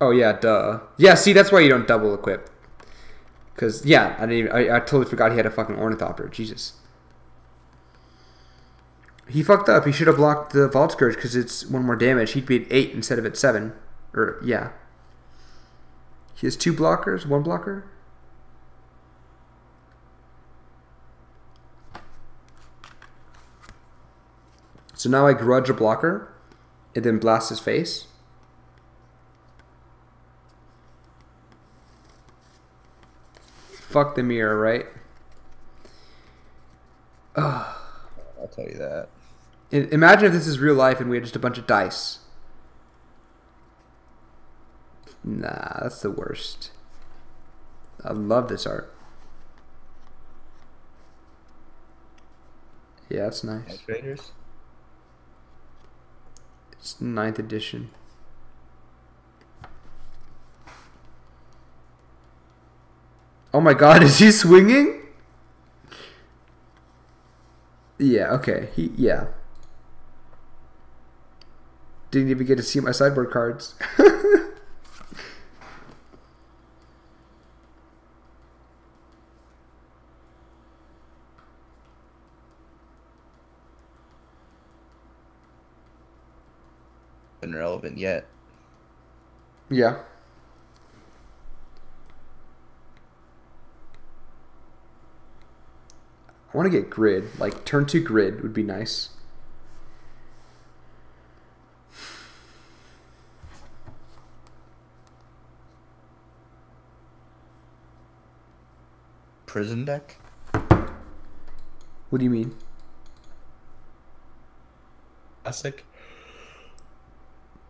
Oh yeah, duh. Yeah, see, that's why you don't double equip. Cause yeah, I totally forgot he had a fucking Ornithopter. Jesus. He fucked up. He should have blocked the Vault Scourge because it's 1 more damage. He'd be at 8 instead of at 7. Or yeah. He has 2 blockers, 1 blocker. So now I grudge a blocker and then blast his face. Fuck the mirror, right? Ugh. I'll tell you that. Imagine if this is real life and we had just a bunch of dice. Nah, that's the worst. I love this art. Yeah, it's nice. Traders? It's 9th edition. Oh my god, is he swinging? Yeah, okay. Yeah. Didn't even get to see my sideboard cards. Irrelevant yet. Yeah. I want to get grid. Like, turn 2 grid would be nice. Prison deck? What do you mean? Classic?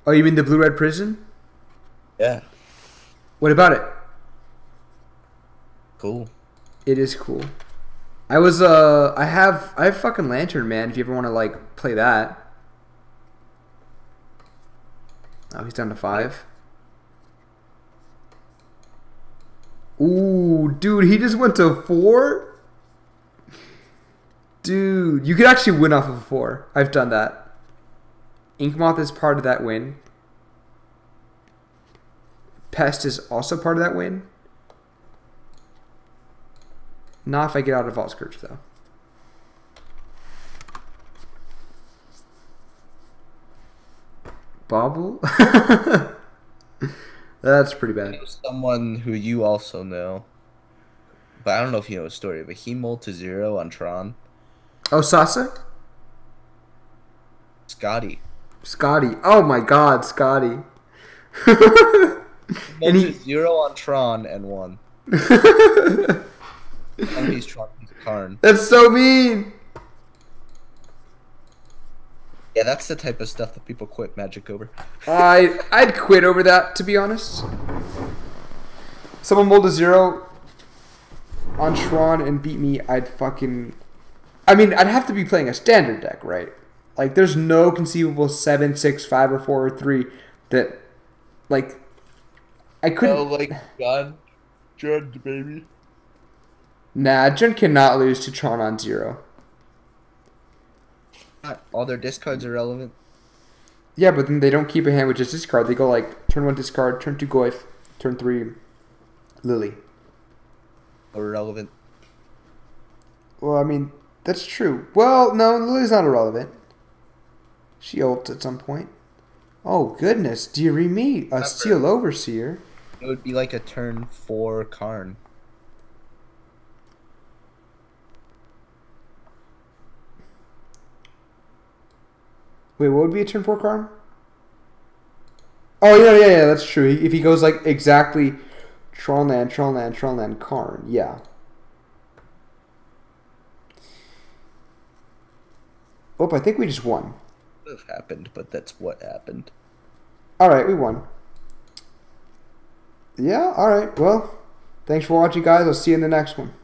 Oh, you mean the blue-red prison? Yeah. What about it? Cool. It is cool. I have fucking Lantern, man, if you ever want to, like, play that. Oh, he's down to 5. Ooh, dude, he just went to 4? Dude, you could actually win off of a 4. I've done that. Inkmoth is part of that win. Pest is also part of that win. Not if I get out of Vault Scourge, though. Bobble? That's pretty bad. Someone who you also know, but I don't know if you know his story, but he mulled to 0 on Tron. Oh, Sasa? Scotty. Scotty. Oh my god, Scotty. And he 0 on Tron and 1. And he's Tron, he's Karn. That's so mean. Yeah, that's the type of stuff that people quit Magic over. I'd quit over that, to be honest. someone mulled a 0 on Shran and beat me, I'd fucking... I mean, I'd have to be playing a standard deck, right? Like, there's no conceivable 7, 6, 5, or 4, or 3 that, like, I couldn't... Oh, like, Jund, baby. Nah, Jun cannot lose to Tron on 0. All their discards are relevant. Yeah, but then they don't keep a hand with just discard. They go, like, turn 1 discard, turn 2 Goyf, turn 3 Lily. Irrelevant. Well, I mean, that's true. Well, no, Lily's not irrelevant. She ults at some point. Oh, goodness. Dearie me. A Steel Overseer. It would be like a turn 4 Karn. Wait, what would be a turn 4 Karn? Oh, yeah, that's true. If he goes, like, exactly Tronland, Karn. Yeah. Oh, I think we just won. Would have happened, but that's what happened. Alright, we won. Yeah, alright. Well, thanks for watching, guys. I'll see you in the next one.